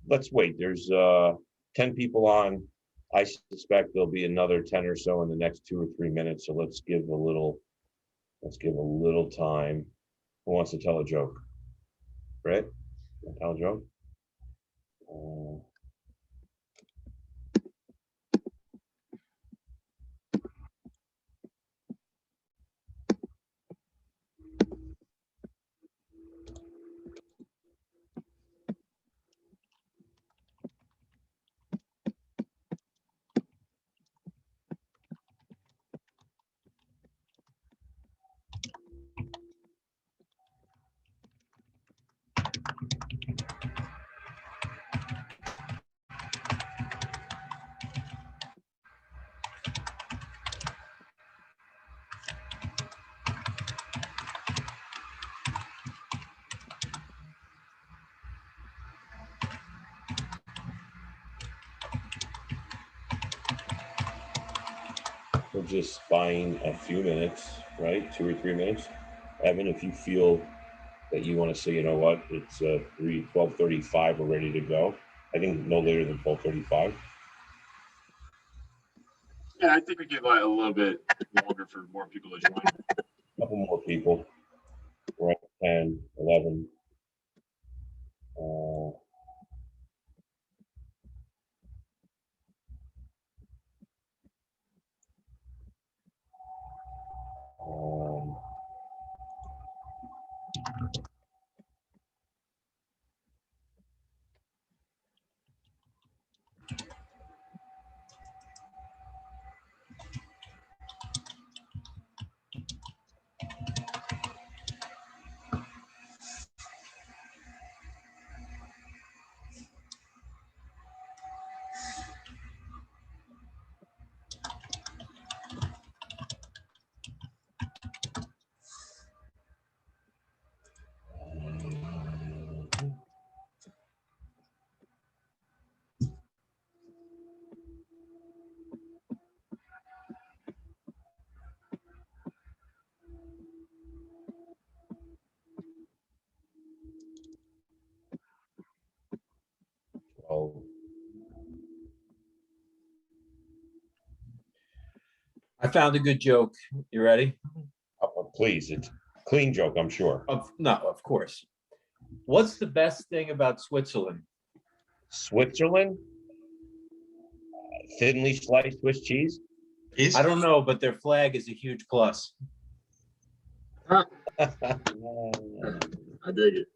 Let's wait. There's 10 people on. I suspect there'll be another 10 or so in the next 2 or 3 minutes. So let's give a little time. Who wants to tell a joke? Brett, tell a joke. We're just buying a few minutes, right? 2 or 3 minutes. Evan, if you feel that you want to say, you know what, it's 12:35, we're ready to go. I think no later than 12:35. Yeah, I think we give a little bit longer for more people to join. A couple more people. We're at 10, 11. I found a good joke. You ready? Please, it's a clean joke, I'm sure. No, of course. What's the best thing about Switzerland? Switzerland? Thinly sliced Swiss cheese? I don't know, but their flag is a huge plus. I dig it.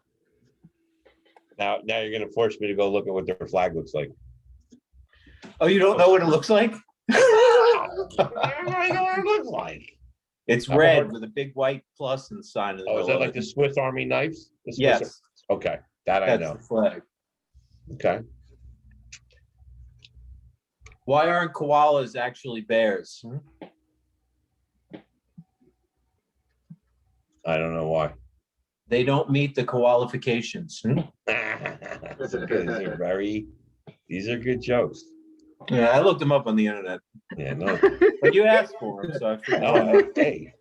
Now you're going to force me to go look at what their flag looks like. Oh, you don't know what it looks like? I know what it looks like. It's red with a big white plus and sign in the middle. Is that like the Swiss Army knives? Yes. Okay, that I know. That's the flag. Okay. Why aren't koalas actually bears? I don't know why. They don't meet the qualifications. These are good jokes. Yeah, I looked them up on the internet. Yeah, no. But you asked for them, so I figured. No, hey,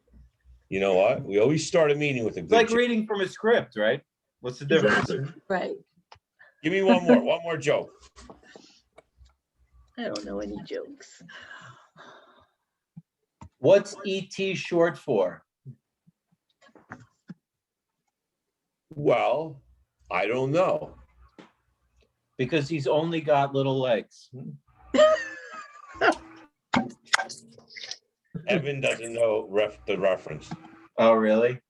you know what? We always start a meeting with a good It's like reading from a script, right? What's the difference? Right. Give me one more joke. I don't know any jokes. What's ET short for? Well, I don't know. Because he's only got little legs. Evan doesn't know the reference. Oh, really?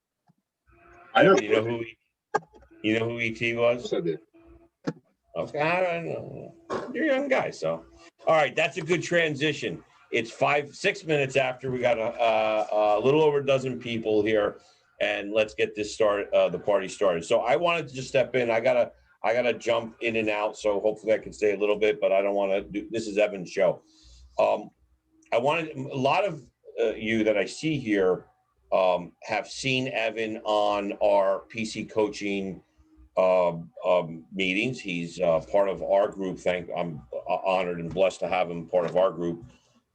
I know. You know who ET was? I did. Okay, I don't know. You're a young guy, so. All right, that's a good transition. It's 6 minutes after. We got a little over a dozen people here, and let's get this the party started. So I wanted to just step in. I gotta jump in and out, so hopefully I can stay a little bit, but I don't want to do. This is Evan's show. I wanted a lot of you that I see here have seen Evan on our PC coaching meetings. He's part of our group. I'm honored and blessed to have him part of our group.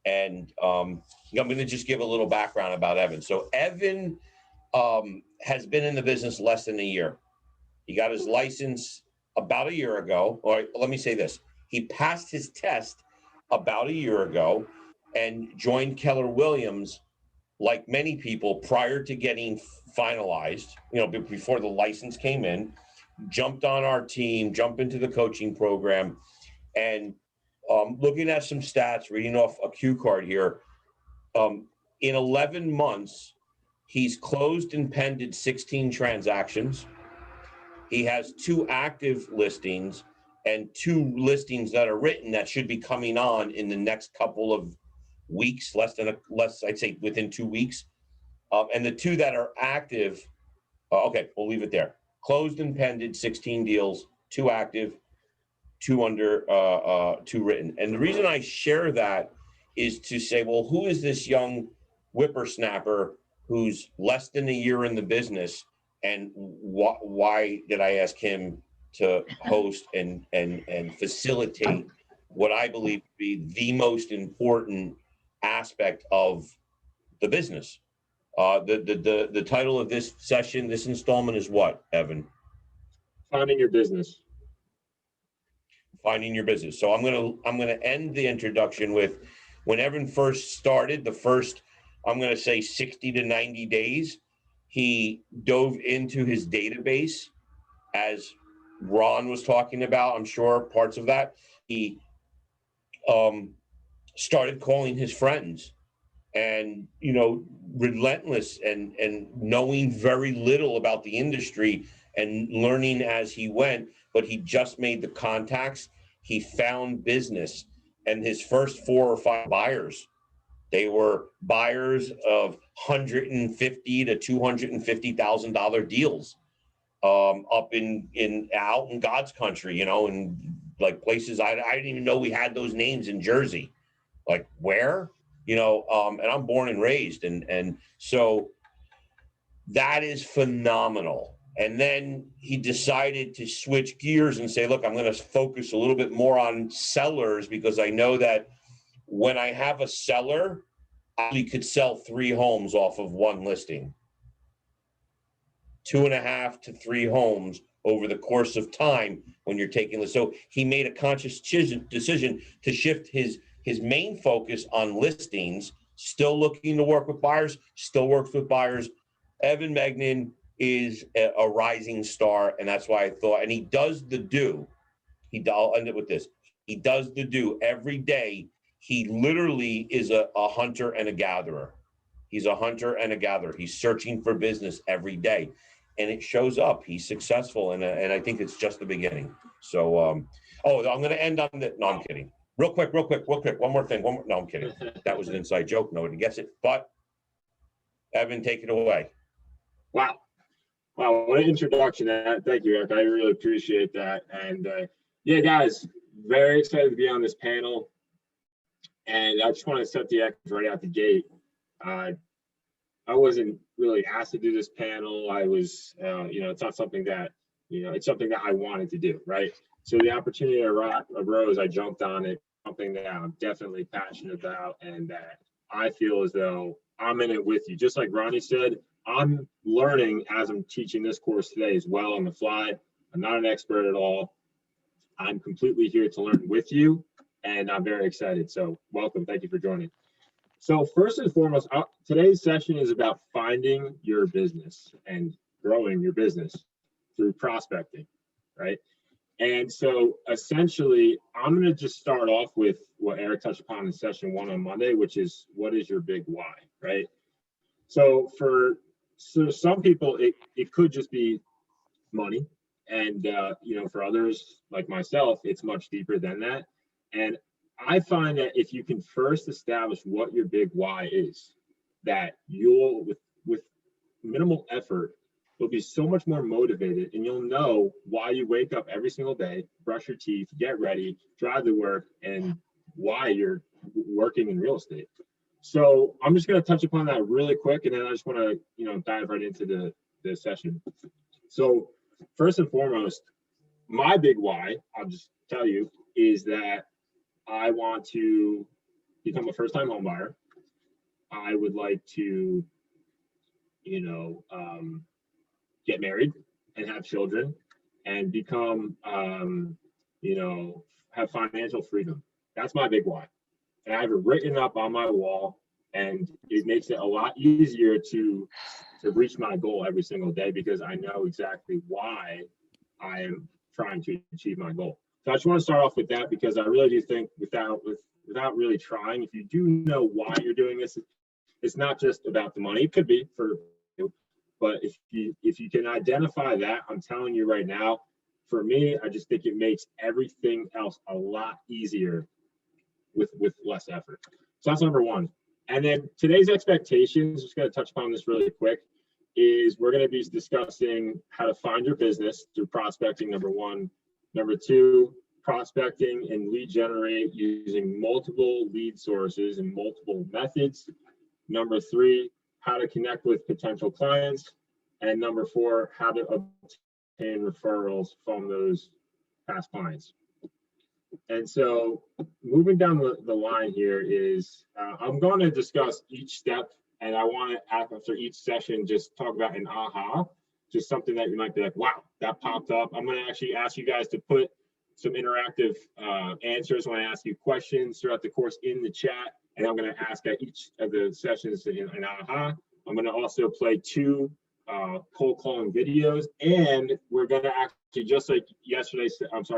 And I'm going to just give a little background about Evan. So Evan has been in the business less than a year. He got his license about a year ago, or let me say this, he passed his test about a year ago and joined Keller Williams, like many people, prior to getting finalized, before the license came in, jumped on our team, jumped into the coaching program, and looking at some stats, reading off a cue card here, in 11 months, he's closed and pended 16 transactions. He has 2 active listings and 2 listings that are written that should be coming on in the next couple of weeks, I'd say within 2 weeks. And the 2 that are active, okay, we'll leave it there. Closed and pended 16 deals, 2 active, 2 under, 2 written. And the reason I share that is to say, well, who is this young whippersnapper who's less than a year in the business, and why did I ask him to host and facilitate what I believe to be the most important aspect of the business? The title of this session, this installment, is what, Evan? Finding your business. Finding your business. So I'm gonna end the introduction with, when Evan first started, the first, I'm gonna say 60 to 90 days, he dove into his database, as Ron was talking about, I'm sure parts of that. He started calling his friends, and relentless and knowing very little about the industry and learning as he went, but he just made the contacts. He found business, and his first 4 or 5 buyers, they were buyers of $150,000 to $250,000 deals, up out in God's country, in like places I didn't even know we had those names in Jersey. Like, where? And I'm born and raised, and so that is phenomenal. And then he decided to switch gears and say, look, I'm going to focus a little bit more on sellers, because I know that when I have a seller, I could sell 3 homes off of 1 listing, 2.5 to 3 homes over the course of time when you're taking this. So he made a conscious decision to shift his main focus on listings, still looking to work with buyers, still works with buyers. Evan Megnan is a rising star, and that's why I thought, and he does the do. I'll end it with this. He does the do every day. He literally is a hunter and a gatherer. He's a hunter and a gatherer. He's searching for business every day, and it shows up. He's successful, and I think it's just the beginning. So, I'm going to end on the, no, I'm kidding. Real quick. One more thing. No, I'm kidding. That was an inside joke. Nobody gets it. But Evan, take it away. Wow, what an introduction. Thank you, Eric. I really appreciate that. And yeah, guys, very excited to be on this panel. And I just want to set the expectations right out the gate. I wasn't really asked to do this panel. I was, it's not something that, it's something that I wanted to do, right? So the opportunity arose, I jumped on it, something that I'm definitely passionate about, and that I feel as though I'm in it with you. Just like Ronnie said, I'm learning as I'm teaching this course today as well on the fly. I'm not an expert at all. I'm completely here to learn with you, and I'm very excited. So welcome. Thank you for joining. So first and foremost, today's session is about finding your business and growing your business through prospecting, right? And so essentially, I'm going to just start off with what Eric touched upon in session 1 on Monday, which is, what is your big why, right? So for some people, it could just be money. And, for others like myself, it's much deeper than that. And I find that if you can first establish what your big why is, that you'll, with minimal effort, you'll be so much more motivated, and you'll know why you wake up every single day, brush your teeth, get ready, drive to work, and why you're working in real estate. So I'm just going to touch upon that really quick, and then I just want to, dive right into the session. So first and foremost, my big why, I'll just tell you, is that I want to become a first-time home buyer. I would like to, get married and have children and become, have financial freedom. That's my big why. And I have it written up on my wall, and it makes it a lot easier to reach my goal every single day because I know exactly why I am trying to achieve my goal. So I just want to start off with that because I really do think without really trying, if you do know why you're doing this, it's not just about the money. It could be for you, but if you can identify that, I'm telling you right now, for me, I just think it makes everything else a lot easier with less effort. So that's number one. And then today's expectations, just going to touch upon this really quick, is we're going to be discussing how to find your business through prospecting, number one. Number two, prospecting and lead generate using multiple lead sources and multiple methods. Number three, how to connect with potential clients. And number four, how to obtain referrals from those past clients. And so moving down the line here is I'm going to discuss each step, and I want to, after each session, just talk about an aha, just something that you might be like, wow, that popped up. I'm going to actually ask you guys to put some interactive answers when I ask you questions throughout the course in the chat, and I'm going to ask at each of the sessions an aha. I'm going to also play 2 cold calling videos, and we're going to actually, just like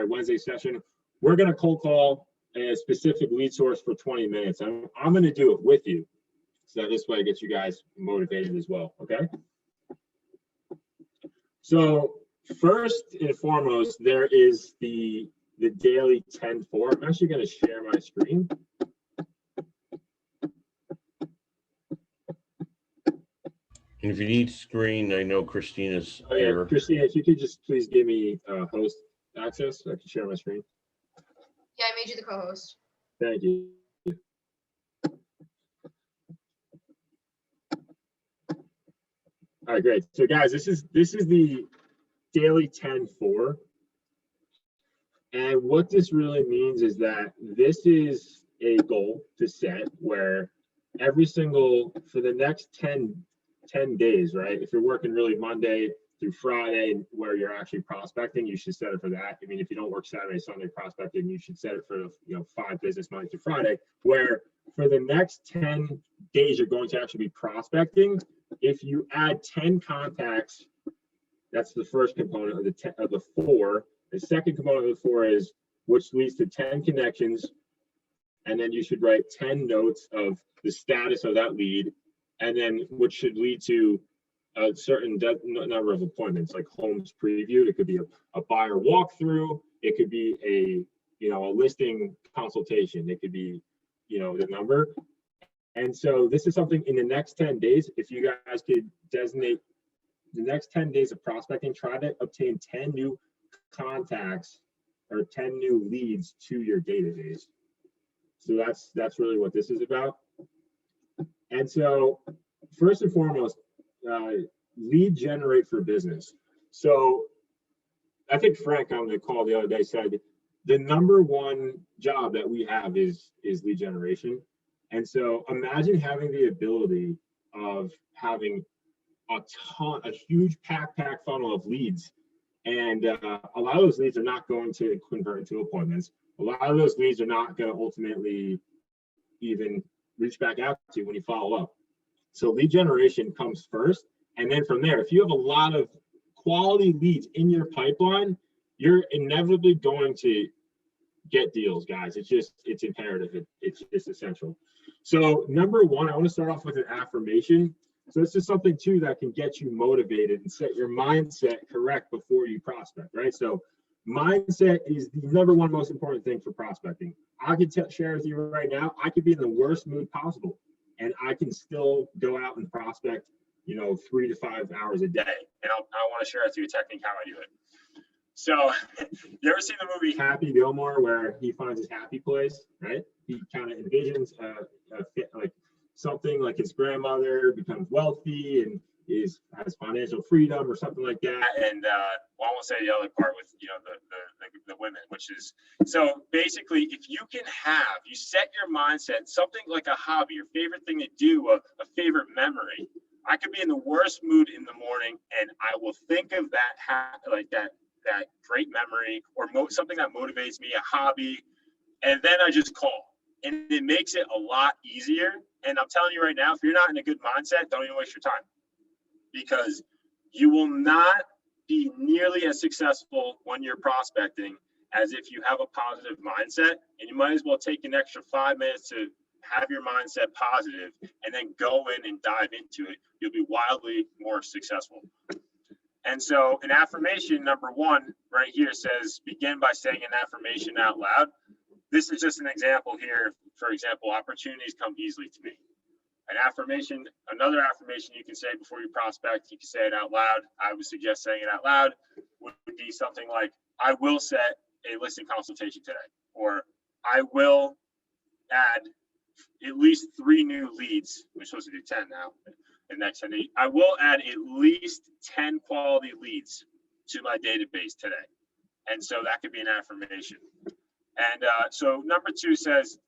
Wednesday's session, we're going to cold call a specific lead source for 20 minutes. I'm going to do it with you. So that this way it gets you guys motivated as well, okay? So first and foremost, there is the daily 10-4. I'm actually going to share my screen. And if you need screen, I know Christina's here. Christina, if you could just please give me host access so I can share my screen. Yeah, I made you the co-host. Thank you. All right, great. So guys, this is the daily 10-4. And what this really means is that this is a goal to set where for the next 10 days, right? If you're working really Monday through Friday where you're actually prospecting, you should set it for that. I mean, if you don't work Saturday, Sunday prospecting, you should set it for 5 business Monday through Friday, where for the next 10 days, you're going to actually be prospecting. If you add 10 contacts, that's the first component of the 4. The second component of the 4 is which leads to 10 connections. And then you should write 10 notes of the status of that lead. And then which should lead to a certain number of appointments, like homes previewed. It could be a buyer walkthrough. It could be a listing consultation. It could be, the number. And so this is something in the next 10 days, if you guys could designate the next 10 days of prospecting, try to obtain 10 new contacts or 10 new leads to your database. So that's really what this is about. And so first and foremost, lead generate for business. So I think Frank on the call the other day said the number one job that we have is lead generation. And so imagine having the ability of having a huge pack funnel of leads. And a lot of those leads are not going to convert into appointments. A lot of those leads are not going to ultimately even reach back out to you when you follow up. So lead generation comes first. And then from there, if you have a lot of quality leads in your pipeline, you're inevitably going to get deals, guys. It's imperative. It's essential. So number one, I want to start off with an affirmation. So this is something too that can get you motivated and set your mindset correct before you prospect, right? So mindset is the number one most important thing for prospecting. I could share with you right now, I could be in the worst mood possible and I can still go out and prospect, 3 to 5 hours a day. And I want to share with you a technique how I do it. So you ever seen the movie Happy Gilmore where he finds his happy place, right? He kind of envisions like something like his grandmother becomes wealthy and has financial freedom or something like that. And I won't say the other part with the women, which is, so basically if you set your mindset, something like a hobby, your favorite thing to do, a favorite memory. I could be in the worst mood in the morning and I will think of that that great memory, or something that motivates me, a hobby, and then I just call. And it makes it a lot easier. And I'm telling you right now, if you're not in a good mindset, don't even waste your time, because you will not be nearly as successful when you're prospecting as if you have a positive mindset. And you might as well take an extra 5 minutes to have your mindset positive and then go in and dive into it. You'll be wildly more successful. And so an affirmation number 1 right here says, begin by saying an affirmation out loud. This is just an example here. For example, opportunities come easily to me. An affirmation, another affirmation you can say before you prospect, you can say it out loud. I would suggest saying it out loud would be something like, I will set a listing consultation today, or I will add at least 3 new leads. We're supposed to do 10 now. The next 10, I will add at least 10 quality leads to my database today. And so that could be an affirmation. And so number 2 says,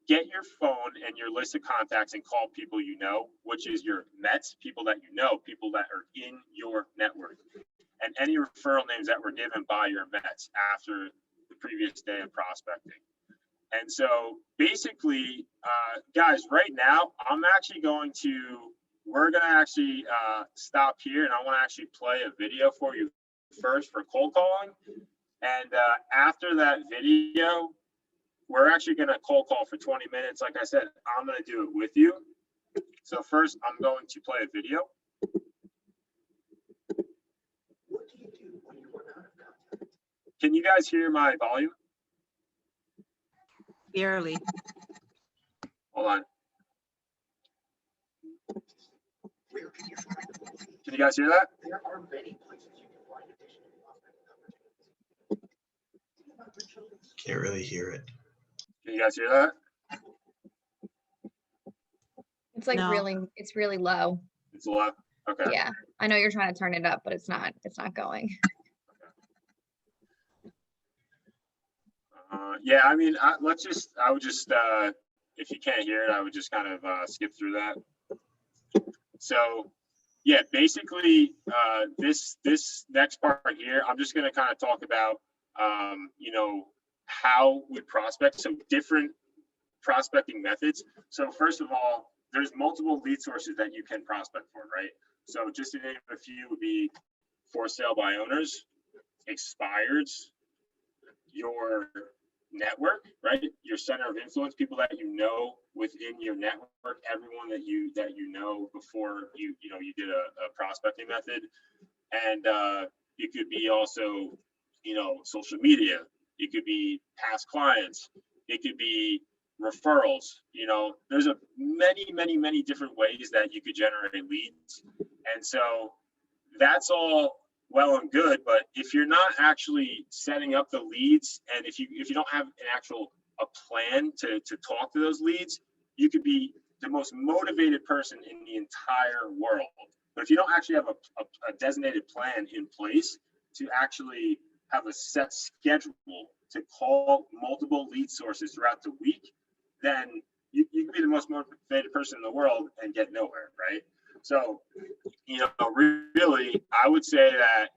get your phone and your list of contacts and call people you know, which is your METs, people that you know, people that are in your network, and any referral names that were given by your METs after the previous day of prospecting. And so basically, guys, right now, we're going to actually stop here, and I want to actually play a video for you first for cold calling. And after that video, we're actually going to cold call for 20 minutes. Like I said, I'm going to do it with you. So first, I'm going to play a video. What do you do when you run out of content? Can you guys hear my volume? Barely. Hold on. Where can you find the movie? Can you guys hear that? There are many places you can find additional prospecting opportunities. Can't really hear it. Can you guys hear that? It's like No. it's really low. It's a lot. Okay. Yeah. I know you're trying to turn it up, but it's not going. Yeah, I mean, I would just, if you can't hear it, I would just kind of skip through that. So, yeah, basically, this next part here, I'm just going to kind of talk about, how we prospect. So different prospecting methods. So first of all, there's multiple lead sources that you can prospect for, right? So just to name a few would be for sale by owners, expireds, your network, right? Your center of influence, people that you know within your network, everyone that you know before you did a prospecting method. And it could be also, social media. It could be past clients. It could be referrals. There's many different ways that you could generate leads. And so that's all well and good, but if you're not actually setting up the leads, and if you don't have a plan to talk to those leads, you could be the most motivated person in the entire world. But if you don't actually have a designated plan in place to actually have a set schedule to call multiple lead sources throughout the week, then you can be the most motivated person in the world and get nowhere, right? So, really, I would say that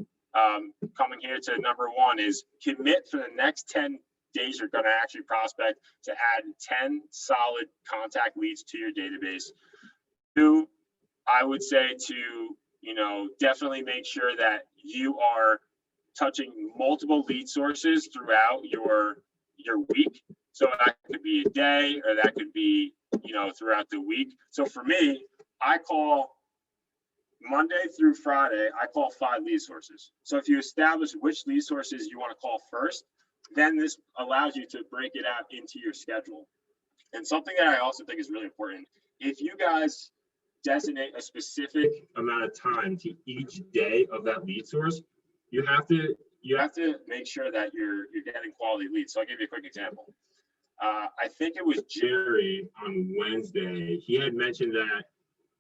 coming here to number 1 is commit for the next 10 days you're going to actually prospect to add 10 solid contact leads to your database. 2, I would say to, definitely make sure that you are touching multiple lead sources throughout your week. So that could be a day, or that could be, throughout the week. So for me, I call Monday through Friday, I call 5 lead sources. So if you establish which lead sources you want to call first, then this allows you to break it out into your schedule. And something that I also think is really important, if you guys designate a specific amount of time to each day of that lead source, you have to make sure that you're getting quality leads. So I'll give you a quick example. I think it was Jerry on Wednesday. He had mentioned that,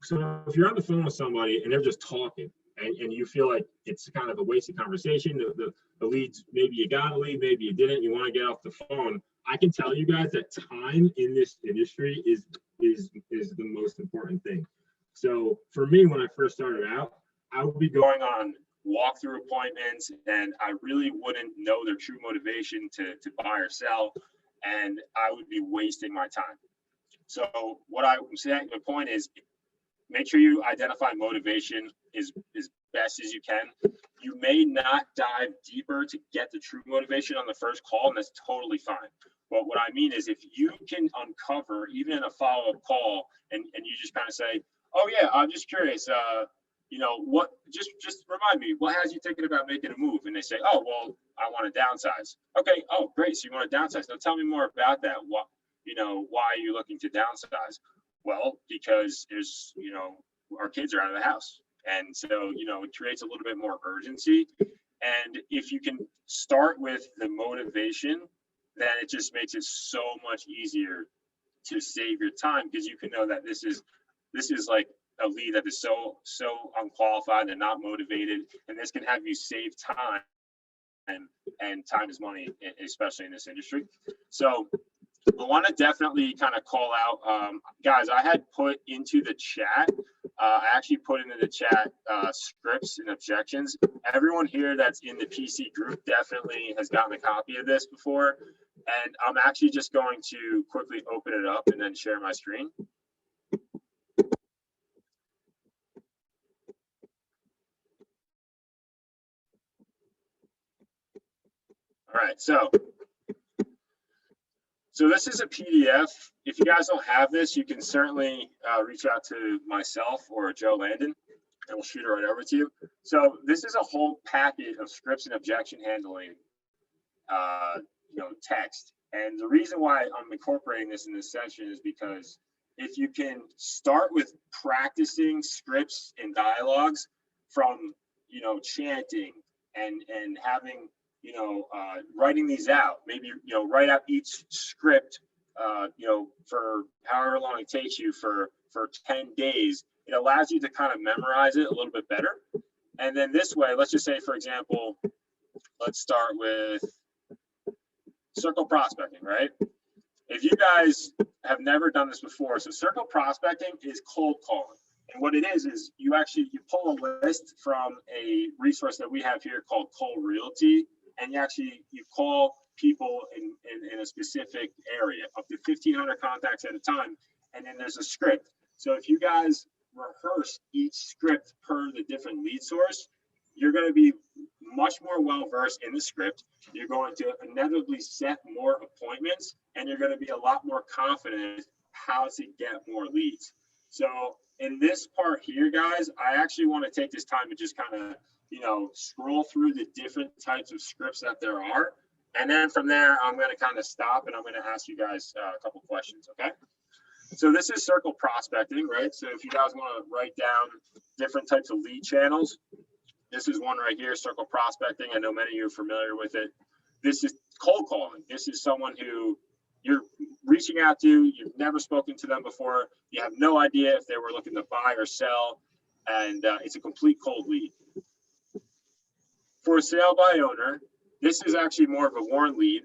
so if you're on the phone with somebody and they're just talking and you feel like it's kind of a wasted conversation, the leads, maybe you got a lead, maybe you didn't, you want to get off the phone. I can tell you guys that time in this industry is the most important thing. So for me, when I first started out, I would be going on walk through appointments, and I really wouldn't know their true motivation to buy or sell, and I would be wasting my time. So what I'm saying, the point is, make sure you identify motivation as best as you can. You may not dive deeper to get the true motivation on the first call, and that's totally fine. But what I mean is, if you can uncover, even in a follow-up call, and you just kind of say, oh yeah, I'm just curious, you know, what, just remind me, what has you thinking about making a move? And they say, oh, well, I want to downsize. Okay, oh, great, so you want to downsize. Now tell me more about that. What, you know, why are you looking to downsize? Well, because there's, you know, our kids are out of the house. And so, you know, it creates a little bit more urgency. And if you can start with the motivation, then it just makes it so much easier to save your time, because you can know that this is like a lead that is so unqualified and not motivated, and this can have you save time, and time is money, especially in this industry. So I want to definitely kind of call out, guys, I had put into the chat, I actually put into the chat scripts and objections. Everyone here that's in the PC group definitely has gotten a copy of this before. And I'm actually just going to quickly open it up and then share my screen. All right, so this is a PDF. If you guys don't have this, you can certainly reach out to myself or Joe Landon, and we'll shoot it right over to you. So this is a whole packet of scripts and objection handling, you know, text. And the reason why I'm incorporating this in this session is because if you can start with practicing scripts and dialogues from, you know, chanting and having, you know, writing these out, maybe, you know, write out each script, you know, for however long it takes you for 10 days, it allows you to kind of memorize it a little bit better. And then this way, let's just say, for example, let's start with circle prospecting, right? If you guys have never done this before, so circle prospecting is cold calling. And what it is you pull a list from a resource that we have here called Cold Realty, and you call people in a specific area, up to 1,500 contacts at a time, and then there's a script. So if you guys rehearse each script per the different lead source, you're going to be much more well-versed in the script. You're going to inevitably set more appointments, and you're going to be a lot more confident how to get more leads. So in this part here, guys, I actually want to take this time to just kind of, you know, scroll through the different types of scripts that there are. And then from there, I'm going to kind of stop, and I'm going to ask you guys a couple questions, okay? So this is circle prospecting, right? So if you guys want to write down different types of lead channels, this is one right here, circle prospecting. I know many of you are familiar with it. This is cold calling. This is someone who you're reaching out to. You've never spoken to them before. You have no idea if they were looking to buy or sell, and it's a complete cold lead. For a sale by owner, this is actually more of a warm lead.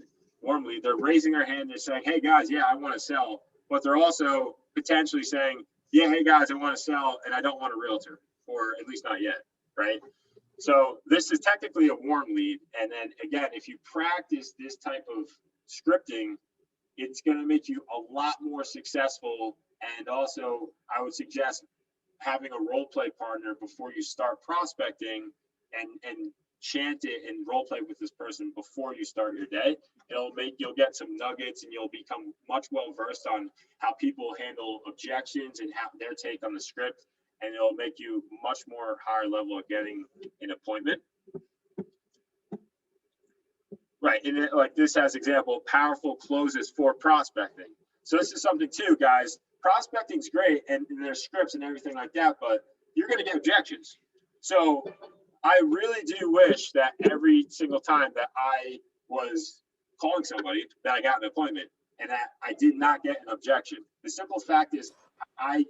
They're raising their hand. They're saying, hey guys, yeah, I want to sell. But they're also potentially saying, yeah, hey guys, I want to sell and I don't want a realtor, or at least not yet, right? So this is technically a warm lead. And then again, if you practice this type of scripting, it's going to make you a lot more successful. And also, I would suggest having a role play partner before you start prospecting, and chant it and role play with this person before you start your day. You'll get some nuggets, and you'll become much well versed on how people handle objections and how their take on the script. And it'll make you much more higher level of getting an appointment. Right, and it, like this has example, powerful closes for prospecting. So this is something too, guys. Prospecting's great, and there's scripts and everything like that, but you're going to get objections. So I really do wish that every single time that I was calling somebody that I got an appointment and that I did not get an objection. The simple fact is I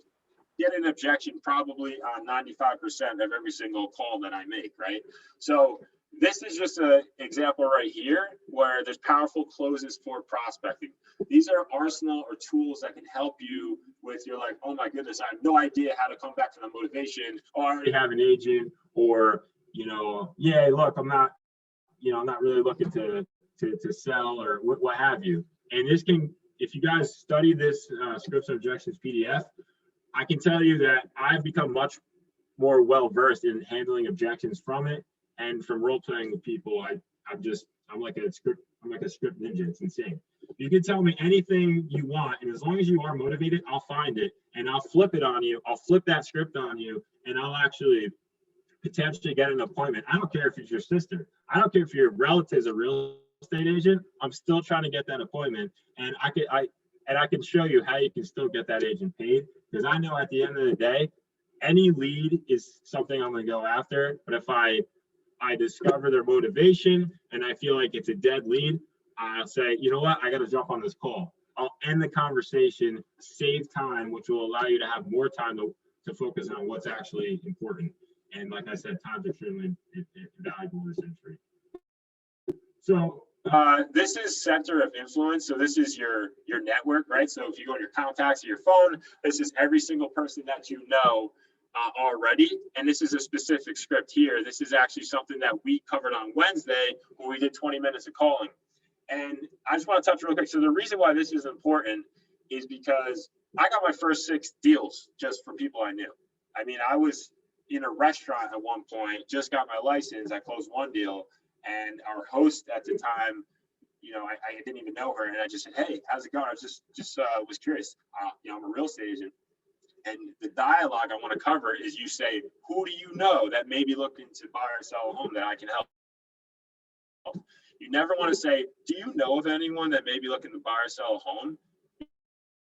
get an objection probably on 95% of every single call that I make, right? So this is just an example right here where there's powerful closes for prospecting. These are arsenal or tools that can help you with, you're like, oh my goodness, I have no idea how to come back to the motivation, or I already have an agent, or yeah, look, I'm not really looking to sell or what have you. And this can, if you guys study this scripts and objections PDF, I can tell you that I've become much more well-versed in handling objections from it, and from role-playing with people. I'm like a script ninja. It's insane. You can tell me anything you want, and as long as you are motivated, I'll find it and I'll flip it on you. I'll flip that script on you, and I'll actually potentially get an appointment. I don't care if it's your sister. I don't care if your relative's a real estate agent. I'm still trying to get that appointment, and I can show you how you can still get that agent paid, because I know at the end of the day, any lead is something I'm going to go after. But if I discover their motivation and I feel like it's a dead lead, I'll say, you know what, I got to jump on this call. I'll end the conversation, save time, which will allow you to have more time to focus on what's actually important. And like I said, time's extremely valuable in this industry. So this is center of influence. So this is your network, right? So if you go to your contacts or your phone, this is every single person that you know already. And this is a specific script here. This is actually something that we covered on Wednesday when we did 20 minutes of calling. And I just want to touch real quick. So the reason why this is important is because I got my first 6 deals just for people I knew. I mean, I was in a restaurant at one point, just got my license. I closed 1 deal, and our host at the time, I didn't even know her, and I just said, "Hey, how's it going?" I was just was curious. I'm a real estate agent, and the dialogue I want to cover is you say, "Who do you know that may be looking to buy or sell a home that I can help?" You never want to say, "Do you know of anyone that may be looking to buy or sell a home?"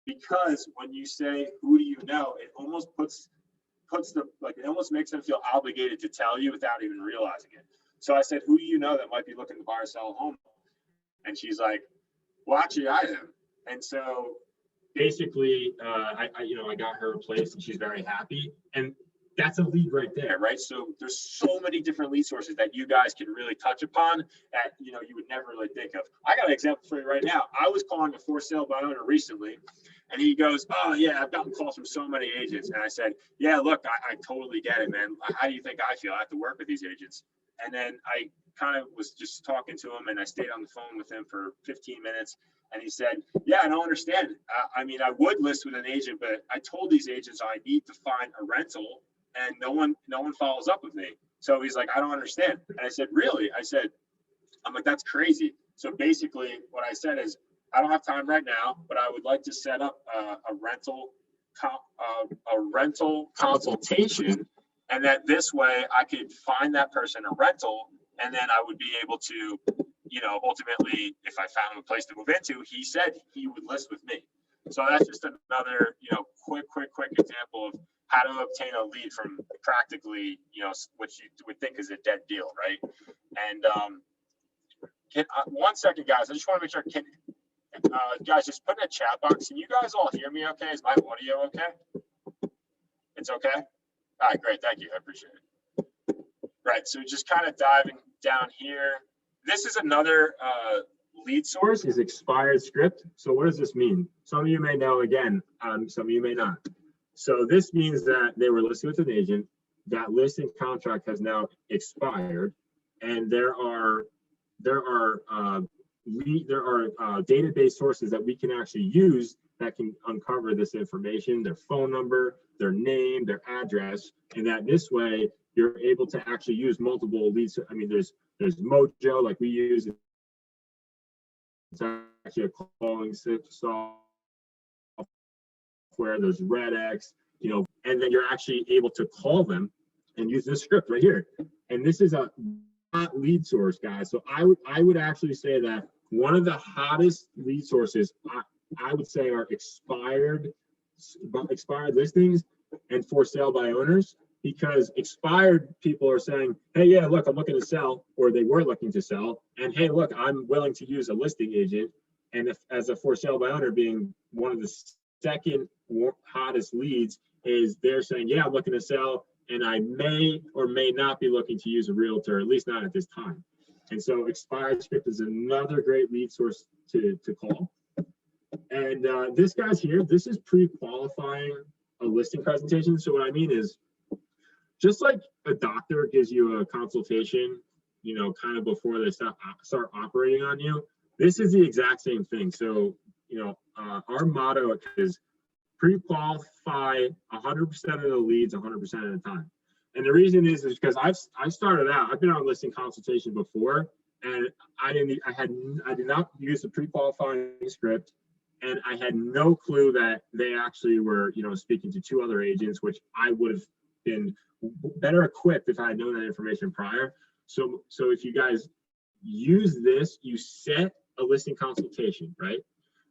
Because when you say, "Who do you know?" it almost it almost makes them feel obligated to tell you without even realizing it. So I said, "Who do you know that might be looking to buy or sell a home?" And she's like, "Well, actually, I am." And so basically, I got her a place, and she's very happy. And that's a lead right there, right? So there's so many different lead sources that you guys can really touch upon that you would never really think of. I got an example for you right now. I was calling a for sale by owner recently, and he goes, "Oh yeah, I've gotten calls from so many agents." And I said, "Yeah, look, I totally get it, man. How do you think I feel? I have to work with these agents." And then I kind of was just talking to him, and I stayed on the phone with him for 15 minutes. And he said, "Yeah, I don't understand. I mean, I would list with an agent, but I told these agents I need to find a rental, and no one follows up with me." So he's like, "I don't understand." And I said, "Really?" I'm like, "That's crazy." So basically what I said is, I don't have time right now, but I would like to set up a rental consultation. And that this way I could find that person a rental, and then I would be able to, ultimately, if I found a place to move into, he said he would list with me. So that's just another, quick example of how to obtain a lead from practically, what you would think is a dead deal, right? And 1 second, guys, I just want to make sure, guys, just put in a chat box. Can you guys all hear me okay? Is my audio okay? It's okay? All right, great, thank you, I appreciate it. Right, so just kind of diving down here. This is another lead source, is expired script. So what does this mean? Some of you may know, again, some of you may not. So this means that they were listed with an agent, that listing contract has now expired, and there are database sources that we can actually use that can uncover this information, their phone number, their name, their address, and that this way you're able to actually use multiple leads. I mean, there's Mojo, like we use. It's actually a calling software. There's RedX, and then you're actually able to call them and use this script right here. And this is a hot lead source, guys. So I would actually say that one of the hottest lead sources I would say are expired listings and for sale by owners, because expired people are saying, "Hey, yeah, look, I'm looking to sell," or they were looking to sell, and "Hey, look, I'm willing to use a listing agent." And if, as a for sale by owner being one of the second hottest leads, is they're saying, "Yeah, I'm looking to sell, and I may or may not be looking to use a realtor, at least not at this time." And so expired script is another great lead source to call. And this guy's here, this is pre-qualifying a listing presentation. So what I mean is, just like a doctor gives you a consultation, kind of before they start operating on you, this is the exact same thing. So, our motto is pre-qualify 100% of the leads 100% of the time. And the reason is because I started out, I've been on listing consultation before, and I did not use the pre-qualifying script, and I had no clue that they actually were, speaking to 2 other agents, which I would have been better equipped if I had known that information prior. So if you guys use this, you set a listing consultation, right?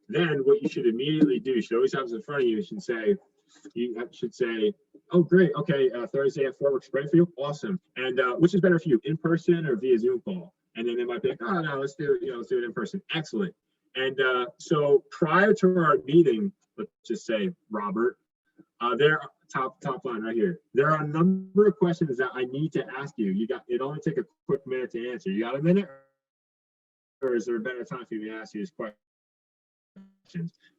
Then what you should immediately do, you should always have this in front of you. You should say, oh, great. Okay. Thursday at 4 works great for you. Awesome. And which is better for you, in person or via Zoom call? And then they might be like, oh, no, let's do it in person. Excellent. And so prior to our meeting, let's just say, Robert, there, top line right here. There are a number of questions that I need to ask you. It only take a quick minute to answer. You got a minute? Or is there a better time for you to ask you these questions?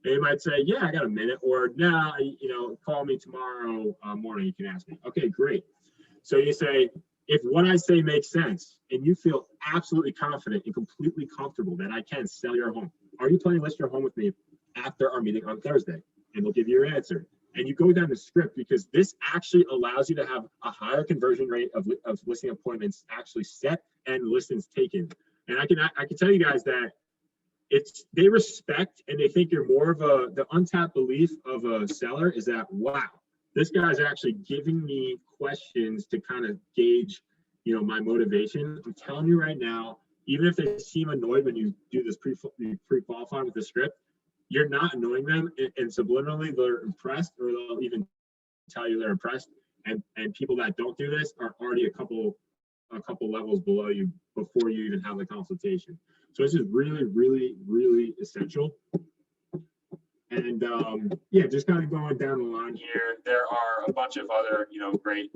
They might say, yeah, I got a minute, or nah, call me tomorrow morning, you can ask me. Okay, great. So you say, if what I say makes sense and you feel absolutely confident and completely comfortable that I can sell your home, are you planning to list your home with me after our meeting on Thursday? And they'll give you your answer. And you go down the script, because this actually allows you to have a higher conversion rate of listing appointments actually set and listings taken. And I can tell you guys that they respect and they think you're more of the untapped belief of a seller is that, wow, this guy's actually giving me questions to kind of gauge, my motivation. I'm telling you right now, even if they seem annoyed when you do this pre-qualifying with the script, you're not annoying them, and subliminally they're impressed, or they'll even tell you they're impressed. And people that don't do this are already a couple levels below you before you even have the consultation. So this is really, really, really essential. And yeah, just kind of going down the line here, there are a bunch of other, great,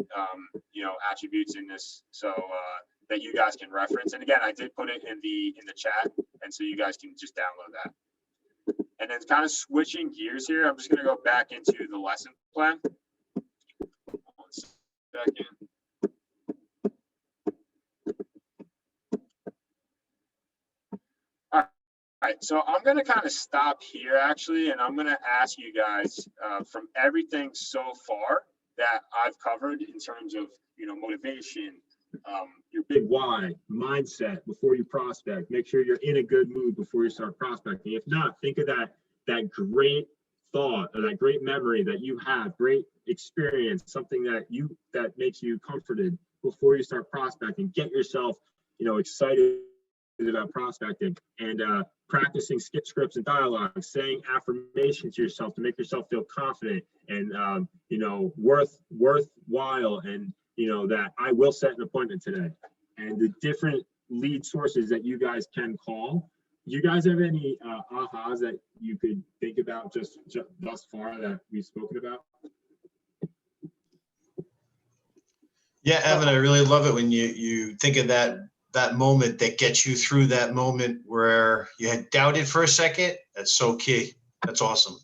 attributes in this, so that you guys can reference. And again, I did put it in the chat, and so you guys can just download that. And then kind of switching gears here, I'm just going to go back into the lesson plan. 1 second. All right, so I'm going to kind of stop here actually, and I'm going to ask you guys from everything so far that I've covered in terms of, motivation, your big why, mindset before you prospect. Make sure you're in a good mood before you start prospecting. If not, think of that great thought or that great memory that you have, great experience, something that makes you comforted before you start prospecting. Get yourself, excited about prospecting, and practicing skip scripts and dialogues, saying affirmations to yourself to make yourself feel confident and worthwhile, and that I will set an appointment today, and the different lead sources that you guys can call. You guys have any ahas that you could think about just thus far that we've spoken about? Yeah, Evan, I really love it when you think of that moment that gets you through that moment where you had doubted for a second. That's so key. That's awesome.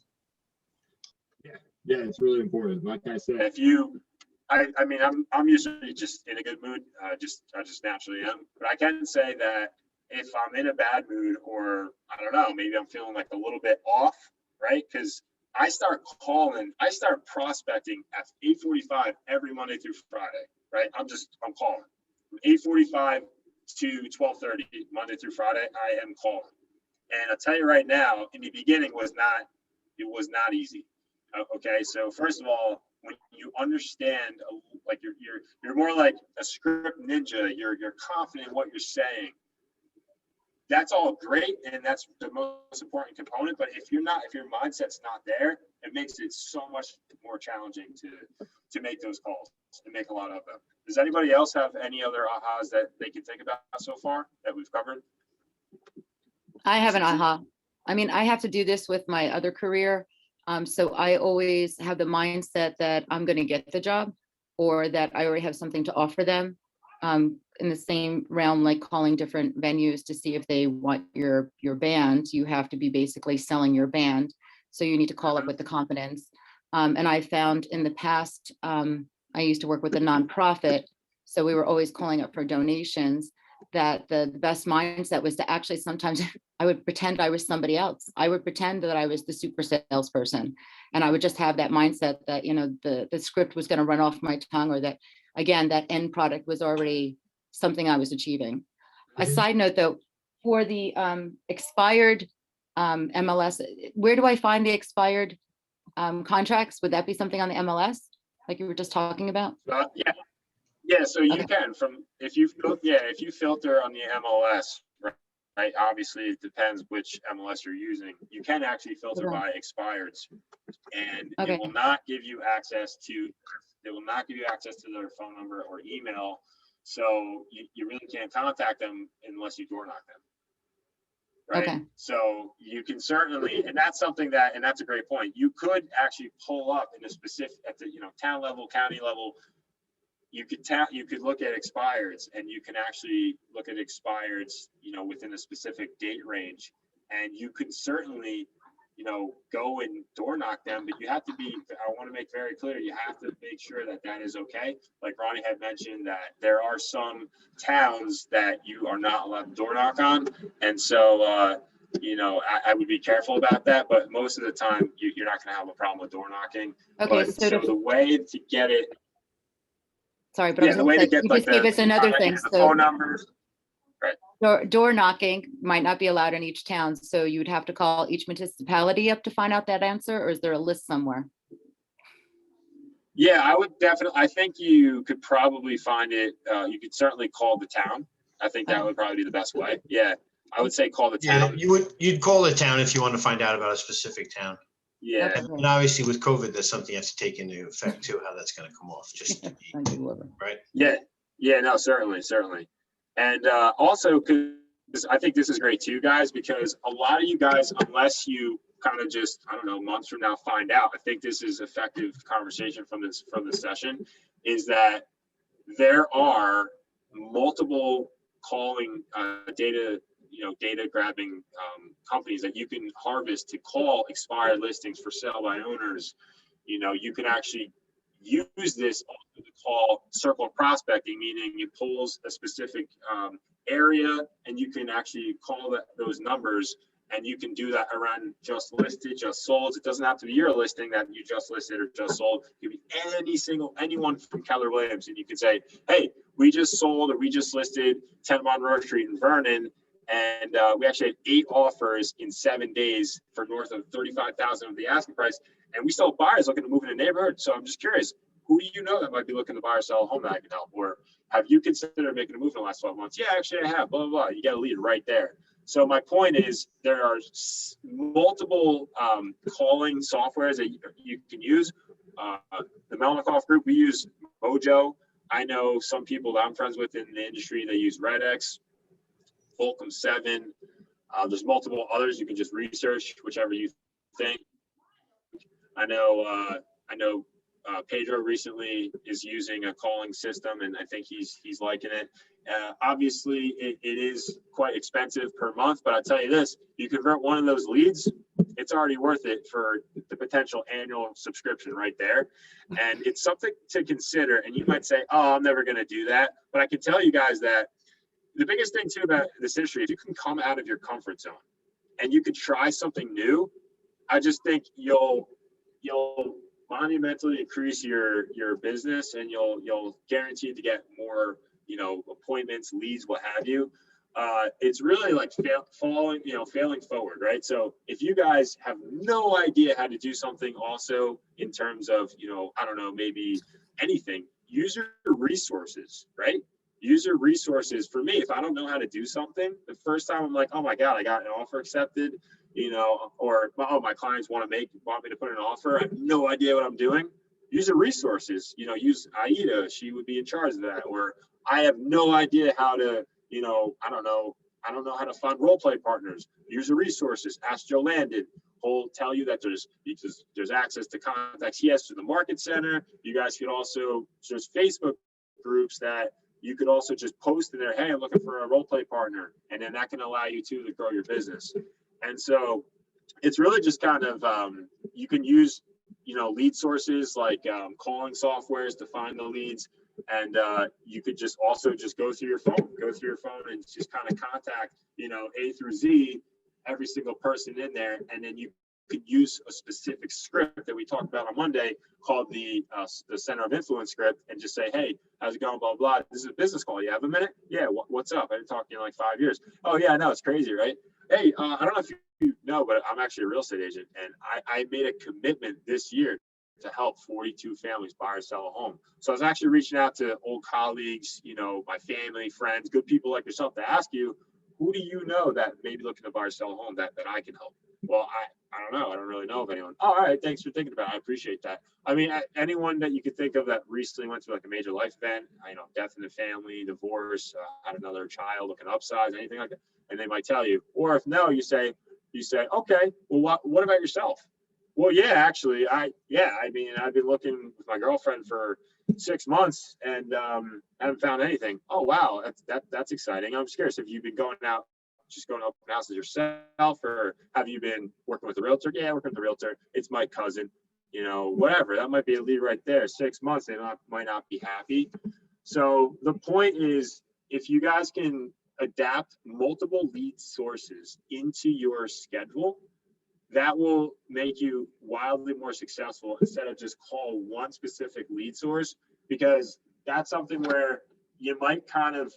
Yeah, it's really important. Like I said, I'm usually just in a good mood. I just naturally am. But I can say that if I'm in a bad mood, or I don't know, maybe I'm feeling like a little bit off, right? Because I start prospecting at 8:45 every Monday through Friday, right? I'm calling from 8:45 to 12:30 Monday through Friday. I am calling, and I'll tell you right now, in the beginning was not easy. Okay, so first of all, when you understand, like you're more like a script ninja. You're confident in what you're saying. That's all great, and that's the most important component. But if your mindset's not there, it makes it so much more challenging to make those calls and make a lot of them. Does anybody else have any other ahas that they can think about so far that we've covered? I have an aha. I mean, I have to do this with my other career. So I always have the mindset that I'm going to get the job, or that I already have something to offer them. In the same realm, like calling different venues to see if they want your band, you have to be basically selling your band. So you need to call up with the confidence. And I found in the past, I used to work with a nonprofit, so we were always calling up for donations, that the best mindset was to actually sometimes I would pretend I was somebody else. I would pretend that I was the super salesperson. And I would just have that mindset that, you know, the script was going to run off my tongue, or that, again, that end product was already something I was achieving. A side note though, for the expired MLS, where do I find the expired contracts? Would that be something on the MLS like you were just talking about? Yeah. Yeah, so you Okay. can if you filter on the MLS, right? Obviously, it depends which MLS you're using. You can actually filter Okay. by expireds, and Okay. it will not give you access to their phone number or email. So you really can't contact them unless you door knock them. Right. Okay. So you can certainly, and that's something and that's a great point. You could actually pull up in a specific, at the, town level, county level. You could look at expireds, and you can actually look at expireds, within a specific date range, and you could certainly, go and door knock them, but you have to I want to make very clear, you have to make sure that is okay. Like Ronnie had mentioned, that there are some towns that you are not allowed to door knock on. And so, I would be careful about that, but most of the time you're not going to have a problem with door knocking. Okay. But, so the way to get it, Sorry, but I was the way gonna to say, get you like just gave us another thing. the So phone numbers. door knocking might not be allowed in each town. So you would have to call each municipality up to find out that answer, or is there a list somewhere? Yeah, I think you could probably find it. You could certainly call the town. I think that would probably be the best way. Yeah, I would say call the Yeah, town. you'd call the town if you want to find out about a specific town. Yeah. Okay. And obviously with COVID, there's something you have to take into effect too, how that's going to come off, just to be, Thank you, Wilbur. right? Yeah, no, certainly. And also, because I think this is great too, guys, because a lot of you guys, unless you kind of just, I don't know, months from now find out, I think this is effective conversation from this session, is that there are multiple calling data grabbing companies that you can harvest to call expired listings for sale by owners. You can actually use this also to call circle prospecting, meaning you pull a specific area, and you can actually call those numbers, and you can do that around just listed, just sold. It doesn't have to be your listing that you just listed or just sold. It could be anyone from Keller Williams, and you could say, hey, we just sold or we just listed 10 Monroe Street in Vernon, and we actually had 8 offers in 7 days for north of $35,000 of the asking price, and we still have buyers looking to move in the neighborhood. So I'm just curious, who do you know that might be looking to buy or sell a home that I can help? Or have you considered making a move in the last 12 months? Yeah, actually I have, blah, blah, blah. You got a lead right there. So my point is, there are multiple calling softwares that you can use. The Melnikoff Group, we use Mojo. I know some people that I'm friends with in the industry, they use Redx, Fulcrum 7. There's multiple others. You can just research whichever you think. I know Pedro recently is using a calling system, and I think he's liking it. Obviously, it is quite expensive per month, but I'll tell you this, you convert one of those leads, it's already worth it for the potential annual subscription right there. And it's something to consider. And you might say, oh, I'm never going to do that. But I can tell you guys that the biggest thing too about this industry, if you can come out of your comfort zone and you could try something new, I just think you'll monumentally increase your business, and you'll guarantee to get more, appointments, leads, what have you. It's really like failing forward, right? So if you guys have no idea how to do something also in terms of, I don't know, maybe anything, use your resources, right? Use your resources. For me, if I don't know how to do something, the first time I'm like, oh my God, I got an offer accepted, or oh, my clients want me to put an offer. I have no idea what I'm doing. Use your resources. Use Aida. She would be in charge of that. Or I have no idea how to, I don't know how to find role play partners. Use your resources. Ask Joe Landon. He'll tell you that there's access to contacts he has through the market center. You guys could also, there's Facebook groups that you could also just post in there, hey, I'm looking for a role play partner. And then that can allow you to grow your business. And so it's really just kind of, you can use lead sources like calling softwares to find the leads. And you could just also just go through your phone and just kind of contact, A through Z, every single person in there. And then you could use a specific script that we talked about on Monday called the Center of Influence script, and just say, hey, how's it going, blah, blah. This is a business call. You have a minute? Yeah, what's up? I didn't talk to you in like 5 years. Oh, yeah, I know, it's crazy, right? Hey, I don't know if you know, but I'm actually a real estate agent, and I made a commitment this year to help 42 families buy or sell a home. So I was actually reaching out to old colleagues, my family, friends, good people like yourself, to ask you, who do you know that may be looking to buy or sell a home that I can help? Well, I don't know. I don't really know of anyone. Oh, all right. Thanks for thinking about it. I appreciate that. I mean, anyone that you could think of that recently went through like a major life event, death in the family, divorce, had another child, looking to upsize, anything like that. And they might tell you, or if no, you say, okay, well, what about yourself? Well, yeah, actually, I've been looking with my girlfriend for 6 months and haven't found anything. Oh, wow. That's exciting. I'm just curious, have you been going out, just going to open houses yourself, or have you been working with a realtor? Yeah, working with a realtor. It's my cousin, whatever. That might be a lead right there. 6 months, they might not be happy. So the point is, if you guys can adapt multiple lead sources into your schedule, that will make you wildly more successful instead of just call one specific lead source, because that's something where you might kind of,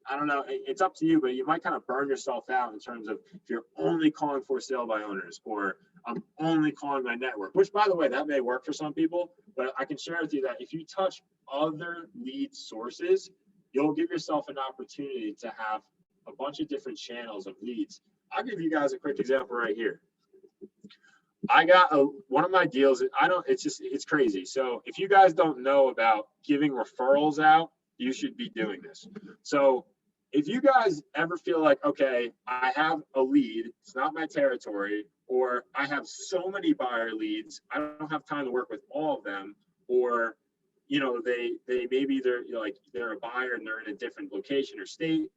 I don't know, it's up to you, but you might kind of burn yourself out in terms of if you're only calling for sale by owners, or I'm only calling my network, which, by the way, that may work for some people, but I can share with you that if you touch other lead sources, you'll give yourself an opportunity to have a bunch of different channels of leads. I'll give you guys a quick example right here. I got one of my deals. It's crazy. So if you guys don't know about giving referrals out, you should be doing this. So if you guys ever feel like, okay, I have a lead, it's not my territory, or I have so many buyer leads, I don't have time to work with all of them, or they maybe they're a buyer and they're in a different location or state,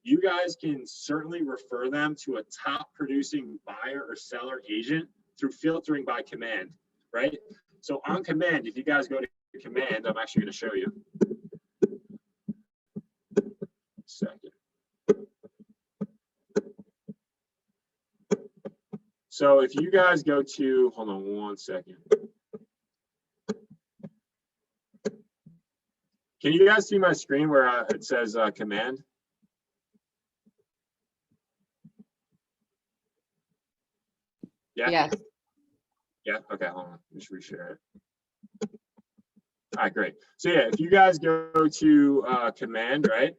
you guys can certainly refer them to a top producing buyer or seller agent through filtering by command, right? So on command, if you guys go to command, I'm actually going to show you. Second. So if you guys go to, hold on one second. Can you guys see my screen where it says command? Yeah. Yes. Yeah. Okay. Hold on. Just reshare it. All right. Great. So yeah, if you guys go to command, right,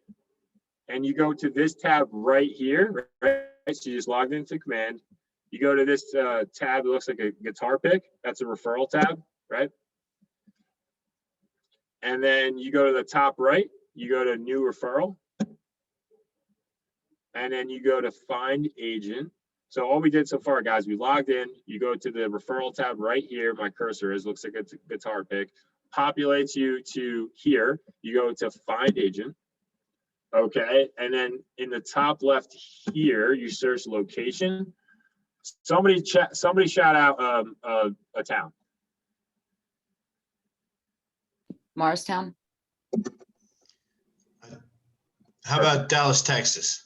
and you go to this tab right here, right? So you just logged into command. You go to this tab that looks like a guitar pick. That's a referral tab, right? And then you go to the top right. You go to new referral, and then you go to find agent. So all we did so far, guys, we logged in, you go to the referral tab right here, my cursor is, looks like it's a guitar pick, populates you to here, you go to find agent, okay, and then in the top left here, you search location. Somebody shout out a town. Morristown. How about Dallas, Texas?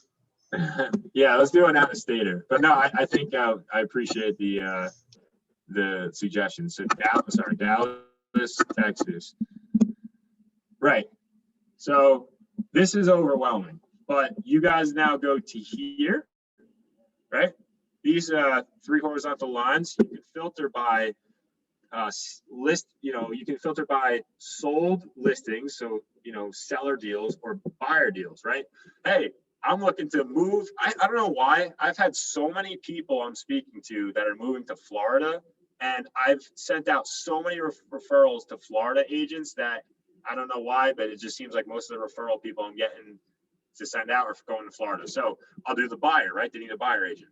Yeah, let's do an out-of-stater. But no, I think I appreciate the suggestion. So Dallas, Texas. Right. So this is overwhelming, but you guys now go to here, right? These 3 horizontal lines, you can filter by you can filter by sold listings, so seller deals, or buyer deals, right? Hey, I'm looking to move. I don't know why. I've had so many people I'm speaking to that are moving to Florida, and I've sent out so many referrals to Florida agents that I don't know why, but it just seems like most of the referral people I'm getting to send out are going to Florida. So I'll do the buyer, right? They need a buyer agent.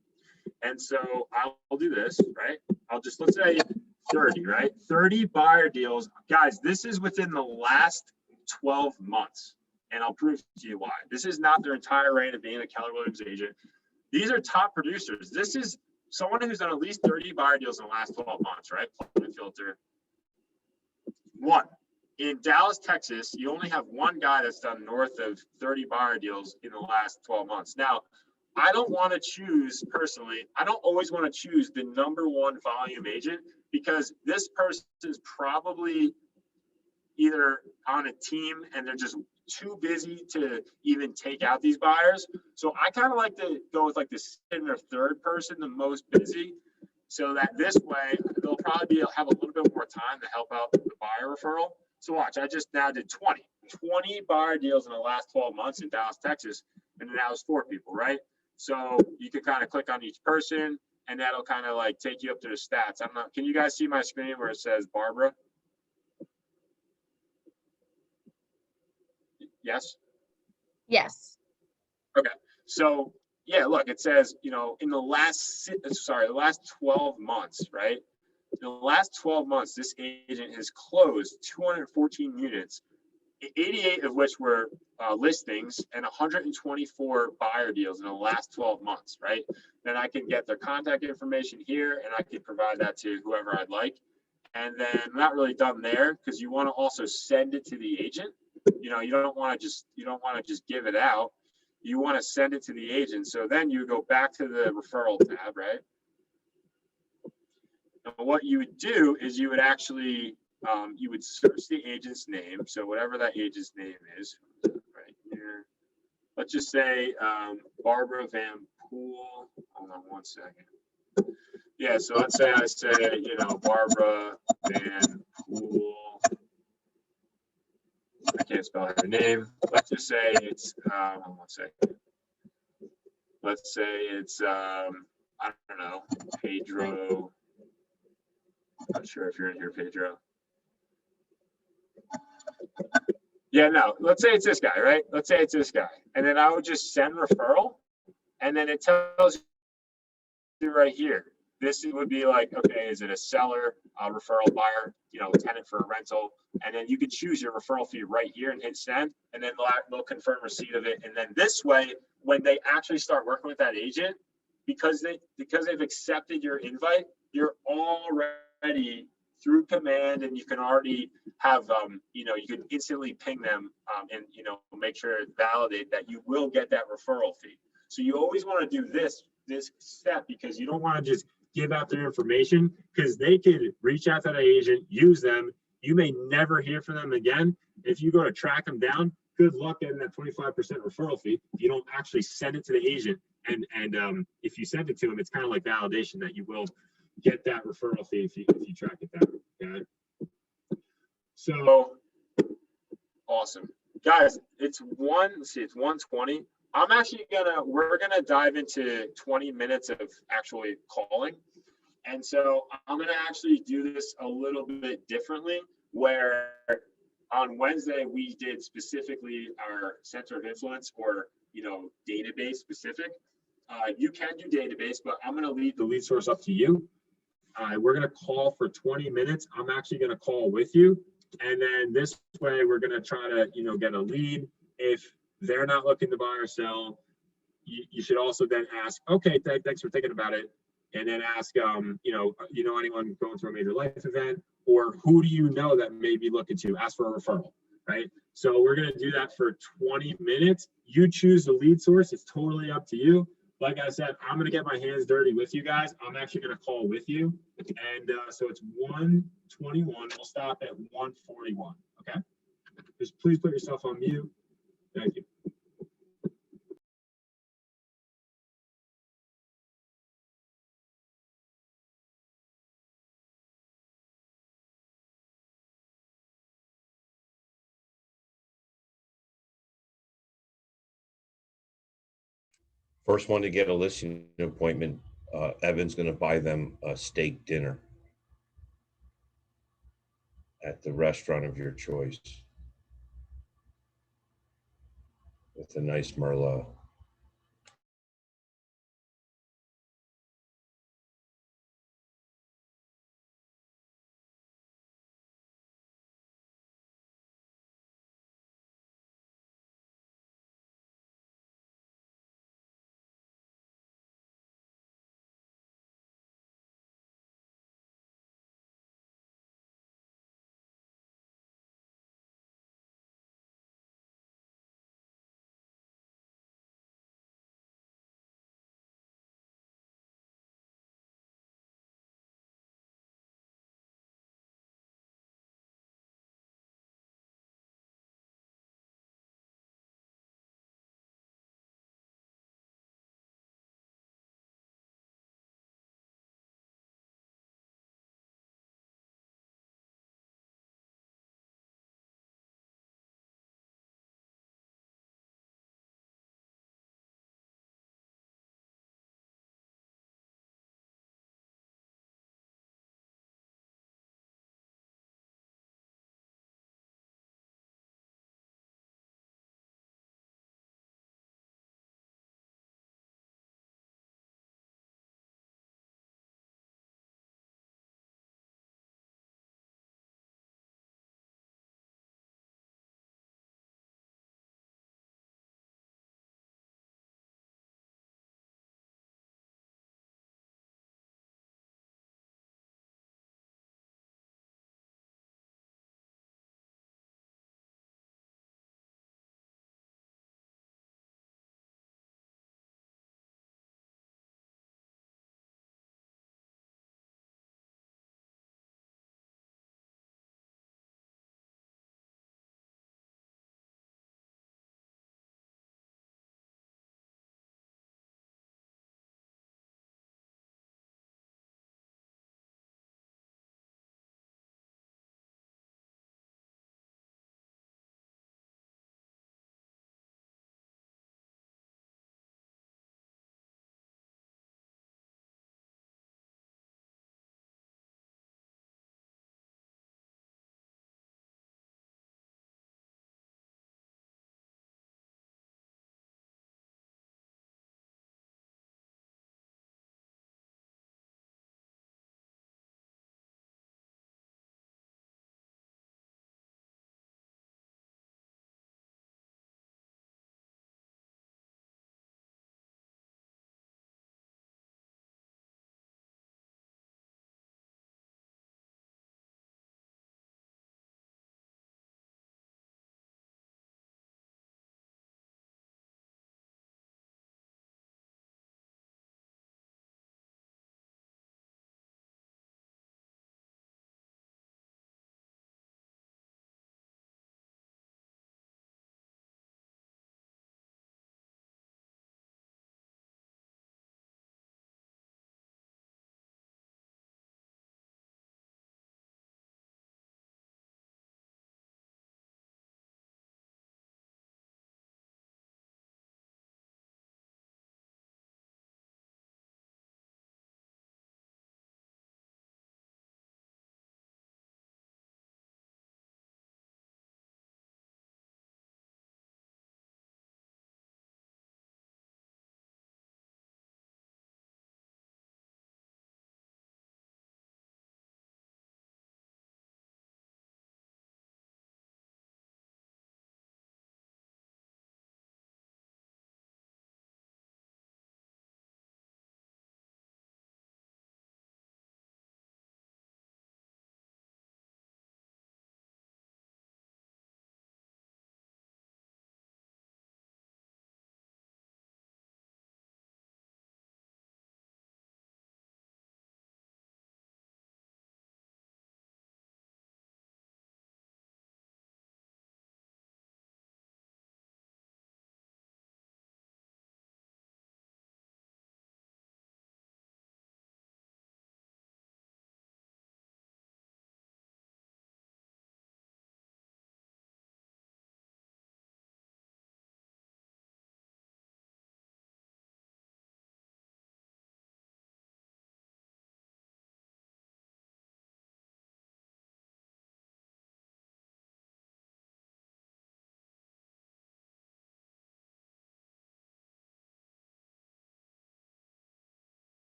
And so I'll do this, right? Let's say 30, right? 30 buyer deals. Guys, this is within the last 12 months. And I'll prove to you why. This is not their entire reign of being a Keller Williams agent. These are top producers. This is someone who's done at least 30 buyer deals in the last 12 months, right? Plug and filter. One, in Dallas, Texas, you only have one guy that's done north of 30 buyer deals in the last 12 months. Now, I don't want to choose personally, I don't always want to choose the number one volume agent because this person is probably either on a team and they're just too busy to even take out these buyers. So I kind of like to go with like the second or third person, the most busy, so that this way they'll probably have a little bit more time to help out the buyer referral. So watch, I just now did 20 buyer deals in the last 12 months in Dallas, Texas, and now it's 4 people, right? So you can kind of click on each person and that'll kind of like take you up to the stats. Can you guys see my screen where it says Barbara? Yes? Yes. Okay. So yeah, look, it says, in the last 12 months, right? In the last 12 months, this agent has closed 214 units, 88 of which were listings and 124 buyer deals in the last 12 months, right? Then I can get their contact information here and I can provide that to whoever I'd like. And then I'm not really done there because you want to also send it to the agent. You don't want to just give it out. You want to send it to the agent. So then you go back to the referral tab, right? And what you would do is you would actually, you would search the agent's name. So whatever that agent's name is right here. Let's just say Barbara Van Poel. Hold on one second. Yeah, so let's say I say, Barbara Van Poel. I can't spell her name. Let's just say it's, hold on one second. Let's say it's, I don't know, Pedro. Not sure if you're in here, Pedro. Yeah, no, let's say it's this guy, right? Let's say it's this guy. And then I would just send referral. And then it tells you right here. This would be like, okay, is it a seller, referral buyer, tenant for a rental? And then you could choose your referral fee right here and hit send. And then they'll confirm receipt of it. And then this way, when they actually start working with that agent, because they've accepted your invite, you're already through command and you can already have, you can instantly ping them and, make sure to validate that you will get that referral fee. So you always want to do this step because you don't want to just give out their information because they could reach out to the agent, use them. You may never hear from them again. If you go to track them down, good luck getting that 25% referral fee. You don't actually send it to the agent. And if you send it to them, it's kind of like validation that you will get that referral fee if you track it down. Okay. So awesome. Guys, it's 1:20. We're gonna dive into 20 minutes of actually calling. And so I'm gonna actually do this a little bit differently, where on Wednesday we did specifically our center of influence or database specific. You can do database, but I'm gonna leave the lead source up to you. We're gonna call for 20 minutes. I'm actually gonna call with you. And then this way we're gonna try to, get a lead. If they're not looking to buy or sell, you should also then ask, okay, thanks for thinking about it. And then ask, anyone going through a major life event, or who do you know that may be looking to ask for a referral, right? So we're going to do that for 20 minutes. You choose the lead source. It's totally up to you. Like I said, I'm going to get my hands dirty with you guys. I'm actually going to call with you. And so it's 1:21. We'll stop at 1:41. Okay. Just please put yourself on mute. Thank you. First one to get a listing appointment, Evan's going to buy them a steak dinner at the restaurant of your choice with a nice Merlot.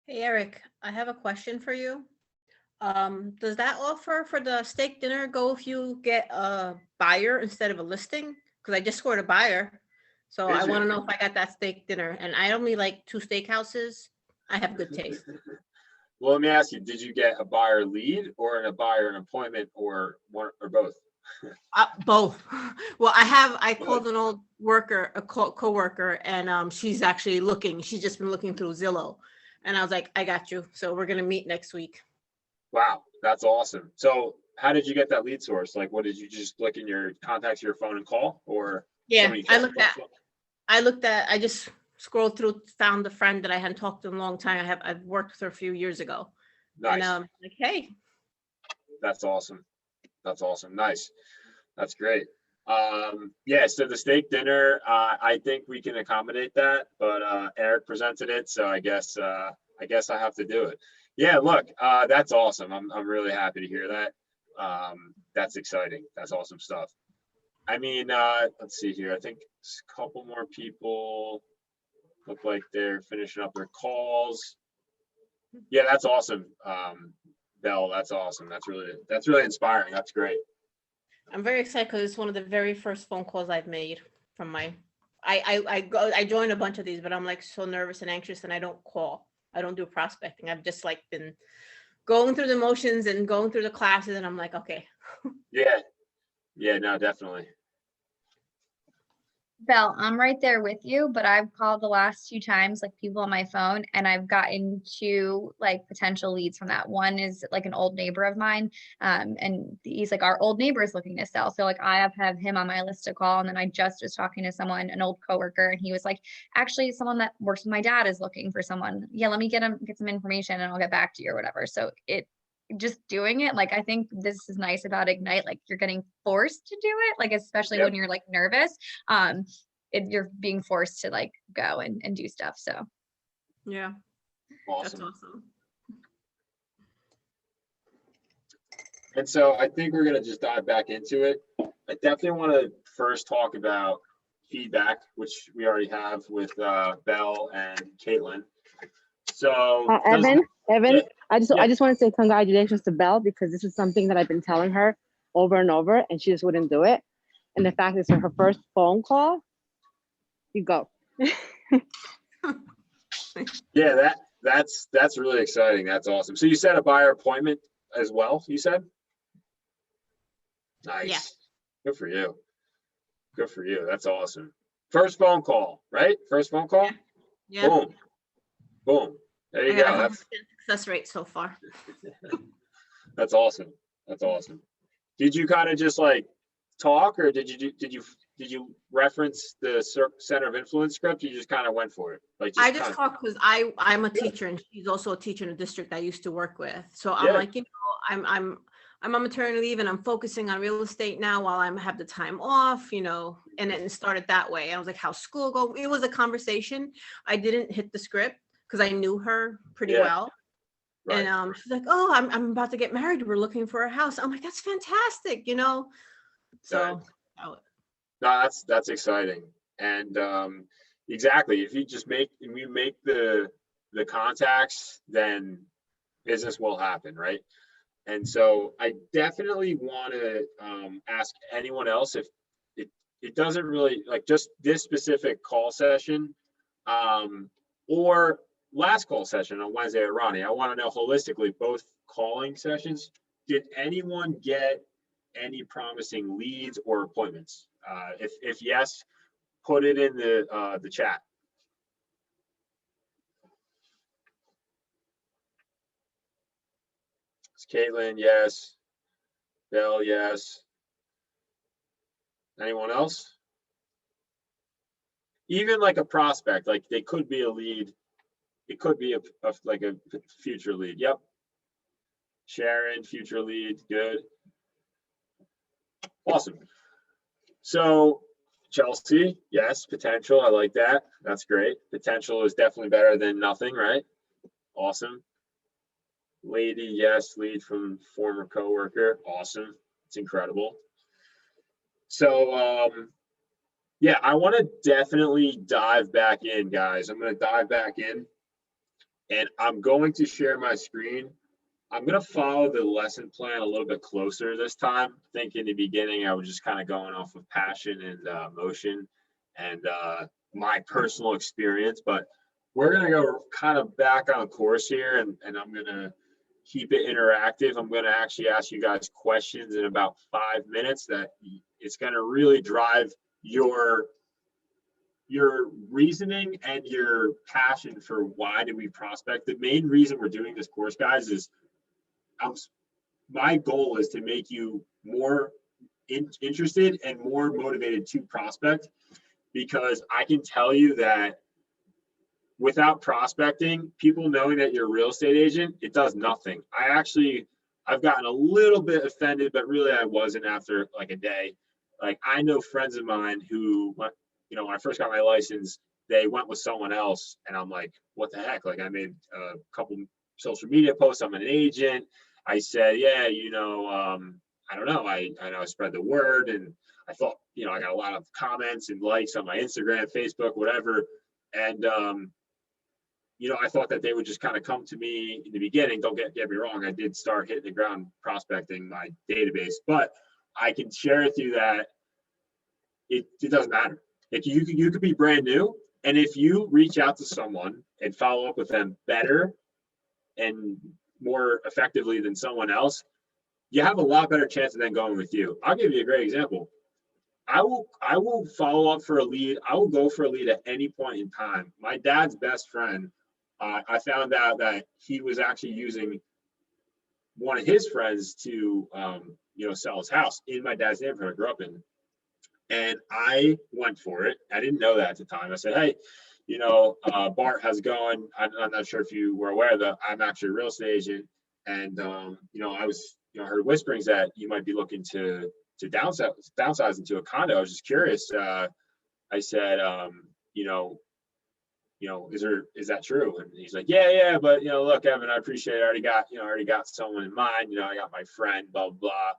Hey Eric, I have a question for you. Does that offer for the steak dinner go if you get a buyer instead of a listing? Because I just scored a buyer. So I Did want to you? know if I got that steak dinner, and I only like 2 steakhouses. I have good taste. Well, let me ask you, did you get a buyer lead or a buyer an appointment or one or both? Both. Well, I Both. called an old worker, a coworker, and she's actually looking. She's just been looking through Zillow, and I was like, I got you. So we're gonna meet next week. Wow, that's awesome. So how did you get that lead source? Like, what did you just look in your contacts, your phone and call, or Yeah, somebody I called? looked at, I just scrolled through, found a friend that I hadn't talked to in a long time. I've worked with her a few years ago. And Nice. like, hey, That's awesome. That's awesome. Nice. That's great. Yeah, so the steak dinner, I think we can accommodate that, but Eric presented it, so I guess I have to do it. Yeah, look, that's awesome. I'm really happy to hear that. That's exciting. That's awesome stuff. I mean, let's see here. I think a couple more people look like they're finishing up their calls. Yeah, that's awesome. Belle, that's awesome. That's really inspiring. That's great. I'm very excited because it's one of the very first phone calls I've made from my, I joined a bunch of these, but I'm like so nervous and anxious and I don't call. I don't do prospecting. I've just like been going through the motions and going through the classes and I'm like, okay. Yeah. Yeah, no, definitely. Belle, I'm right there with you, but I've called the last 2 times, like people on my phone, and I've gotten 2 like potential leads from that. One is like an old neighbor of mine, and he's like our old neighbor is looking to sell. So like I have him on my list to call, and then I just was talking to someone, an old coworker, and he was like, actually, someone that works with my dad is looking for someone. Yeah, let me get some information, and I'll get back to you or whatever. So it just doing it, like I think this is nice about Ignite, like you're getting forced to do it, like especially Yep. when you're like nervous. You're being forced to like go and do stuff. So Yeah, that's Awesome. awesome. And so I think we're gonna just dive back into it. I definitely want to first talk about feedback, which we already have with Belle and Caitlin. So Evan, Yeah. I Yeah. just want to say congratulations to Belle because this is something that I've been telling her over and over, and she just wouldn't do it. And the fact is, her first phone call, you go. Yeah, that's really exciting. That's awesome. So you set a buyer appointment as well, you said? Nice. Yeah. Good for you. Good for you. That's awesome. First phone call, right? First phone call? Yeah, Boom. Boom. There I you got go. 100% success rate so far. That's awesome. That's awesome. Did you kind of just like talk, or did you reference the center of influence script? You just kind of went for it. Like I just just kind talked because I'm a teacher and she's also a teacher in a district I used to work with. So I'm Yeah. like, I'm on maternity leave and I'm focusing on real estate now while I have the time off, and it started that way. I was like, how's school go? It was a conversation. I didn't hit the script because I knew her pretty Yeah. well. right. And she's like, oh, I'm about to get married. We're looking for a house. I'm like, that's fantastic, So No, that's exciting. And exactly, if you just make the contacts, then business will happen, right? And so I definitely want to ask anyone else if it doesn't really like just this specific call session or last call session on Wednesday at Ronnie. I want to know holistically both calling sessions. Did anyone get any promising leads or appointments? If yes, put it in the chat. It's Caitlin, yes. Bill, yes. Anyone else? Even like a prospect, like they could be a lead. It could be like a future lead. Yep. Sharon, future lead, good. Awesome. So Chelsea, yes, potential. I like that. That's great. Potential is definitely better than nothing, right? Awesome. Lady, yes, lead from former coworker. Awesome. It's incredible. So yeah, I want to definitely dive back in, guys. I'm going to dive back in And I'm going to share my screen. I'm going to follow the lesson plan a little bit closer this time. I think in the beginning, I was just kind of going off of passion and emotion and my personal experience, but we're going to go kind of back on course here, and I'm going to keep it interactive. I'm going to actually ask you guys questions in about 5 minutes that it's going to really drive your reasoning and your passion for why do we prospect. The main reason we're doing this course, guys, is my goal is to make you more interested and more motivated to prospect, because I can tell you that without prospecting, people knowing that you're a real estate agent, it does nothing. I've gotten a little bit offended, but really I wasn't after like a day. Like, I know friends of mine who, you know, when I first got my license, they went with someone else, and I'm like, what the heck? Like, I made a couple social media posts. I'm an agent. I said, yeah, you know, I don't know. I know I spread the word, and I thought, you know, I got a lot of comments and likes on my Instagram, Facebook, whatever. And, you know, I thought that they would just kind of come to me in the beginning. Don't get me wrong. I did start hitting the ground prospecting my database, but I can share with you that it doesn't matter. Like, you could be brand new, and if you reach out to someone and follow up with them better and more effectively than someone else, you have a lot better chance of them going with you. I'll give you a great example. I will follow up for a lead. I will go for a lead at any point in time. My dad's best friend, I found out that he was actually using one of his friends to, you know, sell his house in my dad's neighborhood I grew up in. And I went for it. I didn't know that at the time. I said, hey, you know, Bart, how's it going? I'm not sure if you were aware that I'm actually a real estate agent. And, you know, I was, you know, heard whisperings that you might be looking to downsize into a condo. I was just curious. I said, you know, is that true? And he's like, yeah, but, you know, look, Evan, I appreciate it. I already got someone in mind. You know, I got my friend, blah, blah.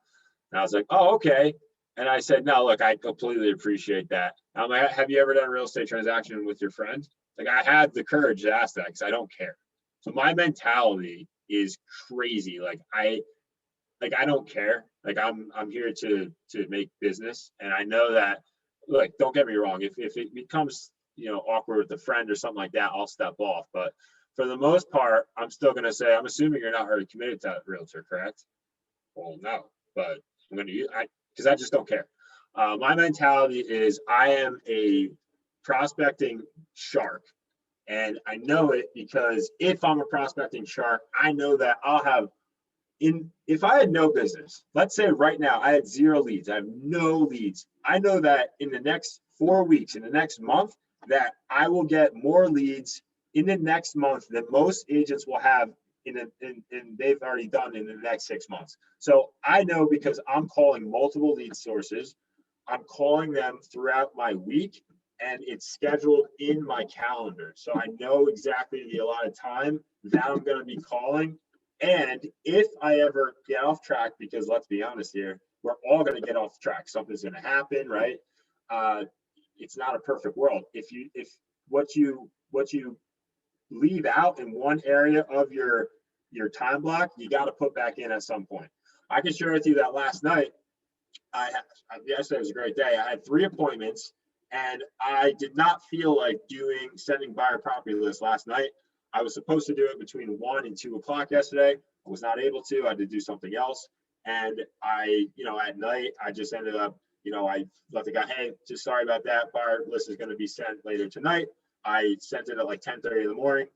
And I was like, oh, okay. And I said, no, look, I completely appreciate that. I'm like, have you ever done a real estate transaction with your friend? Like, I had the courage to ask that because I don't care. So my mentality is crazy. Like, I don't care. Like, I'm here to make business. And I know that, like, don't get me wrong. If it becomes, you know, awkward with a friend or something like that, I'll step off. But for the most part, I'm still going to say, I'm assuming you're not already committed to that realtor, correct? Well, no, but I'm going to, because I just don't care. My mentality is I am a prospecting shark. And I know it because if I'm a prospecting shark, I know that I'll have if I had no business, let's say right now I had 0 leads, I have no leads. I know that in the next 4 weeks, in the next month, that I will get more leads in the next month than most agents will have in they've already done in the next 6 months. So I know because I'm calling multiple lead sources, I'm calling them throughout my week, and it's scheduled in my calendar. So I know exactly the allotted time that I'm going to be calling. And if I ever get off track, because let's be honest here, we're all going to get off track. Something's going to happen, right? It's not a perfect world. If what you leave out in one area of your time block, you got to put back in at some point. I can share with you that last night, yesterday was a great day. I had 3 appointments, and I did not feel like sending buyer property list last night. I was supposed to do it between 1 and 2 o'clock yesterday. I was not able to. I had to do something else. And at night, I just ended up, I let the guy, hey, just sorry about that. Buyer list is going to be sent later tonight. I sent it at like 10:30 in the morning.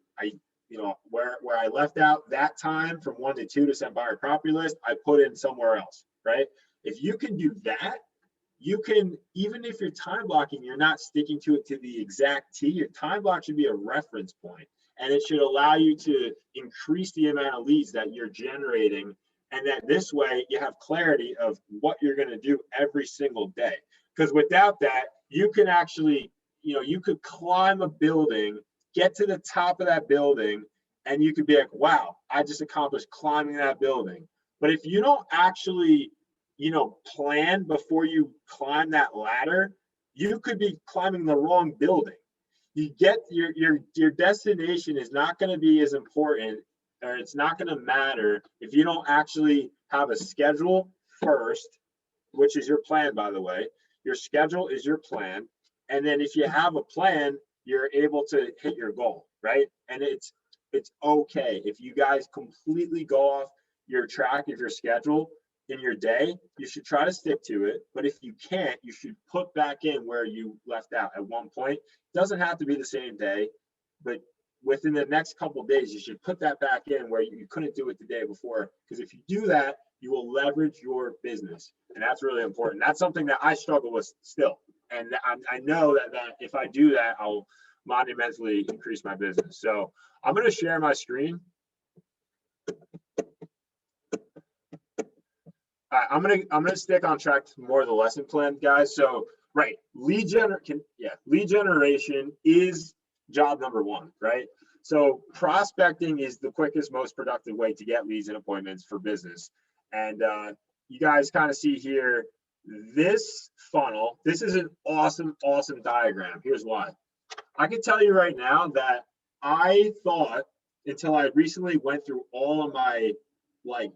Where I left out that time from 1 to 2 to send buyer property list, I put in somewhere else, right? If you can do that, you can, even if you're time blocking, you're not sticking to it to the exact T, your time block should be a reference point. And it should allow you to increase the amount of leads that you're generating. And that this way you have clarity of what you're going to do every single day. Because without that, you can actually, you could climb a building, get to the top of that building, and you could be like, wow, I just accomplished climbing that building. But if you don't actually, plan before you climb that ladder, you could be climbing the wrong building. you get your destination is not going to be as important, or it's not going to matter if you don't actually have a schedule first, which is your plan, by the way. Your schedule is your plan. And then if you have a plan, you're able to hit your goal, right? And it's okay if you guys completely go off your track of your schedule in your day. You should try to stick to it, but if you can't, you should put back in where you left out at one point. It doesn't have to be the same day, but within the next couple of days, you should put that back in where you couldn't do it the day before, because if you do that, you will leverage your business, and that's really important. That's something that I struggle with still, and I know that if I do that, I'll monumentally increase my business. So I'm going to share my screen. I'm gonna stick on track to more of the lesson plan, guys. So right, lead generation is job number one, right? So prospecting is the quickest, most productive way to get leads and appointments for business. And you guys kind of see here this funnel. This is an awesome diagram. Here's why. I can tell you right now that I thought, until I recently went through all of my like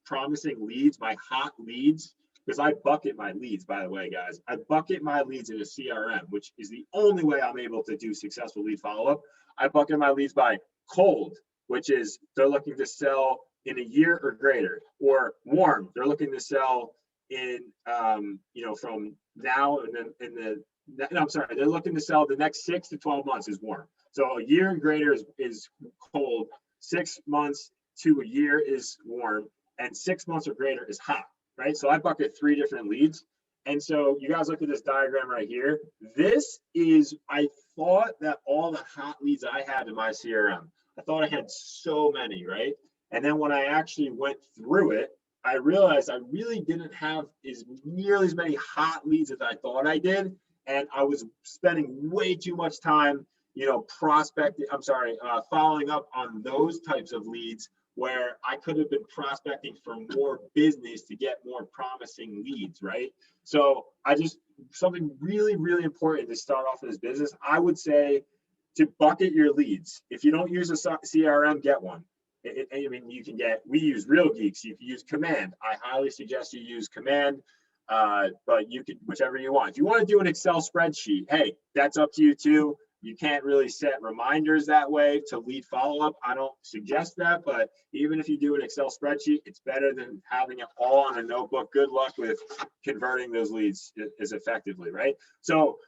promising leads, my hot leads, because I bucket my leads, by the way, guys. I bucket my leads in a CRM, which is the only way I'm able to do successful lead follow-up. I bucket my leads by cold, which is they're looking to sell in a year or greater, or warm, they're looking to sell in from now and then they're looking to sell the next 6 to 12 months is warm. So a year and greater is cold, 6 months to a year is warm, and 6 months or greater is hot, right? So I bucket 3 different leads. And so you guys look at this diagram right here. This is, I thought that all the hot leads I had in my CRM, I thought I had so many, right? And then when I actually went through it, I realized I really didn't have nearly as many hot leads as I thought I did. And I was spending way too much time, following up on those types of leads, where I could have been prospecting for more business to get more promising leads, right? So something really, really important to start off in this business, I would say to bucket your leads. If you don't use a CRM, get one. We use Real Geeks, you can use Command. I highly suggest you use Command, but you could, whichever you want. If you want to do an Excel spreadsheet, hey, that's up to you too. You can't really set reminders that way to lead follow-up. I don't suggest that, but even if you do an Excel spreadsheet, it's better than having it all on a notebook. Good luck with converting those leads as effectively, right? So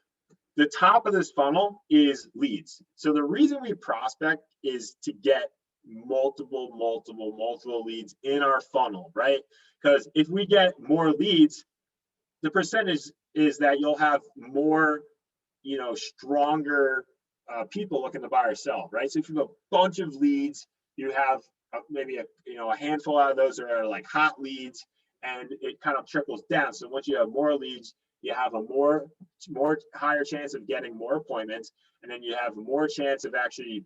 the top of this funnel is leads. So the reason we prospect is to get multiple leads in our funnel, right? Because if we get more leads, the percentage is that you'll have more stronger people looking to buy or sell, right? So if you have a bunch of leads, you have maybe a handful out of those are like hot leads, and it kind of trickles down. So once you have more leads, you have a more higher chance of getting more appointments, and then you have more chance of actually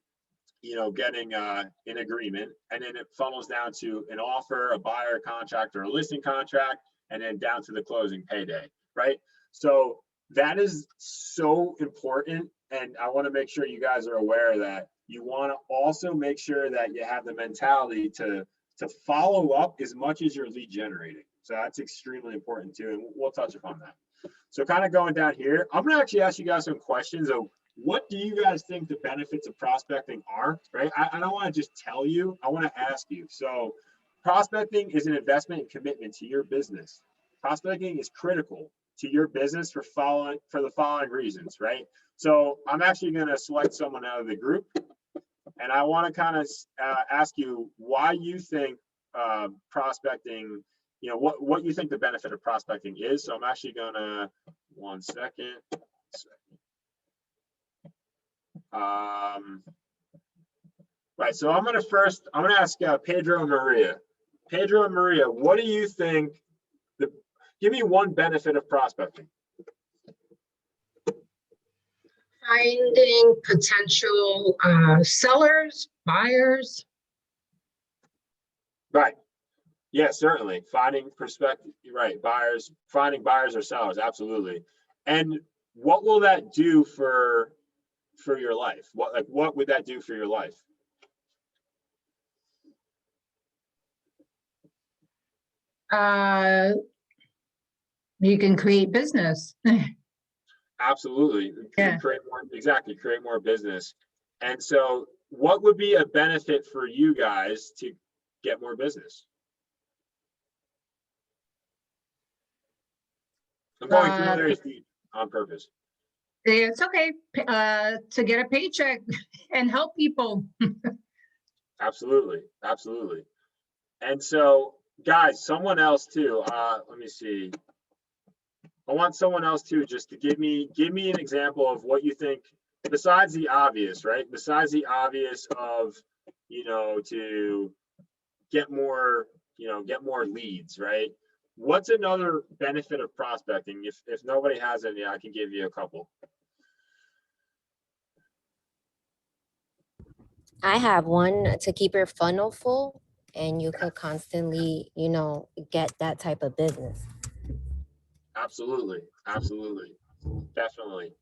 getting an agreement, and then it funnels down to an offer, a buyer contract, or a listing contract, and then down to the closing payday, right? So that is so important, and I want to make sure you guys are aware that you want to also make sure that you have the mentality to follow up as much as you're lead generating. So that's extremely important too, and we'll touch upon that. So kind of going down here, I'm going to actually ask you guys some questions of what do you guys think the benefits of prospecting are, right? I don't want to just tell you, I want to ask you. So prospecting is an investment and commitment to your business. Prospecting is critical to your business for the following reasons, right? So I'm actually going to select someone out of the group, and I want to kind of ask you why you think prospecting, what you think the benefit of prospecting is. So I'm actually going to, one second. Right, so I'm going to ask Pedro and Maria. Pedro and Maria, what do you think? Give me one benefit of prospecting. Finding potential sellers, buyers. Right. Yeah, certainly. Finding buyers or sellers, absolutely. And what will that do for for your life? What would that do for your life? You can create business. Absolutely. Yeah. Create more business. And so what would be a benefit for you guys to get more business? I'm going through very deep on purpose. It's okay to get a paycheck and help people. Absolutely. Absolutely. And so guys, someone else too, let me see. I want someone else too, just to give me an example of what you think, besides the obvious, right? Besides the obvious of, to get more, get more leads, right? What's another benefit of prospecting? If nobody has any, I can give you a couple. I have one: to keep your funnel full and you could constantly, get that type of business. Absolutely. Absolutely. Definitely.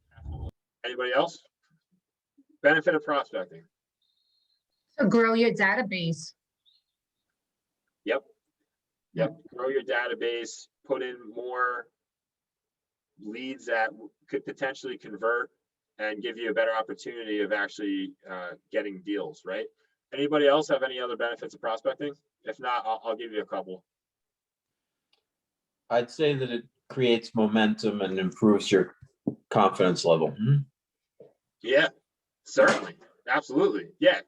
Anybody else? Benefit of prospecting. To grow your database. Yep. Grow your database, put in more leads that could potentially convert and give you a better opportunity of actually getting deals, right? Anybody else have any other benefits of prospecting? If not, I'll give you a couple. I'd say that it creates momentum and improves your confidence level. Yeah, certainly. Absolutely. Yeah.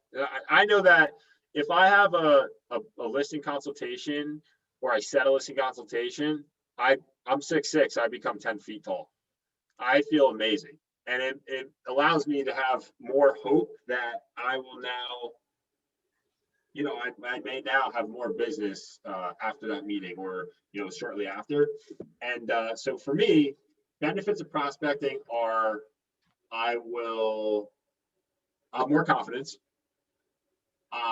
I know that if I have a listing consultation, or I set a listing consultation, I'm 6'6", I become 10 feet tall. I feel amazing. And it allows me to have more hope that I will now, I may now have more business after that meeting, or, shortly after. And so for me, benefits of prospecting are, I will have more confidence.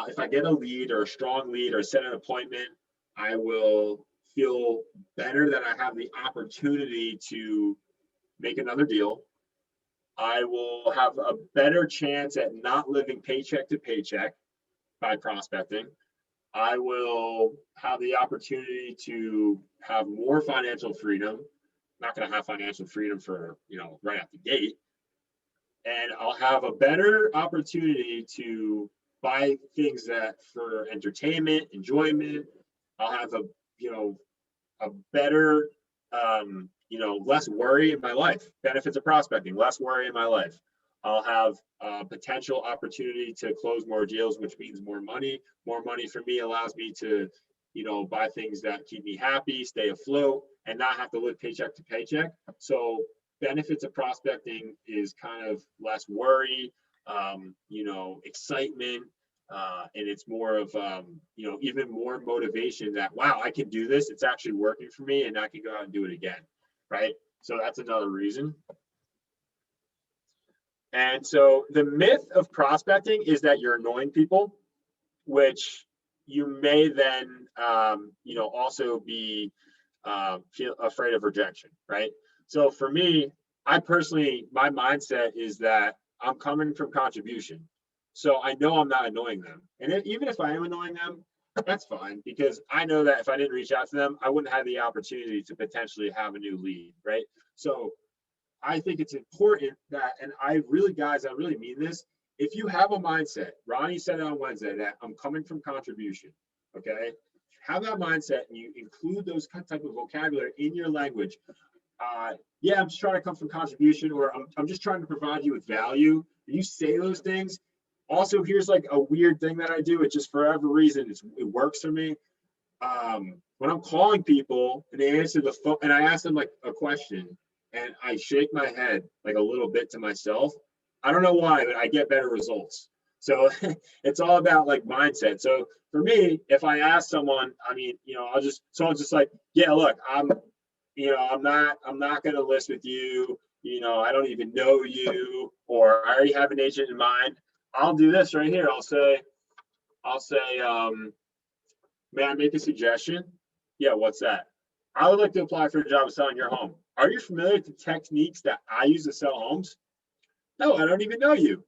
If I get a lead or a strong lead or set an appointment, I will feel better that I have the opportunity to make another deal. I will have a better chance at not living paycheck to paycheck by prospecting. I will have the opportunity to have more financial freedom. I'm not going to have financial freedom for, right out the gate. And I'll have a better opportunity to buy things that for entertainment, enjoyment. I'll have a better, less worry in my life. Benefits of prospecting, less worry in my life. I'll have a potential opportunity to close more deals, which means more money. More money for me allows me to, buy things that keep me happy, stay afloat, and not have to live paycheck to paycheck. So benefits of prospecting is kind of less worry, excitement, and it's more of, even more motivation that, wow, I can do this. It's actually working for me, and I can go out and do it again, right? So that's another reason. And so the myth of prospecting is that you're annoying people, which you may then, also be feel afraid of rejection, right? So for me, I personally, my mindset is that I'm coming from contribution. So I know I'm not annoying them. And even if I am annoying them, that's fine, because I know that if I didn't reach out to them, I wouldn't have the opportunity to potentially have a new lead, right? So I think it's important that, and I really mean this. If you have a mindset, Ronnie said it on Wednesday, that I'm coming from contribution, okay? Have that mindset and you include those type of vocabulary in your language. Yeah, I'm just trying to come from contribution, or I'm just trying to provide you with value. You say those things. Also, here's like a weird thing that I do. It just, for whatever reason, it works for me. When I'm calling people and they answer the phone and I ask them like a question and I shake my head like a little bit to myself, I don't know why, but I get better results. So it's all about like mindset. So for me, if I ask someone, I'll just like, yeah, look, I'm not going to list with you. I don't even know you, or I already have an agent in mind. I'll do this right here. I'll say, may I make a suggestion? Yeah, what's that? I would like to apply for a job of selling your home. Are you familiar with the techniques that I use to sell homes? No, I don't even know you.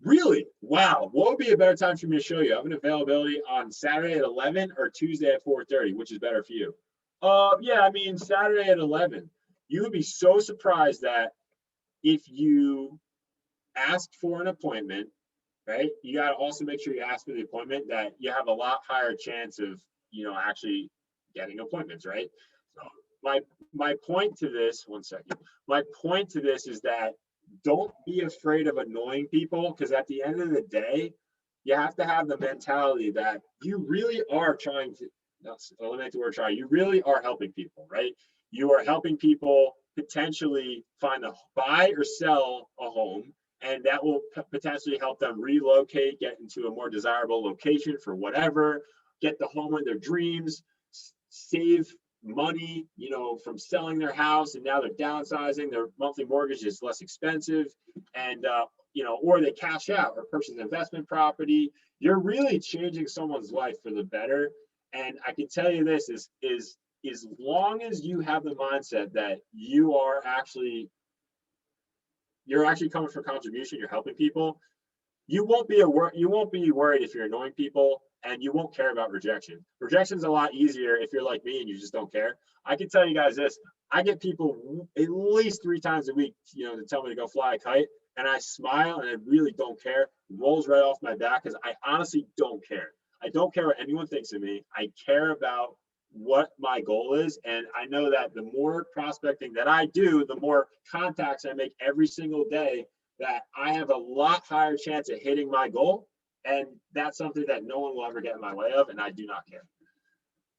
Really? Wow. What would be a better time for me to show you? I have an availability on Saturday at 11 or Tuesday at 4:30, which is better for you? Yeah, I mean, Saturday at 11. You would be so surprised that if you ask for an appointment, right? You got to also make sure you ask for the appointment, that you have a lot higher chance of, actually getting appointments, right? So my point to this, one second. My point to this is that don't be afraid of annoying people, because at the end of the day, you have to have the mentality that you really are trying to, eliminate the word try, you really are helping people, right? You are helping people potentially buy or sell a home, and that will potentially help them relocate, get into a more desirable location for whatever, get the home of their dreams, save money, from selling their house, and now they're downsizing, their monthly mortgage is less expensive, and or they cash out or purchase an investment property. You're really changing someone's life for the better. And I can tell you this is as long as you have the mindset that you're actually coming for contribution, you're helping people, you won't be worried if you're annoying people, and you won't care about rejection. Rejection's a lot easier if you're like me and you just don't care. I can tell you guys this, I get people at least 3 times a week, to tell me to go fly a kite, and I smile and I really don't care. It rolls right off my back, because I honestly don't care. I don't care what anyone thinks of me. I care about what my goal is, and I know that the more prospecting that I do, the more contacts I make every single day, that I have a lot higher chance of hitting my goal. And that's something that no one will ever get in my way of, and I do not care.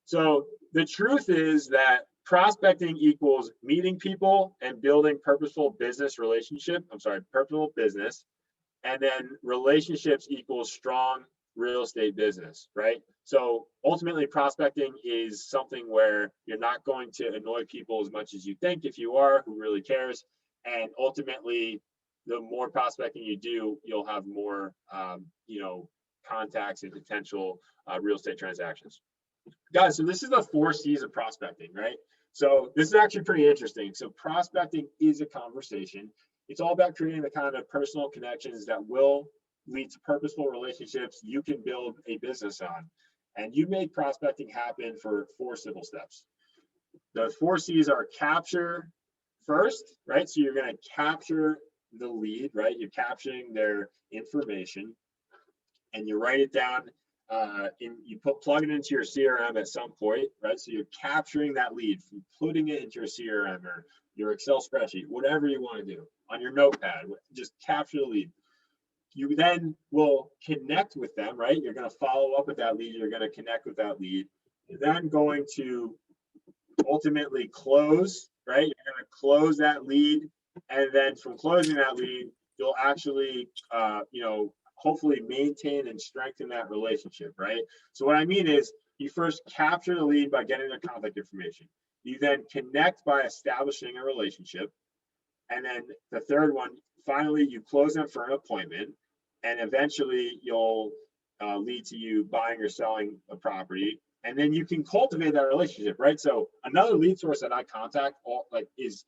So the truth is that prospecting equals meeting people and building purposeful business. And then relationships equals strong real estate business, right? So ultimately, prospecting is something where you're not going to annoy people as much as you think. If you are, who really cares? And ultimately, the more prospecting you do, you'll have more, contacts and potential real estate transactions. Guys, so this is the 4 C's of prospecting, right? So this is actually pretty interesting. So prospecting is a conversation. It's all about creating the kind of personal connections that will lead to purposeful relationships you can build a business on. And you make prospecting happen for 4 simple steps. The 4 C's are capture first, right? So you're going to capture the lead, right? You're capturing their information, and you write it down, plug it into your CRM at some point, right? So you're capturing that lead, putting it into your CRM or your Excel spreadsheet, whatever you want to do, on your notepad. Just capture the lead. You then will connect with them, right? You're going to follow up with that lead. You're going to connect with that lead. You're then going to ultimately close, right? You're going to close that lead. And then from closing that lead, you'll actually, hopefully maintain and strengthen that relationship, right? So what I mean is, you first capture the lead by getting their contact information. You then connect by establishing a relationship. And then the third one, finally, you close them for an appointment. And eventually you'll lead to you buying or selling a property. And then you can cultivate that relationship, right? So another lead source that I contact is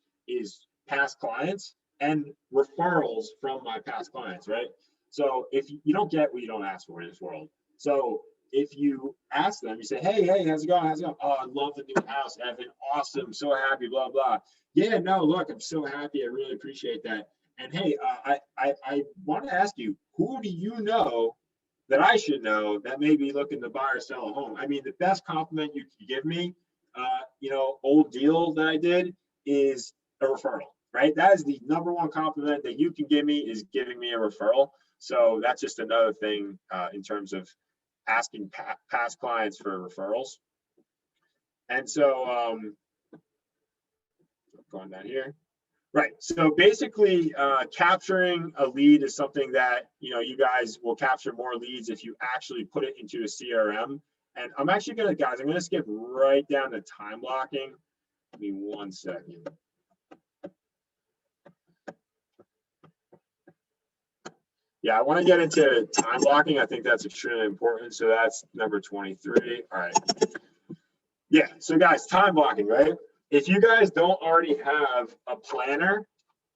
past clients and referrals from my past clients, right? So if you don't get what you don't ask for in this world. So if you ask them, you say, hey, how's it going? Oh, I love the new house, Evan. Awesome. So happy, blah, blah. Yeah, no, look, I'm so happy. I really appreciate that. And hey, I want to ask you, who do you know that I should know that may be looking to buy or sell a home? I mean, the best compliment you can give me, old deal that I did, is a referral, right? That is the number one compliment that you can give me, is giving me a referral. So that's just another thing in terms of asking past clients for referrals. And so going down here. Right. So basically, capturing a lead is something that, you guys will capture more leads if you actually put it into a CRM. And I'm actually going to skip right down to time blocking. Give me 1 second. Yeah, I want to get into time blocking. I think that's extremely important. So that's number 23. All right. Yeah. So guys, time blocking, right? If you guys don't already have a planner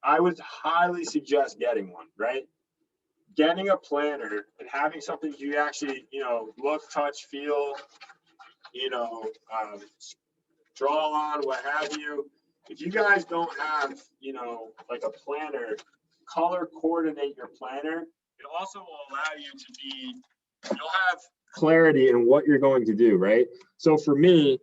I would highly suggest getting one, right? Getting a planner and having something you actually, look, touch, feel, draw on, what have you. If you guys don't have, like a planner, color coordinate your planner. It also will allow you to be, you'll have clarity in what you're going to do, right? So for me,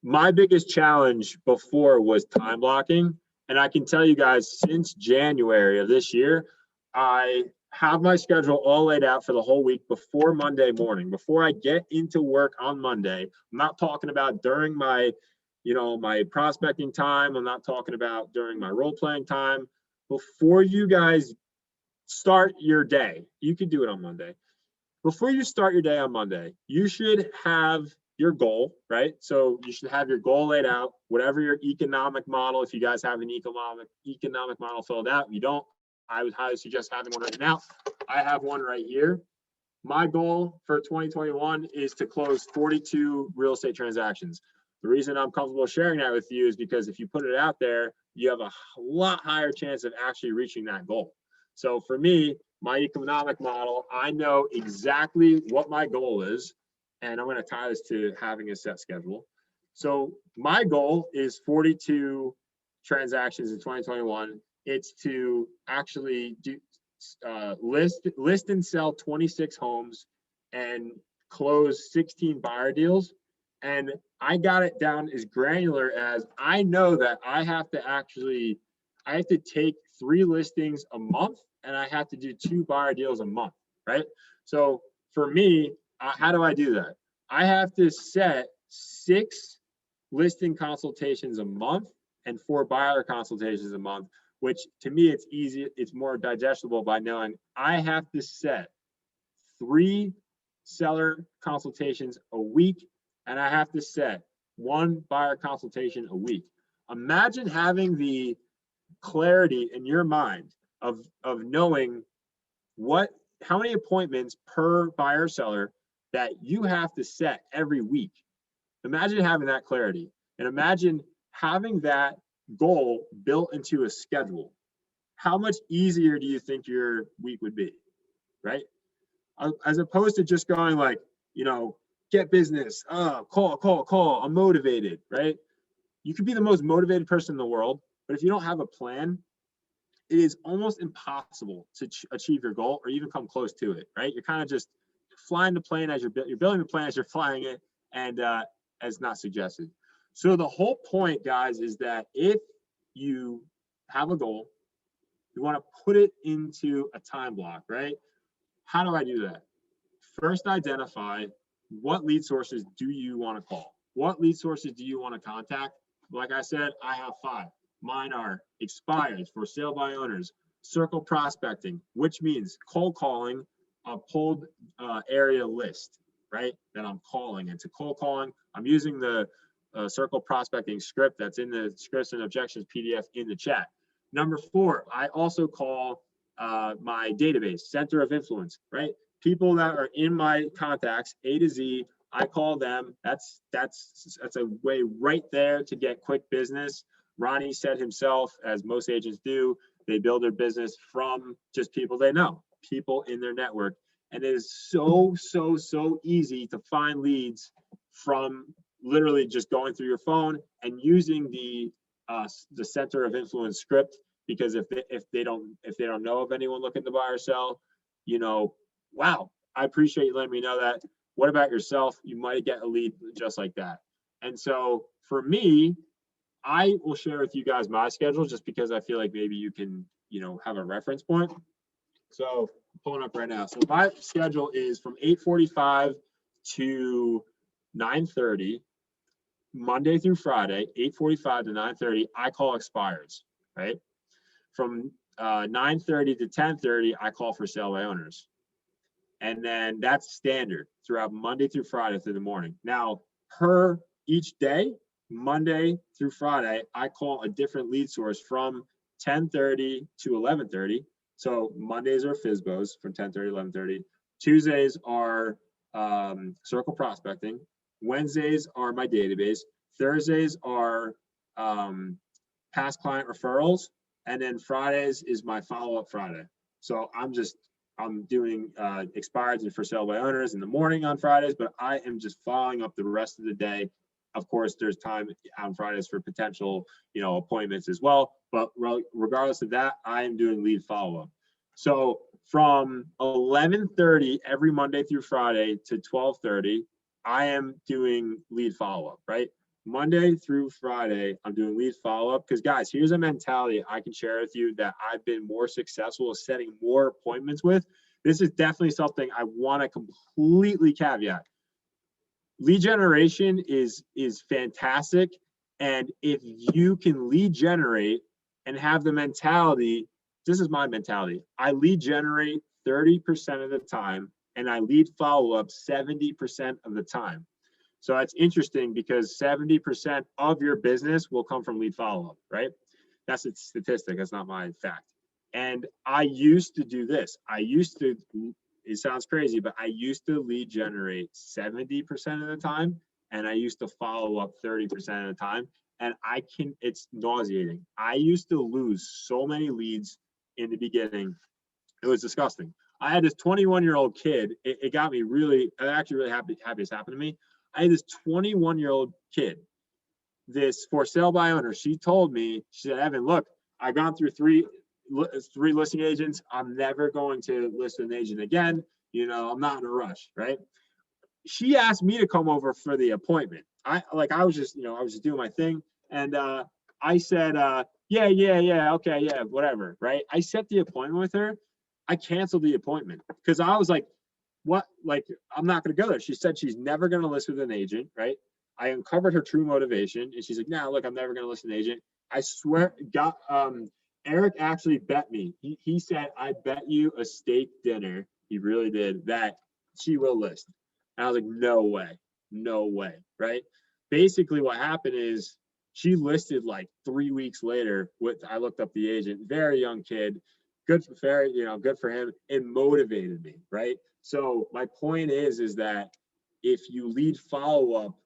my biggest challenge before was time blocking. And I can tell you guys, since January of this year, I have my schedule all laid out for the whole week before Monday morning. Before I get into work on Monday, I'm not talking about during my, my prospecting time. I'm not talking about during my role playing time. Before you guys start your day, you can do it on Monday. Before you start your day on Monday, you should have your goal, right? So you should have your goal laid out, whatever your economic model, if you guys have an economic model filled out. If you don't, I would highly suggest having one right now. I have one right here. My goal for 2021 is to close 42 real estate transactions. The reason I'm comfortable sharing that with you is because if you put it out there, you have a lot higher chance of actually reaching that goal. So for me, my economic model, I know exactly what my goal is, and I'm going to tie this to having a set schedule. So my goal is 42 transactions in 2021. It's to actually do list and sell 26 homes and close 16 buyer deals. And I got it down as granular as I know that I have to take 3 listings a month and I have to do 2 buyer deals a month, right? So for me, how do I do that? I have to set 6 listing consultations a month and 4 buyer consultations a month, which to me, it's easy. It's more digestible by knowing I have to set 3 seller consultations a week, and I have to set 1 buyer consultation a week. Imagine having the clarity in your mind of knowing how many appointments per buyer seller that you have to set every week. Imagine having that clarity, and imagine having that goal built into a schedule. How much easier do you think your week would be, right? As opposed to just going like, get business, call, I'm motivated, right? You could be the most motivated person in the world, but if you don't have a plan, it is almost impossible to achieve your goal or even come close to it, right? You're kind of just flying the plane as you're building the plane as you're flying it, and as not suggested. So the whole point, guys, is that if you have a goal, you want to put it into a time block, right? How do I do that? First, identify what lead sources do you want to call? What lead sources do you want to contact? Like I said, I have 5. Mine are expired, for sale by owners, circle prospecting, which means cold calling a pulled area list, right? That I'm calling. And to cold calling, I'm using the circle prospecting script that's in the scripts and objections PDF in the chat. Number 4, I also call my database, center of influence, right? People that are in my contacts, A to Z, I call them. That's a way right there to get quick business. Ronnie said himself, as most agents do, they build their business from just people they know, people in their network. And it is so easy to find leads from literally just going through your phone and using the center of influence script. Because if they don't know of anyone looking to buy or sell, wow, I appreciate you letting me know that. What about yourself? You might get a lead just like that. And so for me, I will share with you guys my schedule just because I feel like maybe you can, have a reference point. So I'm pulling up right now. So my schedule is from 8:45 to 9:30, Monday through Friday, 8:45 to 9:30, I call expireds, right? From 9:30 to 10:30, I call for sale by owners. And then that's standard throughout Monday through Friday through the morning. Now, per each day, Monday through Friday, I call a different lead source from 10:30 to 11:30. So Mondays are FSBOs from 10:30 to 11:30. Tuesdays are circle prospecting. Wednesdays are my database. Thursdays are past client referrals. And then Fridays is my follow-up Friday. So I'm doing expireds and for sale by owners in the morning on Fridays, but I am just following up the rest of the day. Of course, there's time on Fridays for potential, appointments as well. But regardless of that, I am doing lead follow-up. So from 11:30 every Monday through Friday to 12:30, I am doing lead follow-up, right? Monday through Friday, I'm doing lead follow-up because, guys, here's a mentality I can share with you that I've been more successful at setting more appointments with. This is definitely something I want to completely caveat. Lead generation is fantastic, and if you can lead generate and have the mentality, this is my mentality, I lead generate 30% of the time, and I lead follow-up 70% of the time. So that's interesting because 70% of your business will come from lead follow-up, right? That's a statistic. That's not my fact. And I used to do this. It sounds crazy, but I used to lead generate 70% of the time, and I used to follow up 30% of the time. And it's nauseating. I used to lose so many leads in the beginning. It was disgusting. I had this 21-year-old kid. It got me I'm actually really happy this happened to me. I had this 21-year-old kid, this for sale by owner. She told me, she said, Evan, look, I've gone through three listing agents. I'm never going to list an agent again. I'm not in a rush, right? She asked me to come over for the appointment. I was just doing my thing. And I said, yeah, okay, yeah, whatever, right? I set the appointment with her. I canceled the appointment because I was like, what? Like, I'm not going to go there. She said she's never going to list with an agent, right? I uncovered her true motivation, and she's like, "No, look, I'm never going to list an agent." I swear, Eric actually bet me. He said, "I bet you a steak dinner." He really did, that she will list. And I was like, no way, right? Basically, what happened is she listed like 3 weeks later. I looked up the agent, very young kid, good for him. It motivated me, right? So my point is that if you lead follow-up,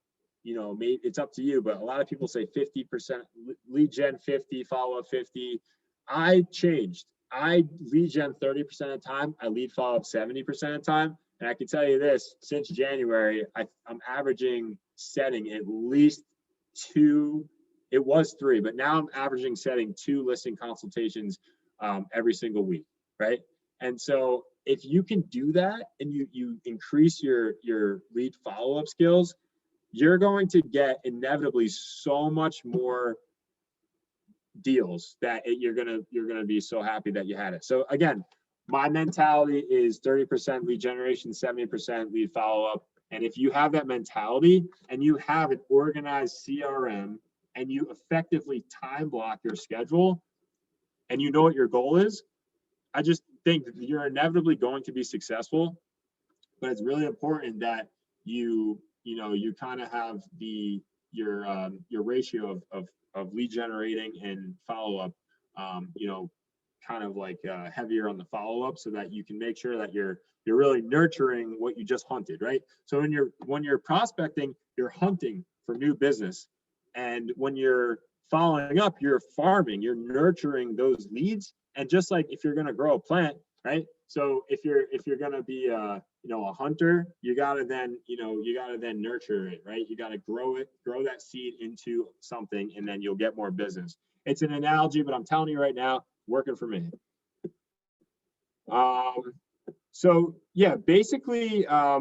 maybe it's up to you, but a lot of people say 50% lead gen 50, follow-up 50. I changed. I lead gen 30% of the time. I lead follow-up 70% of the time. And I can tell you this, since January, I'm averaging setting at least 2, it was 3, but now I'm averaging setting 2 listing consultations every single week, right? And so if you can do that and you increase your lead follow-up skills, you're going to get inevitably so much more deals that you're gonna be so happy that you had it. So again, my mentality is 30% lead generation, 70% lead follow-up. And if you have that mentality and you have an organized CRM and you effectively time block your schedule and you know what your goal is, I just think that you're inevitably going to be successful. But it's really important that you kind of have your ratio of lead generating and follow-up, kind of like heavier on the follow-up, so that you can make sure that you're really nurturing what you just hunted, right? So when you're prospecting, you're hunting for new business, and when you're following up, you're farming, you're nurturing those leads. And just like if you're going to grow a plant, right? So if you're going to be a hunter, you got to then nurture it, right? You got to grow that seed into something, and then you'll get more business. It's an analogy, but I'm telling you right now, working for me. So yeah, basically, I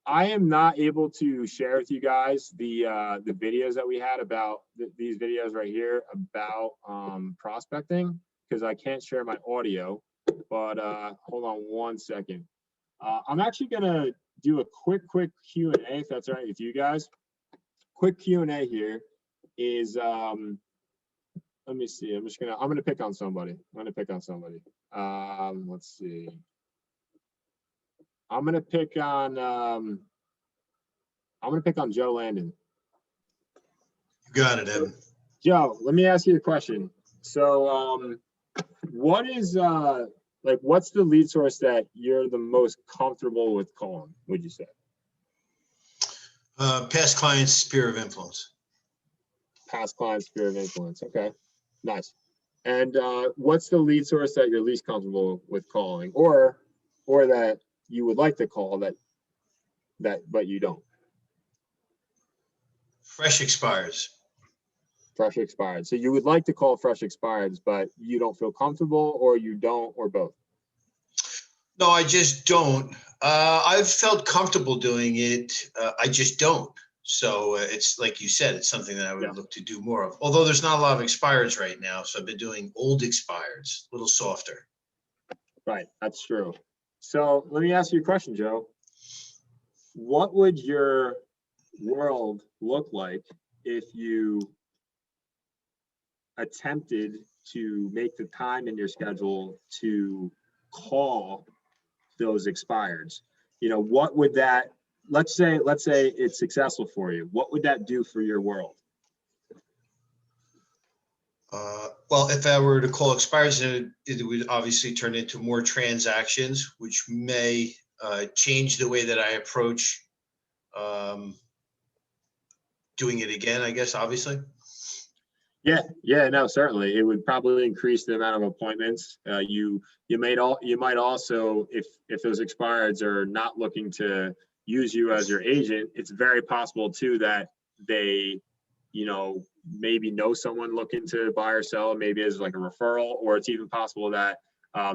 am not able to share with you guys the videos that we had about these videos right here about prospecting, because I can't share my audio. But hold on one second. I'm actually gonna do a quick Q&A, if that's all right with you guys. Quick Q&A here is let me see. I'm gonna pick on somebody. Let's see. I'm gonna pick on Joe Landon. You got it, Evan. Joe, let me ask you a question. So what is what's the lead source that you're the most comfortable with calling, would you say? Past clients' sphere of influence. Past clients' sphere of influence. Okay, nice. And what's the lead source that you're least comfortable with calling, or that you would like to call that but you don't? Fresh expires. Fresh expired. So you would like to call fresh expireds, but you don't feel comfortable, or you don't, or both? No, I just don't. I've felt comfortable doing it. I just don't. So it's like you said, it's something that I would look to do more of. Although there's not a lot of expireds right now, so I've been doing old expireds, a little softer. Right, that's true. So let me ask you a question, Joe. What would your world look like if you attempted to make the time in your schedule to call those expireds? You know, what would that, let's say it's successful for you. What would that do for your world? Well, if I were to call expires, it would obviously turn into more transactions, which may change the way that I approach doing it again, I guess, obviously. Yeah, no, certainly. It would probably increase the amount of appointments. You might also, if those expireds are not looking to use you as your agent, it's very possible too that they, you know, maybe know someone looking to buy or sell, maybe as like a referral, or it's even possible that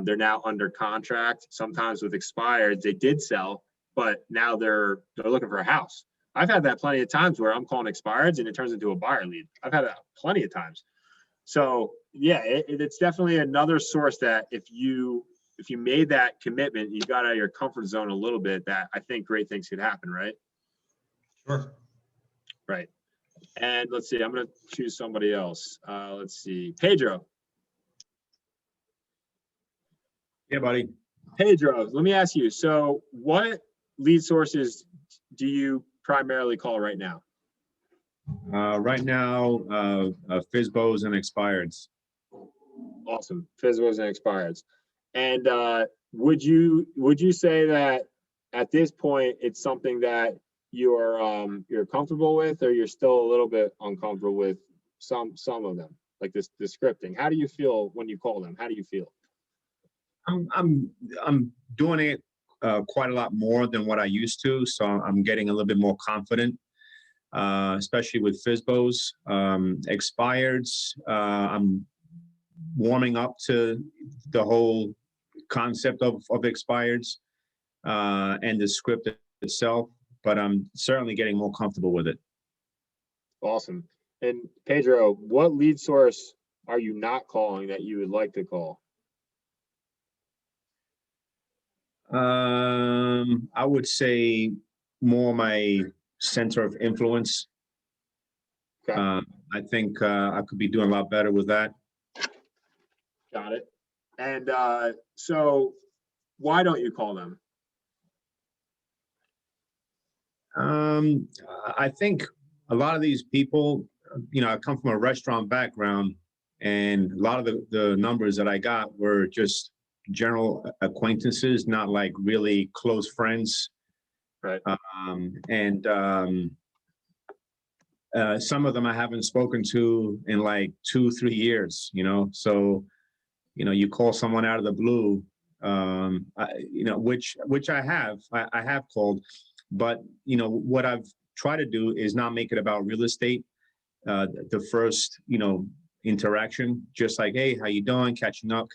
they're now under contract. Sometimes with expireds, they did sell, but now they're looking for a house. I've had that plenty of times where I'm calling expireds and it turns into a buyer lead. I've had that plenty of times. So yeah, it's definitely another source that if you made that commitment, you got out of your comfort zone a little bit, that I think great things could happen, right? Sure. Right. And let's see, I'm going to choose somebody else. Let's see, Pedro. Yeah, buddy. Pedro, let me ask you, so what lead sources do you primarily call right now? Right now, FISBOs and expireds. Awesome, FISBOs and expireds. And would you say that at this point it's something that you're comfortable with, or you're still a little bit uncomfortable with some of them, like the scripting? How do you feel when you call them? How do you feel? I'm doing it quite a lot more than what I used to, so I'm getting a little bit more confident, especially with FISBOs. Expireds, I'm warming up to the whole concept of expireds and the script itself, but I'm certainly getting more comfortable with it. Awesome. And Pedro, what lead source are you not calling that you would like to call? I would say more my center of influence. Okay. I think I could be doing a lot better with that. Got it. And so why don't you call them? I think a lot of these people, you know, I come from a restaurant background, and a lot of the numbers that I got were just general acquaintances, not like really close friends. Right. Some of them I haven't spoken to in like 2-3 years, you know, so, you know, you call someone out of the blue, you know, which I have called, but, you know, what I've tried to do is not make it about real estate. The first, you know, interaction, just like, hey, how you doing? Catching up,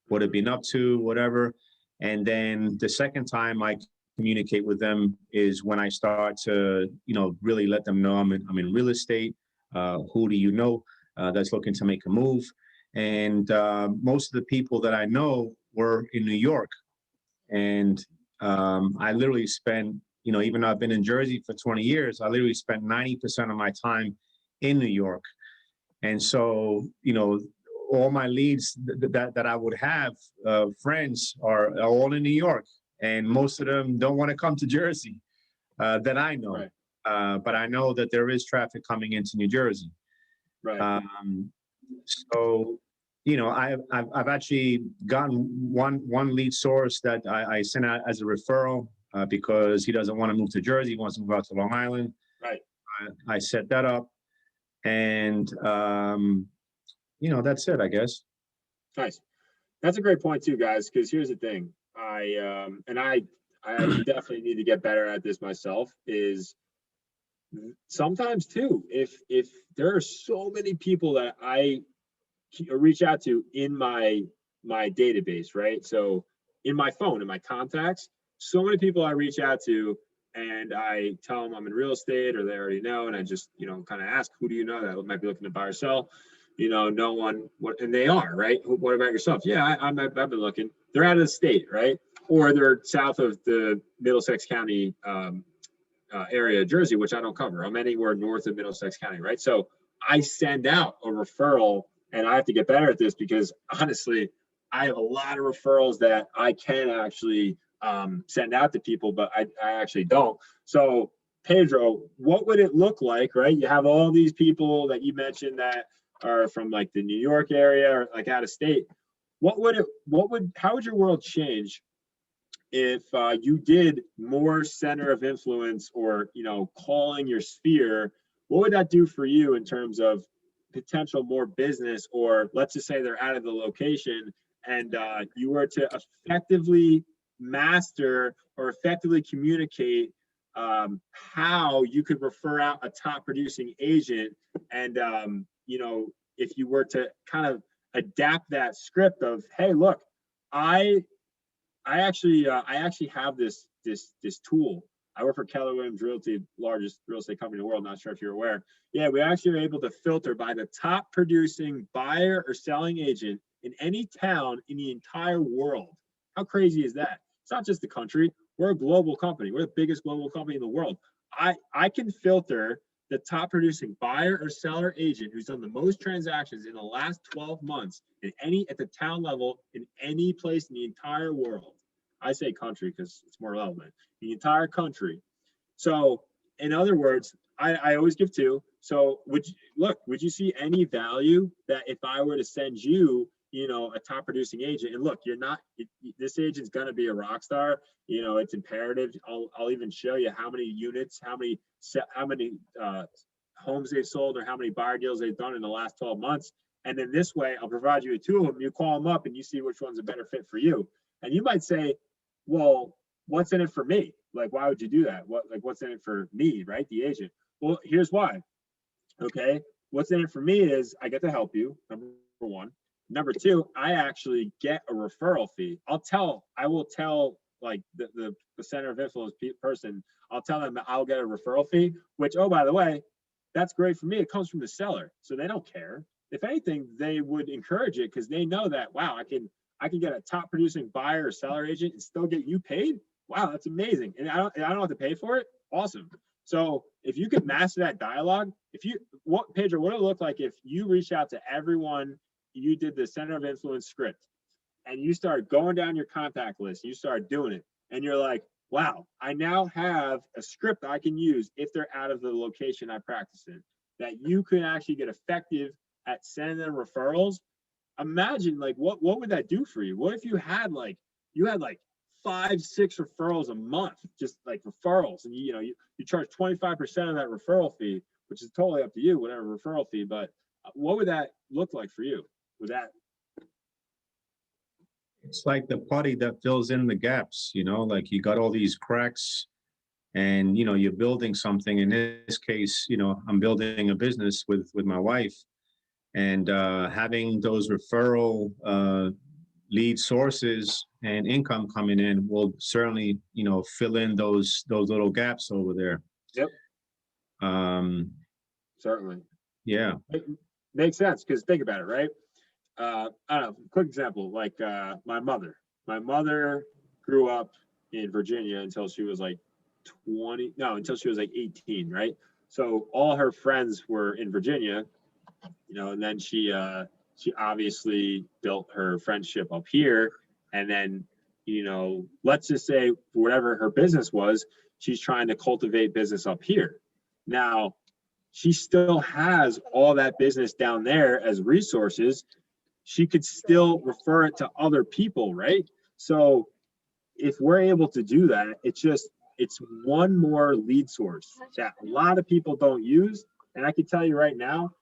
what have you been up to, whatever. And then the second time I communicate with them is when I start to, you know, really let them know I'm in real estate. Who do you know that's looking to make a move? And most of the people that I know were in New York. And I literally spent, you know, even though I've been in Jersey for 20 years, I literally spent 90% of my time in New York. And so, you know, all my leads that I would have, friends are all in New York, and most of them don't want to come to Jersey that I know. Right. But I know that there is traffic coming into New Jersey. Right. So, you know, I've actually gotten one lead source that I sent out as a referral because he doesn't want to move to Jersey, he wants to move out to Long Island. Right. I set that up, and that's it, I guess. Nice. That's a great point too, guys, because here's the thing. I definitely need to get better at this myself, is sometimes too, if there are so many people that I reach out to in my database, right? So in my phone, in my contacts, so many people I reach out to, and I tell them I'm in real estate, or they already know, and I just, kind of ask, who do you know that might be looking to buy or sell? No one, what, and they are, right? What about yourself? Yeah, I've been looking. They're out of the state, right? Or they're south of the Middlesex County area of Jersey, which I don't cover. I'm anywhere north of Middlesex County, right? So I send out a referral, and I have to get better at this, because honestly, I have a lot of referrals that I can actually send out to people, but I actually don't. So Pedro, what would it look like, right? You have all these people that you mentioned that are from like the New York area or like out of state. How would your world change if you did more center of influence, or calling your sphere? What would that do for you in terms of potential more business? Or let's just say they're out of the location, and you were to effectively master or effectively communicate how you could refer out a top producing agent, and if you were to kind of adapt that script of, hey, look, I actually have this tool. I work for Keller Williams Realty, largest real estate company in the world. Not sure if you're aware. Yeah, we actually are able to filter by the top producing buyer or selling agent in any town in the entire world. How crazy is that? It's not just the country. We're a global company. We're the biggest global company in the world. I can filter the top producing buyer or seller agent who's done the most transactions in the last 12 months at the town level in any place in the entire world. I say country because it's more relevant. The entire country. So in other words, I always give two. So would you see any value that if I were to send you, a top producing agent, and look, this agent's going to be a rock star. It's imperative. I'll even show you how many units, how many homes they've sold, or how many buyer deals they've done in the last 12 months. And then this way, I'll provide you with two of them. You call them up and you see which one's a better fit for you. And you might say, well, what's in it for me? Like, why would you do that? What's in it for me, right? The agent. Well, here's why. Okay. What's in it for me is I get to help you, number one. Number two, I actually get a referral fee. I will tell like the center of influence person, I'll tell them that I'll get a referral fee, which, oh, by the way, that's great for me. It comes from the seller. So they don't care. If anything, they would encourage it because they know that, wow, I can get a top producing buyer or seller agent and still get you paid. Wow, that's amazing. And I don't have to pay for it. Awesome. So if you could master that dialogue, Pedro, what would it look like if you reached out to everyone, you did the center of influence script, and you start going down your contact list, you start doing it, and you're like, wow, I now have a script I can use if they're out of the location I practice in, that you can actually get effective at sending them referrals. Imagine like what would that do for you? What if you had like 5-6 referrals a month, just like referrals, and you charge 25% of that referral fee, which is totally up to you, whatever referral fee, but what would that look like for you with that? It's like the putty that fills in the gaps, like you got all these cracks, and you're building something. In this case, I'm building a business with my wife, and having those referral lead sources and income coming in will certainly fill in those little gaps over there. Yep. Certainly. Yeah. It makes sense, because think about it, right? I don't know, quick example, like my mother grew up in Virginia until she was like 18, right? So all her friends were in Virginia, and then she obviously built her friendship up here, and then let's just say whatever her business was, she's trying to cultivate business up here. Now she still has all that business down there as resources. She could still refer it to other people, right? So if we're able to do that, it's one more lead source that a lot of people don't use. And I can tell you right now,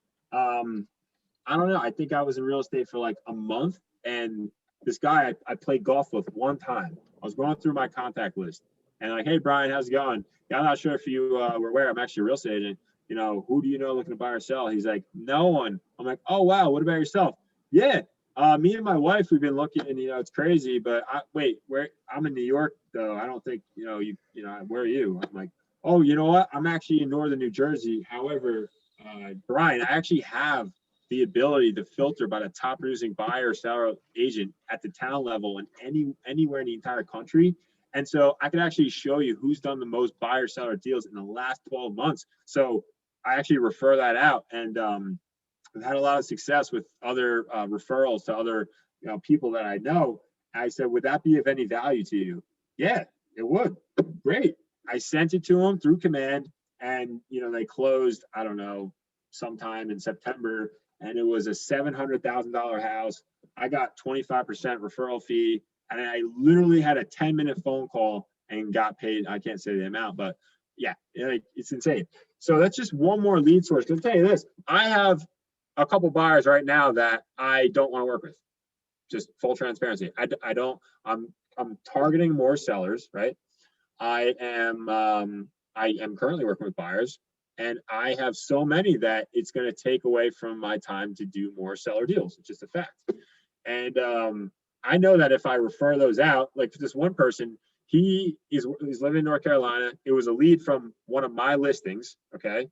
I don't know. I think I was in real estate for like a month, and this guy I played golf with one time. I was going through my contact list, and like, hey Brian, how's it going? Yeah, I'm not sure if you were aware, I'm actually a real estate agent. You know, who do you know looking to buy or sell? He's like, no one. I'm like, oh wow, what about yourself? Yeah, me and my wife, we've been looking, and it's crazy, but where I'm in New York though. I don't think you know where are you? I'm like, oh, you know what? I'm actually in northern New Jersey. However, Brian, I actually have the ability to filter by the top producing buyer or seller agent at the town level and anywhere in the entire country. And so I can actually show you who's done the most buyer seller deals in the last 12 months. So I actually refer that out, and I've had a lot of success with other referrals to other people that I know. I said, would that be of any value to you? Yeah, it would. Great. I sent it to them through command, and they closed, I don't know, sometime in September, and it was a $700,000 house. I got 25% referral fee, and I literally had a 10-minute phone call and got paid. I can't say the amount, but yeah, it's insane. So that's just one more lead source. I'll tell you this, I have a couple buyers right now that I don't want to work with. Just full transparency. I'm targeting more sellers, right? I am currently working with buyers, and I have so many that it's going to take away from my time to do more seller deals. It's just a fact. And I know that if I refer those out, like this one person, he's living in North Carolina. It was a lead from one of my listings. Okay.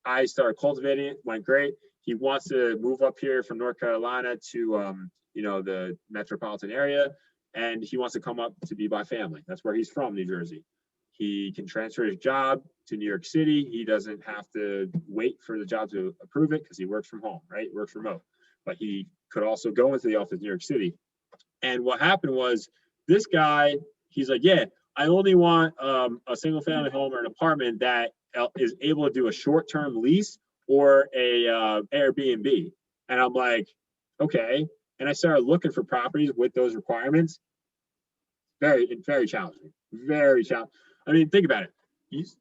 I started cultivating it, went great. He wants to move up here from North Carolina to, the metropolitan area. And he wants to come up to be by family. That's where he's from, New Jersey. He can transfer his job to New York City. He doesn't have to wait for the job to approve it because he works from home, right? Works remote. But he could also go into the office in New York City. And what happened was this guy, he's like, yeah, I only want a single family home or an apartment that is able to do a short-term lease or a Airbnb. And I'm like, okay. And I started looking for properties with those requirements. Very, very challenging. Very challenging. I mean, think about it.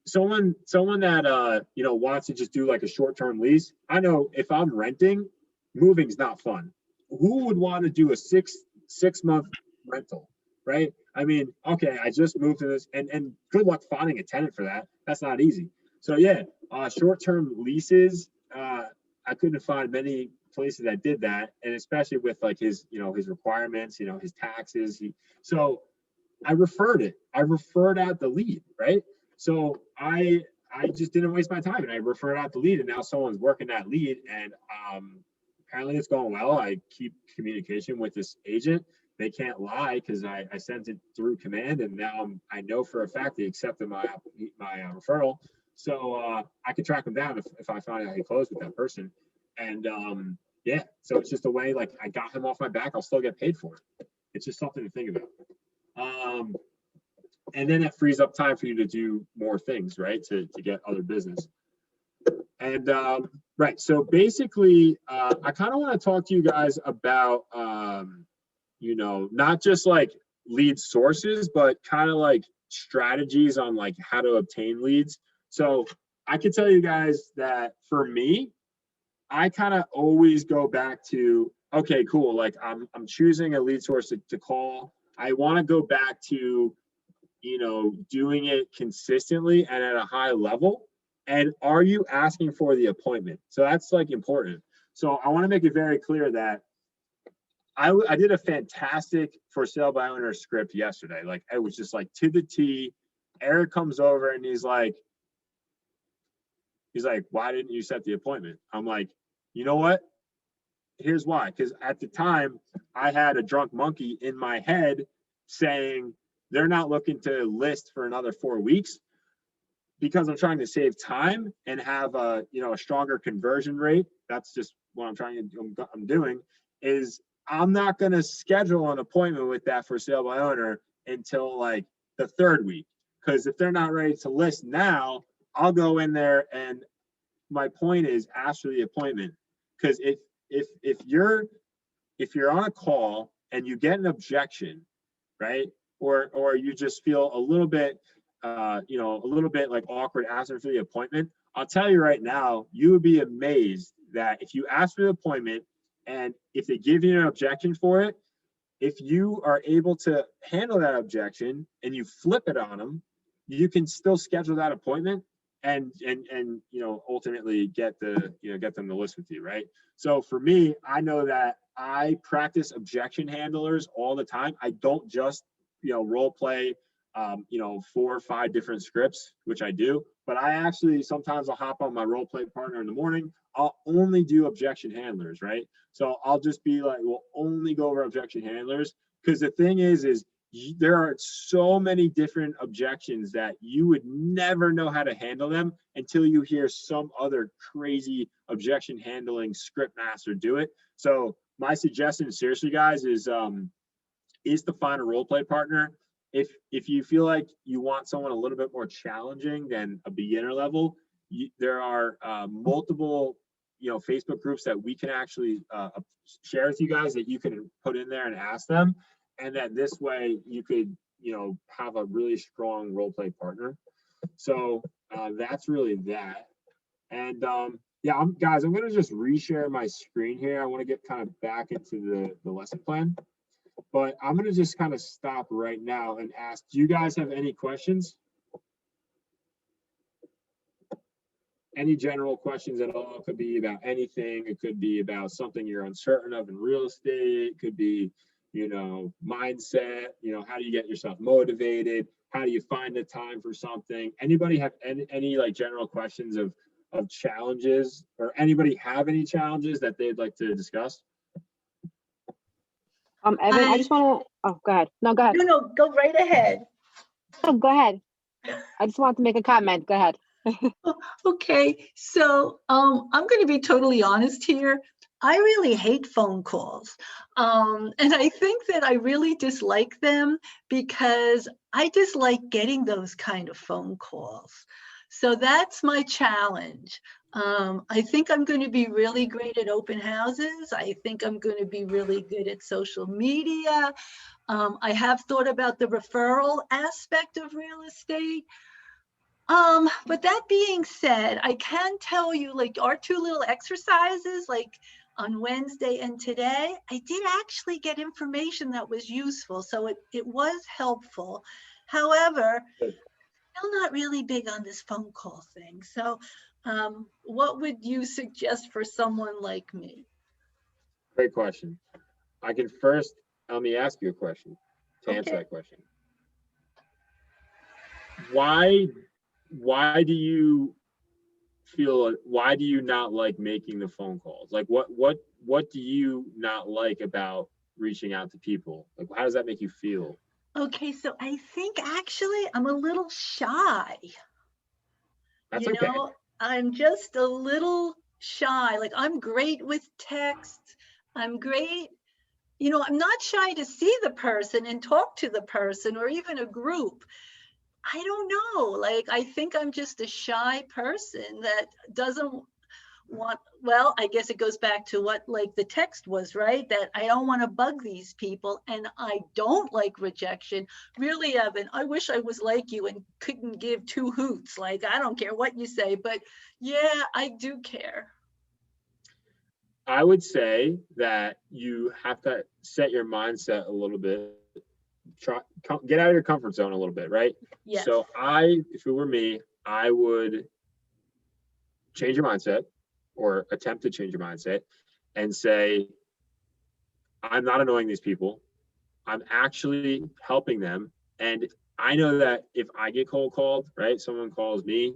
Someone that wants to just do like a short-term lease. I know if I'm renting, moving's not fun. Who would want to do a six-month rental, right? I mean, okay, I just moved to this, and good luck finding a tenant for that. That's not easy. So yeah, short-term leases. I couldn't find many places that did that, and especially with like his requirements, his taxes. So I referred it. I referred out the lead, right? So I just didn't waste my time, and I referred out the lead, and now someone's working that lead, and apparently it's going well. I keep communication with this agent. They can't lie because I sent it through command, and now I know for a fact they accepted my referral. So I can track them down if I find out he closed with that person. And yeah, so it's just a way, like, I got him off my back. I'll still get paid for it. It's just something to think about. And then it frees up time for you to do more things, right? To get other business. And right, so basically, I kind of want to talk to you guys about, not just like lead sources, but kind of like strategies on like how to obtain leads. So I can tell you guys that for me, I kind of always go back to, okay, cool. Like I'm choosing a lead source to call. I want to go back to, doing it consistently and at a high level. And are you asking for the appointment? So that's like important. So I want to make it very clear that I did a fantastic for sale by owner script yesterday. Like it was just like to the T. Eric comes over and he's like, why didn't you set the appointment? I'm like, you know what? Here's why. Because at the time I had a drunk monkey in my head saying they're not looking to list for another 4 weeks because I'm trying to save time and have a stronger conversion rate. That's just what I'm doing is I'm not going to schedule an appointment with that for sale by owner until like the 3rd week. Because if they're not ready to list now, I'll go in there, and my point is ask for the appointment. Because if you're on a call and you get an objection, right, or you just feel a little bit like awkward asking for the appointment, I'll tell you right now, you would be amazed that if you ask for an appointment and if they give you an objection for it, if you are able to handle that objection and you flip it on them, you can still schedule that appointment and ultimately get them to list with you, right? So for me, I know that I practice objection handlers all the time. I don't just role play 4 or 5 different scripts, which I do, but I actually sometimes I'll hop on my role play partner in the morning. I'll only do objection handlers, right? So I'll just be like, we'll only go over objection handlers, because the thing is there are so many different objections that you would never know how to handle them until you hear some other crazy objection handling script master do it. So my suggestion, seriously, guys, is to find a role play partner. If you feel like you want someone a little bit more challenging than a beginner level, there are multiple Facebook groups that we can actually share with you guys that you can put in there and ask them, and that this way you could have a really strong role play partner. So that's really that. And yeah, guys, I'm gonna just reshare my screen here. I want to get kind of back into the lesson plan, but I'm gonna just kind of stop right now and ask, do you guys have any questions? Any general questions at all? It could be about anything. It could be about something you're uncertain of in real estate. It could be, mindset, how do you get yourself motivated? How do you find the time for something? Anybody have any like general questions of challenges, or anybody have any challenges that they'd like to discuss? Evan, I just want to, oh, go ahead. No, go ahead. No, go right ahead. No, go ahead. I just want to make a comment. Go ahead. Okay, so I'm going to be totally honest here. I really hate phone calls. And I think that I really dislike them because I dislike getting those kind of phone calls. So that's my challenge. I think I'm going to be really great at open houses. I think I'm going to be really good at social media. I have thought about the referral aspect of real estate. But that being said, I can tell you, like, our 2 little exercises, like on Wednesday and today, I did actually get information that was useful. So it was helpful. However, I'm still not really big on this phone call thing. So what would you suggest for someone like me? Great question. Let me ask you a question to answer that question. Why do you not like making the phone calls? Like what do you not like about reaching out to people? Like, how does that make you feel? Okay, so I think actually I'm a little shy. That's okay. I'm just a little shy. Like, I'm great with text. I'm great. I'm not shy to see the person and talk to the person or even a group. I don't know. Like, I think I'm just a shy person that doesn't want, well, I guess it goes back to what like the text was, right? That I don't want to bug these people, and I don't like rejection. Really, Evan, I wish I was like you and couldn't give 2 hoots. Like, I don't care what you say, but yeah, I do care. I would say that you have to set your mindset a little bit. Get out of your comfort zone a little bit, right? Yes. So if it were me, I would change your mindset, or attempt to change your mindset, and say, I'm not annoying these people. I'm actually helping them. And I know that if I get cold called, right, someone calls me,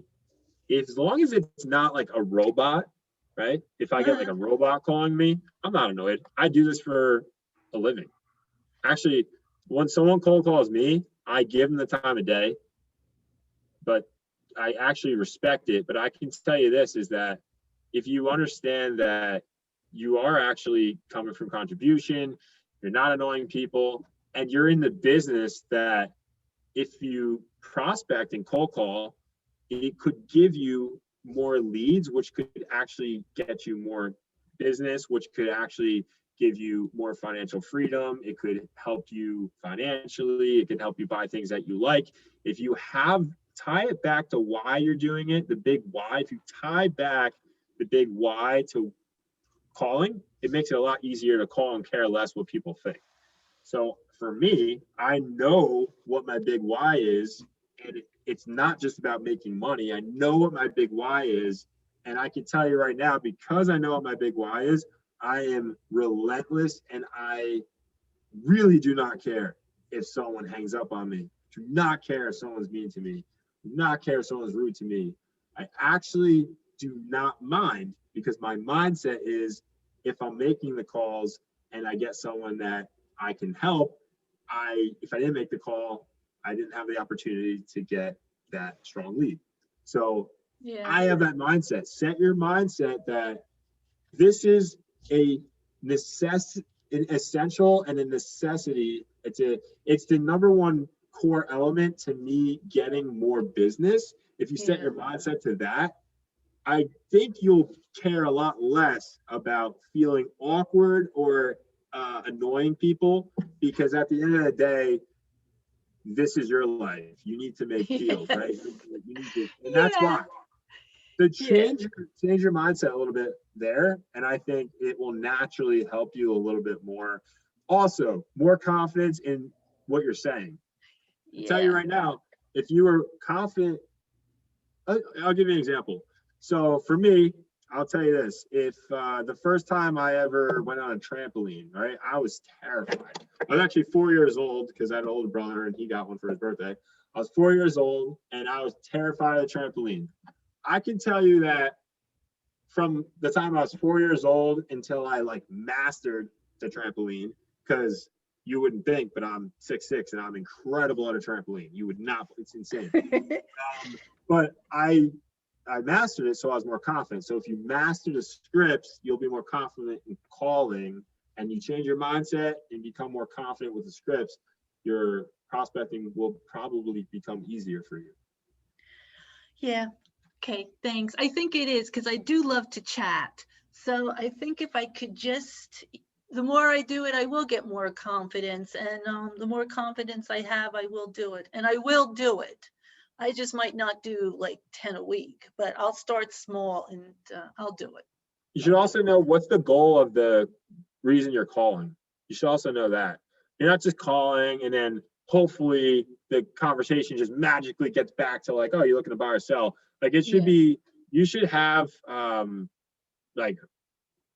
as long as it's not like a robot, right? If I get like a robot calling me, I'm not annoyed. I do this for a living. Actually, when someone cold calls me, I give them the time of day, but I actually respect it. But I can tell you this, is that if you understand that you are actually coming from contribution, you're not annoying people, and you're in the business that if you prospect and cold call, it could give you more leads, which could actually get you more business, which could actually give you more financial freedom. It could help you financially. It could help you buy things that you like. If you have tie it back to why you're doing it, the big why, if you tie back the big why to calling, it makes it a lot easier to call and care less what people think. So for me, I know what my big why is, and it's not just about making money. I know what my big why is, and I can tell you right now, because I know what my big why is, I am relentless, and I really do not care if someone hangs up on me. Do not care if someone's mean to me. Do not care if someone's rude to me. I actually do not mind, because my mindset is, if I'm making the calls and I get someone that I can help, if I didn't make the call, I didn't have the opportunity to get that strong lead. So I have that mindset. Set your mindset that this is a necessity, an essential and a necessity. It's the number one core element to me getting more business. If you set your mindset to that, I think you'll care a lot less about feeling awkward or annoying people, because at the end of the day, this is your life. You need to make deals, right? You need to, and that's why. So change your mindset a little bit there, and I think it will naturally help you a little bit more. Also, more confidence in what you're saying. I'll tell you right now, if you were confident, I'll give you an example. So for me, I'll tell you this, if the first time I ever went on a trampoline, right, I was terrified. I was actually 4 years old, because I had an older brother and he got one for his birthday. I was 4 years old and I was terrified of the trampoline. I can tell you that from the time I was 4 years old until I like mastered the trampoline, because you wouldn't think, but I'm 6'6" and I'm incredible at a trampoline. You would not, it's insane. But I mastered it, so I was more confident. So if you master the scripts, you'll be more confident in calling, and you change your mindset and become more confident with the scripts, your prospecting will probably become easier for you. Yeah. Okay, thanks. I think it is, because I do love to chat. So I think if I could just, the more I do it, I will get more confidence. And the more confidence I have, I will do it. And I will do it. I just might not do like 10 a week, but I'll start small and I'll do it. You should also know what's the goal of the reason you're calling. You should also know that. You're not just calling and then hopefully the conversation just magically gets back to like, oh, you're looking to buy or sell. Like it should be, you should have like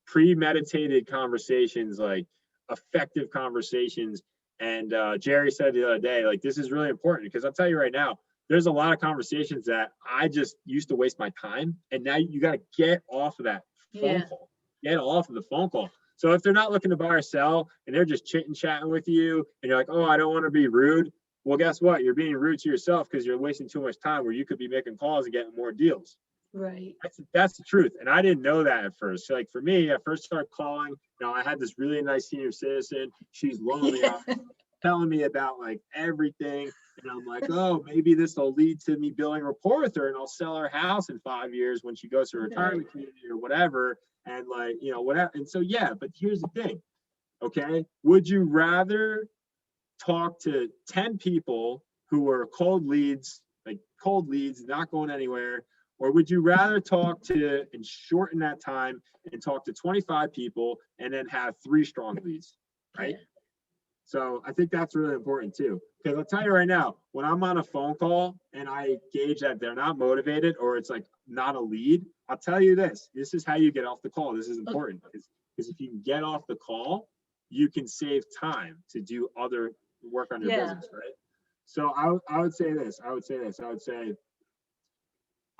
premeditated conversations, like effective conversations. And Jerry said the other day, like, this is really important, because I'll tell you right now, there's a lot of conversations that I just used to waste my time. And now you got to get off of that phone call, get off of the phone call. So if they're not looking to buy or sell and they're just chit and chatting with you and you're like, oh, I don't want to be rude. Well, guess what? You're being rude to yourself, because you're wasting too much time where you could be making calls and getting more deals. Right. That's the truth. And I didn't know that at first. So like for me, I first started calling, you know, I had this really nice senior citizen. She's lonely, telling me about like everything. And I'm like, oh, maybe this will lead to me building rapport with her and I'll sell her house in 5 years when she goes to a retirement community or whatever. And like, you know, whatever. And so, yeah, but here's the thing. Okay. Would you rather talk to 10 people who were cold leads, not going anywhere? Or would you rather talk to and shorten that time and talk to 25 people and then have 3 strong leads, right? So I think that's really important too. Because I'll tell you right now, when I'm on a phone call and I gauge that they're not motivated or it's like not a lead, I'll tell you this is how you get off the call. This is important, because if you can get off the call, you can save time to do other work on your business, right? So I would say this. I would say,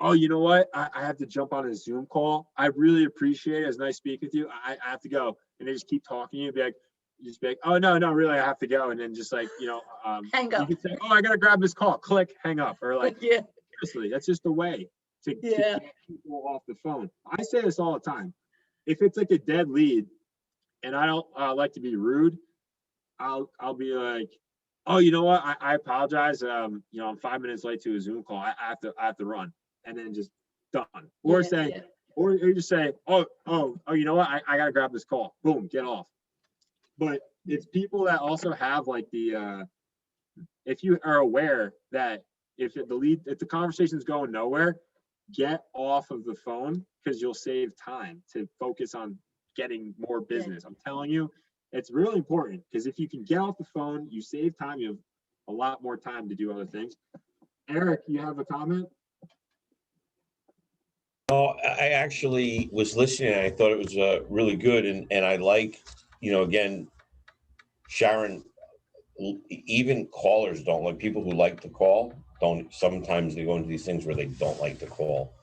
oh, you know what? I have to jump on a Zoom call. I really appreciate it. It's nice speaking with you. I have to go. And they just keep talking to you. Be like, oh, no, really, I have to go. And then just like, you know, hang up. You can say, oh, I got to grab this call. Click, hang up. Or like, seriously, that's just the way to get people off the phone. I say this all the time. If it's like a dead lead and I don't like to be rude, I'll be like, oh, you know what? I apologize. You know, I'm 5 minutes late to a Zoom call. I have to run. And then just done. Or or you just say, oh, you know what? I gotta grab this call. Boom, get off. But it's people that also have like the if you are aware that if the conversation's going nowhere, get off of the phone, because you'll save time to focus on getting more business. I'm telling you, it's really important, because if you can get off the phone, you save time, you have a lot more time to do other things. Eric, you have a comment? Oh, I actually was listening and I thought it was really good. And I like, again, Sharon, even callers don't like, people who like to call, sometimes they go into these things where they don't like to call.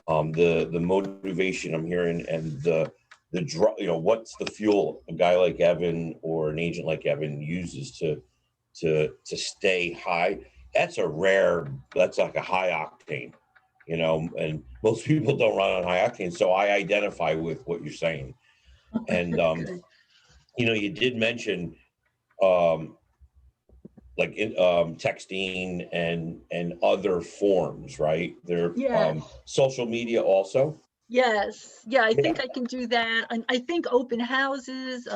The motivation I'm hearing and the what's the fuel a guy like Evan or an agent like Evan uses to stay high. That's like a high octane, and most people don't run on high octane. So I identify with what you're saying. And, you did mention, texting and other forms, right? There, Yes. social media also. Yes. Yeah, I think Yeah. I can do that. And I think open houses,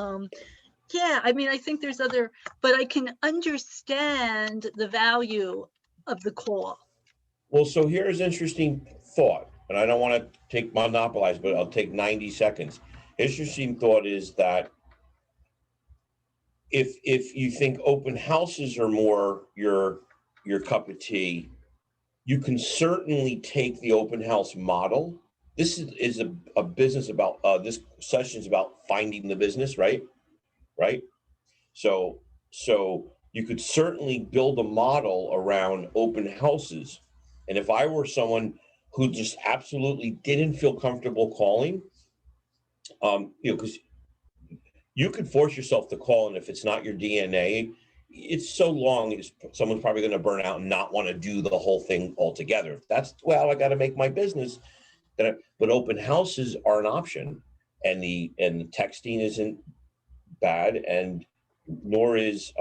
yeah, I mean, I think there's other, but I can understand the value of the call. Well, so here's interesting thought, and I don't want to monopolize, but I'll take 90 seconds. Interesting thought is that if you think open houses are more your cup of tea, you can certainly take the open house model. This is a business about this session is about finding the business, right? Right. So you could certainly build a model around open houses. And if I were someone who just absolutely didn't feel comfortable calling, because you could force yourself to call, and if it's not your DNA, it's so long, someone's probably going to burn out and not want to do the whole thing altogether. If that's, well, I got to make my business. But open houses are an option, and the texting isn't bad, and nor is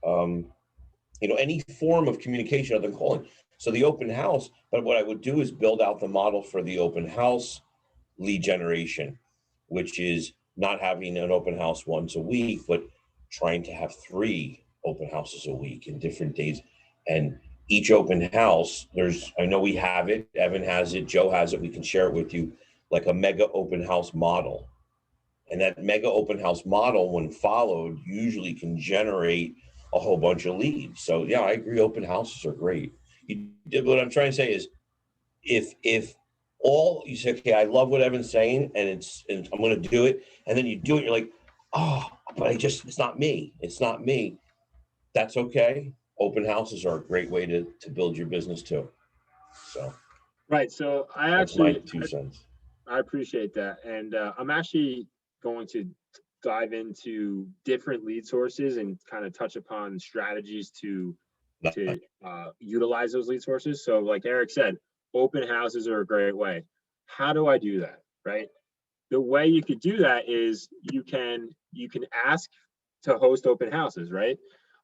any form of communication other than calling. So the open house, but what I would do is build out the model for the open house lead generation, which is not having an open house once a week, but trying to have 3 open houses a week in different days. And each open house, I know we have it, Evan has it, Joe has it, we can share it with you, like a mega open house model. And that mega open house model, when followed, usually can generate a whole bunch of leads. So yeah, I agree, open houses are great. What I'm trying to say is, if all you say, okay, I love what Evan's saying, and I'm going to do it, and then you do it, you're like, oh, but it's not me. It's not me. That's okay. Open houses are a great way to build your business too. So Right. So that's my 2 cents. I appreciate that. And I'm actually going to dive into different lead sources and kind of touch upon strategies to utilize those lead sources. So like Eric said, open houses are a great way. How do I do that? Right. The way you could do that is you can ask to host open houses, right?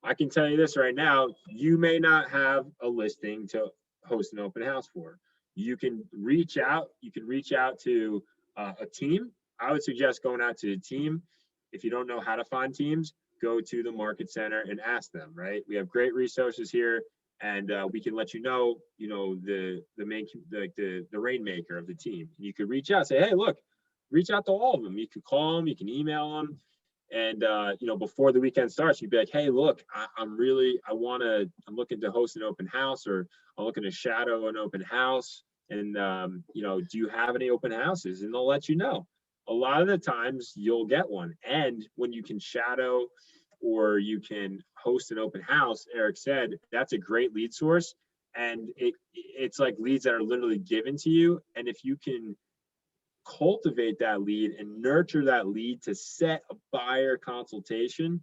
I can tell you this right now, you may not have a listing to host an open house for. You can reach out to a team. I would suggest going out to a team. If you don't know how to find teams, go to the market center and ask them, right? We have great resources here, and we can let the rainmaker of the team. You could reach out, say, hey, look, reach out to all of them. You could call them, you can email them. And, before the weekend starts, you'd be like, hey, look, I'm looking to host an open house, or I'm looking to shadow an open house. And, do you have any open houses? And they'll let you know. A lot of the times you'll get one. And when you can shadow or you can host an open house, Eric said, that's a great lead source. And it's like leads that are literally given to you. And if you can cultivate that lead and nurture that lead to set a buyer consultation,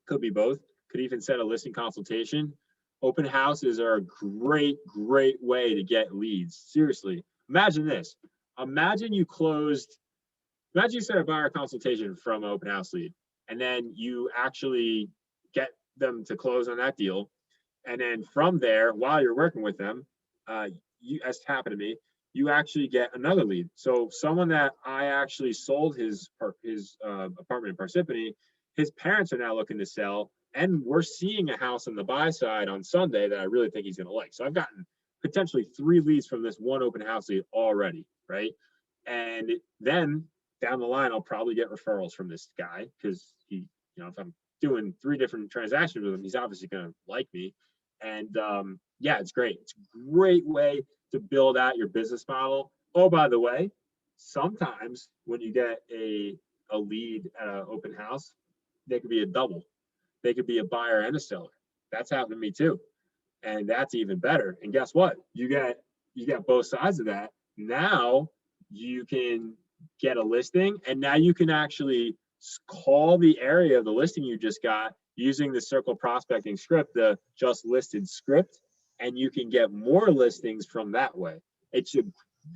could be both, could even set a listing consultation. Open houses are a great way to get leads. Seriously, imagine this. Imagine you set a buyer consultation from an open house lead, and then you actually get them to close on that deal. And then from there, while you're working with them, as happened to me, you actually get another lead. So someone that I actually sold his apartment in Parsippany, his parents are now looking to sell. And we're seeing a house on the buy side on Sunday that I really think he's going to like. So I've gotten potentially 3 leads from this one open house lead already, right? And then down the line, I'll probably get referrals from this guy because he, if I'm doing 3 different transactions with him, he's obviously going to like me. And yeah, it's great. It's a great way to build out your business model. Oh, by the way, sometimes when you get a lead at an open house, they could be a double. They could be a buyer and a seller. That's happened to me too. And that's even better. And guess what? You get both sides of that. Now you can get a listing, and now you can actually call the area of the listing you just got using the circle prospecting script, the just listed script, and you can get more listings from that way. It's a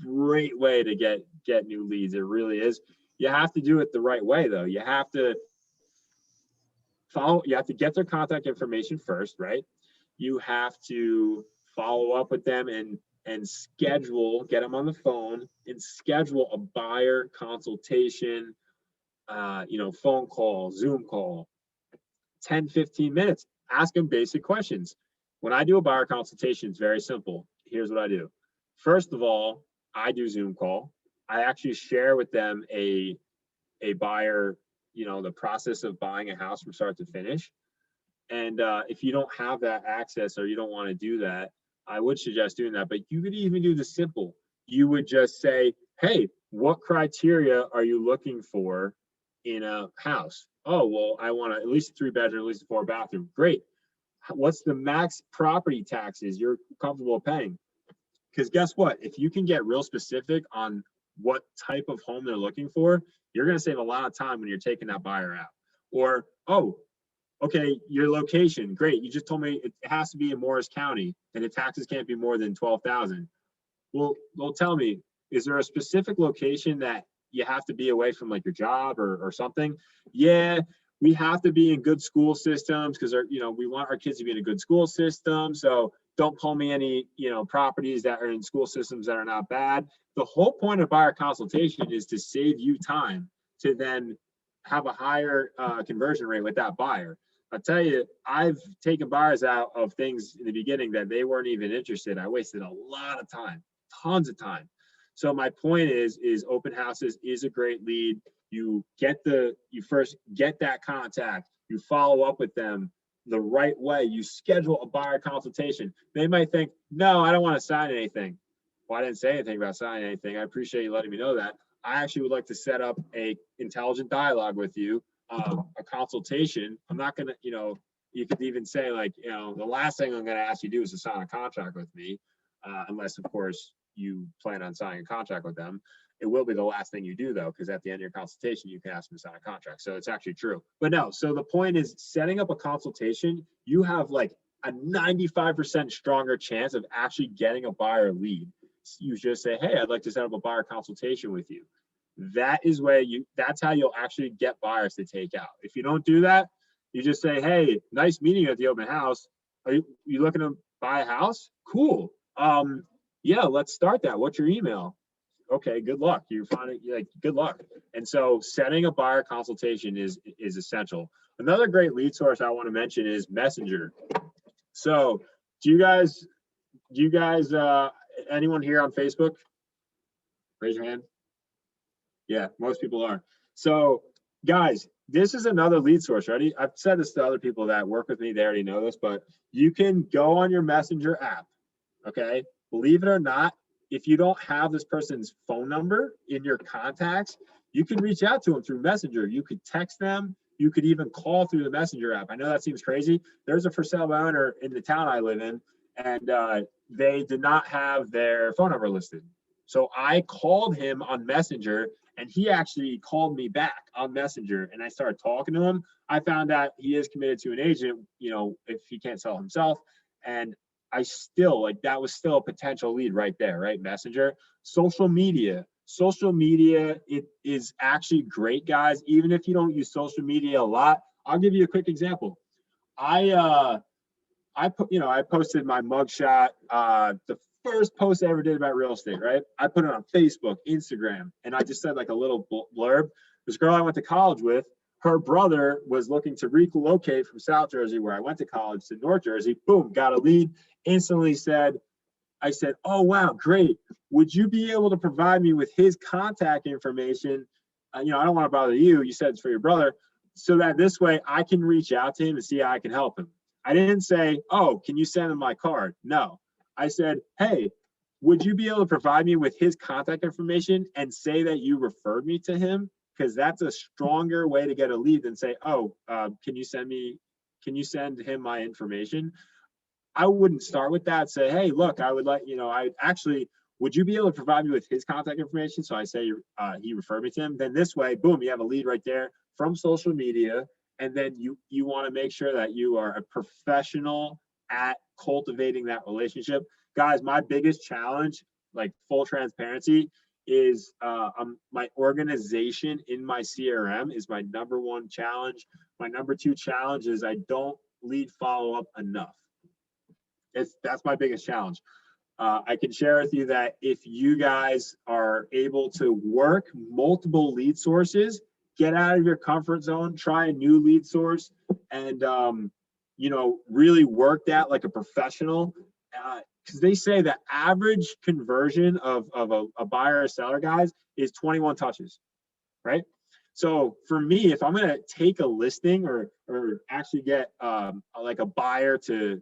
great way to get new leads. It really is. You have to do it the right way though. You have to get their contact information first, right? You have to follow up with them and get them on the phone and schedule a buyer consultation, phone call, Zoom call, 10, 15 minutes. Ask them basic questions. When I do a buyer consultation, it's very simple. Here's what I do. First of all, I do Zoom call. I actually share with them a buyer, the process of buying a house from start to finish. And if you don't have that access or you don't want to do that, I would suggest doing that. But you could even do the simple. You would just say, hey, what criteria are you looking for in a house? Oh, well, I want at least a 3-bedroom, at least a 4-bathroom. Great. What's the max property taxes you're comfortable paying? Because guess what? If you can get real specific on what type of home they're looking for, you're going to save a lot of time when you're taking that buyer out. Or, oh, okay, your location, great. You just told me it has to be in Morris County and the taxes can't be more than $12,000. Well, tell me, is there a specific location that you have to be away from, like your job or something? Yeah, we have to be in good school systems because we want our kids to be in a good school system. So don't call me any properties that are in school systems that are not bad. The whole point of buyer consultation is to save you time to then have a higher conversion rate with that buyer. I'll tell you, I've taken buyers out of things in the beginning that they weren't even interested. I wasted a lot of time, tons of time. So my point is open houses is a great lead. You first get that contact, you follow up with them the right way, you schedule a buyer consultation. They might think, no, I don't want to sign anything. Well, I didn't say anything about signing anything. I appreciate you letting me know that. I actually would like to set up a intelligent dialogue with you, a consultation. I'm not going to, you could even say like, the last thing I'm going to ask you to do is to sign a contract with me, unless of course you plan on signing a contract with them. It will be the last thing you do though, because at the end of your consultation, you can ask them to sign a contract. So it's actually true. But no, so the point is setting up a consultation, you have like a 95% stronger chance of actually getting a buyer lead. You just say, hey, I'd like to set up a buyer consultation with you. That's how you'll actually get buyers to take out. If you don't do that, you just say, hey, nice meeting you at the open house. Are you looking to buy a house? Cool. Yeah, let's start that. What's your email? Okay, good luck. You find it, like, good luck. And so setting a buyer consultation is essential. Another great lead source I want to mention is Messenger. So do you guys anyone here on Facebook? Raise your hand. Yeah, most people are. So guys, this is another lead source. Ready? I've said this to other people that work with me. They already know this, but you can go on your Messenger app. Okay. Believe it or not, if you don't have this person's phone number in your contacts, you can reach out to them through Messenger. You could text them. You could even call through the Messenger app. I know that seems crazy. There's a for sale by owner in the town I live in, and they did not have their phone number listed. So I called him on Messenger, and he actually called me back on Messenger, and I started talking to him. I found out he is committed to an agent, if he can't sell himself. And that was still a potential lead right there, right? Messenger. Social media, it is actually great, guys. Even if you don't use social media a lot, I'll give you a quick example. I posted my mugshot, the first post I ever did about real estate, right? I put it on Facebook, Instagram, and I just said like a little blurb. This girl I went to college with, her brother was looking to relocate from South Jersey, where I went to college, to North Jersey. Boom, got a lead. Instantly said, I said, oh, wow, great. Would you be able to provide me with his contact information? I don't want to bother you. You said it's for your brother. So that this way I can reach out to him and see how I can help him. I didn't say, oh, can you send him my card? No. I said, hey, would you be able to provide me with his contact information and say that you referred me to him? Because that's a stronger way to get a lead than say, oh, can you send him my information? I wouldn't start with that. Say, hey, look, I would like, would you be able to provide me with his contact information? So I say he referred me to him. Then this way, boom, you have a lead right there from social media. And then you want to make sure that you are a professional at cultivating that relationship. Guys, my biggest challenge, like full transparency, is my organization in my CRM is my number one challenge. My number two challenge is I don't lead follow up enough. That's my biggest challenge. I can share with you that if you guys are able to work multiple lead sources, get out of your comfort zone, try a new lead source, and really work that like a professional. Because they say the average conversion of a buyer or seller, guys, is 21 touches, right? So for me, if I'm going to take a listing or actually get like a buyer to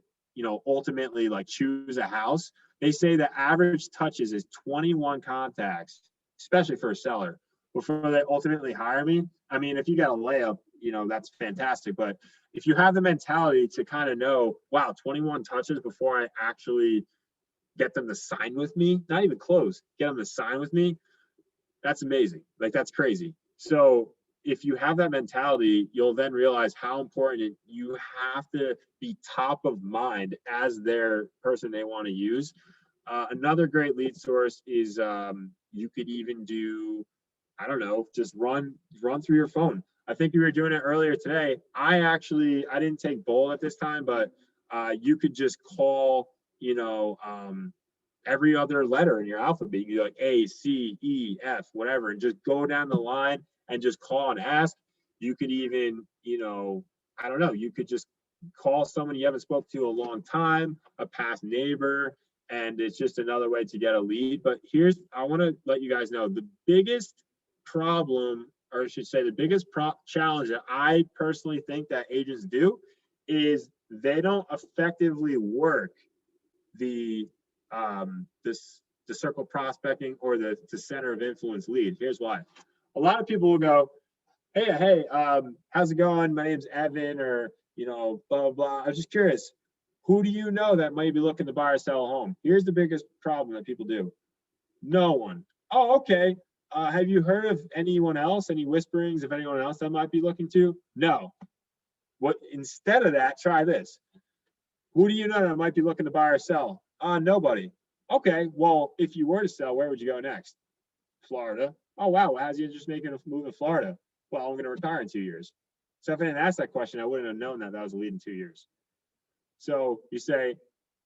ultimately like choose a house, they say the average touches is 21 contacts, especially for a seller, before they ultimately hire me. I mean, if you got a layup, that's fantastic. But if you have the mentality to kind of know, wow, 21 touches before I actually get them to sign with me, not even close, get them to sign with me, that's amazing. Like, that's crazy. So if you have that mentality, you'll then realize how important you have to be top of mind as their person they want to use. Another great lead source is you could even do, I don't know, just run through your phone. I think you were doing it earlier today. I didn't take bold at this time, but you could just call, every other letter in your alphabet. You like A, C, E, F, whatever, and just go down the line and just call and ask. You could even, I don't know, you could just call someone you haven't spoke to a long time, a past neighbor, and it's just another way to get a lead. But I want to let you guys know the biggest problem, or I should say the biggest challenge that I personally think that agents do is they don't effectively work the circle prospecting or the center of influence lead. Here's why. A lot of people will go, hey, how's it going? My name's Evan, or blah, blah, blah. I was just curious, who do you know that might be looking to buy or sell a home? Here's the biggest problem that people do. No one. Oh, okay. Have you heard of anyone else? Any whisperings of anyone else that might be looking to? No. Instead of that, try this. Who do you know that might be looking to buy or sell? Nobody. Okay, well, if you were to sell, where would you go next? Florida. Oh, wow, how's you just making a move in Florida? Well, I'm going to retire in 2 years. So if I didn't ask that question, I wouldn't have known that was a lead in 2 years. So you say,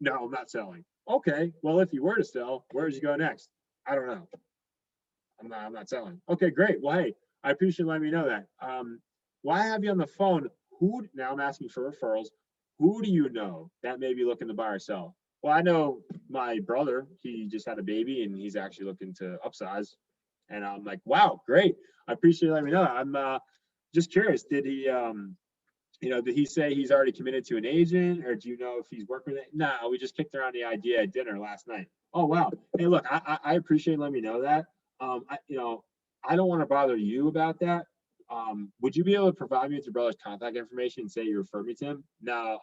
no, I'm not selling. Okay, well, if you were to sell, where would you go next? I don't know. I'm not selling. Okay, great. Well, hey, I appreciate you letting me know that. While I have you on the phone, now I'm asking for referrals. Who do you know that may be looking to buy or sell? Well, I know my brother, he just had a baby and he's actually looking to upsize. And I'm like, wow, great. I appreciate you letting me know that. I'm just curious, did he, did he say he's already committed to an agent, or do you know if he's working with it? No, we just kicked around the idea at dinner last night. Oh, wow. Hey, look, I appreciate you letting me know that. I don't want to bother you about that. Would you be able to provide me with your brother's contact information and say you refer me to him? No,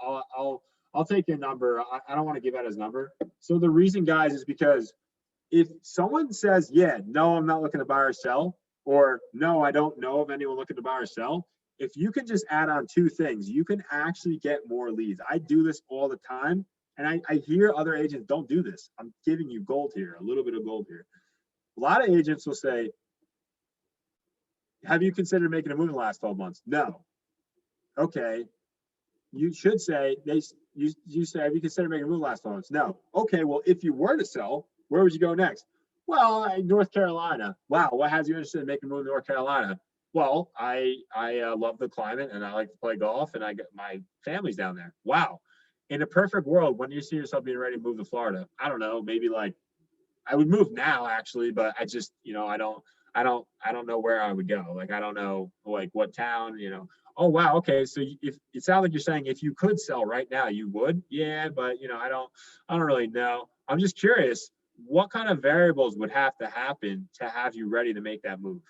I'll take your number. I don't want to give out his number. So the reason, guys, is because if someone says, yeah, no, I'm not looking to buy or sell, or no, I don't know of anyone looking to buy or sell, if you can just add on 2 things, you can actually get more leads. I do this all the time, and I hear other agents don't do this. I'm giving you gold here, a little bit of gold here. A lot of agents will say, have you considered making a move in the last 12 months? No. Okay. You should say, you say, have you considered making a move in the last 12 months? No. Okay, well, if you were to sell, where would you go next? Well, North Carolina. Wow, what has you interested in making a move in North Carolina? Well, I love the climate and I like to play golf and I got my family's down there. Wow. In a perfect world, when do you see yourself being ready to move to Florida? I don't know, maybe like I would move now actually, but I just, I don't know where I would go. Like, I don't know like what town, Oh, wow. Okay. So if it sounds like you're saying if you could sell right now, you would. Yeah. But I don't really know. I'm just curious, what kind of variables would have to happen to have you ready to make that move?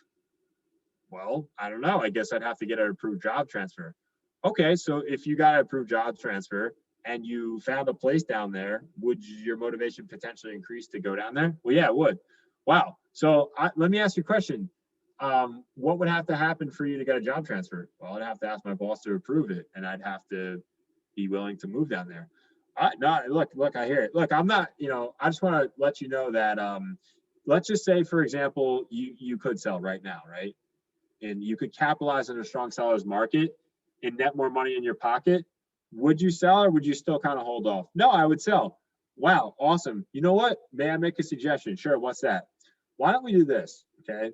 Well, I don't know. I guess I'd have to get an approved job transfer. Okay. So if you got an approved job transfer and you found a place down there, would your motivation potentially increase to go down there? Well, yeah, it would. Wow. So let me ask you a question. What would have to happen for you to get a job transfer? Well, I'd have to ask my boss to approve it, and I'd have to be willing to move down there. No, look, I hear it. Look, I'm not, I just want to let you know that, let's just say, for example, you could sell right now, right? And you could capitalize on a strong seller's market and net more money in your pocket. Would you sell or would you still kind of hold off? No, I would sell. Wow, awesome. You know what? May I make a suggestion? Sure, what's that? Why don't we do this? Okay.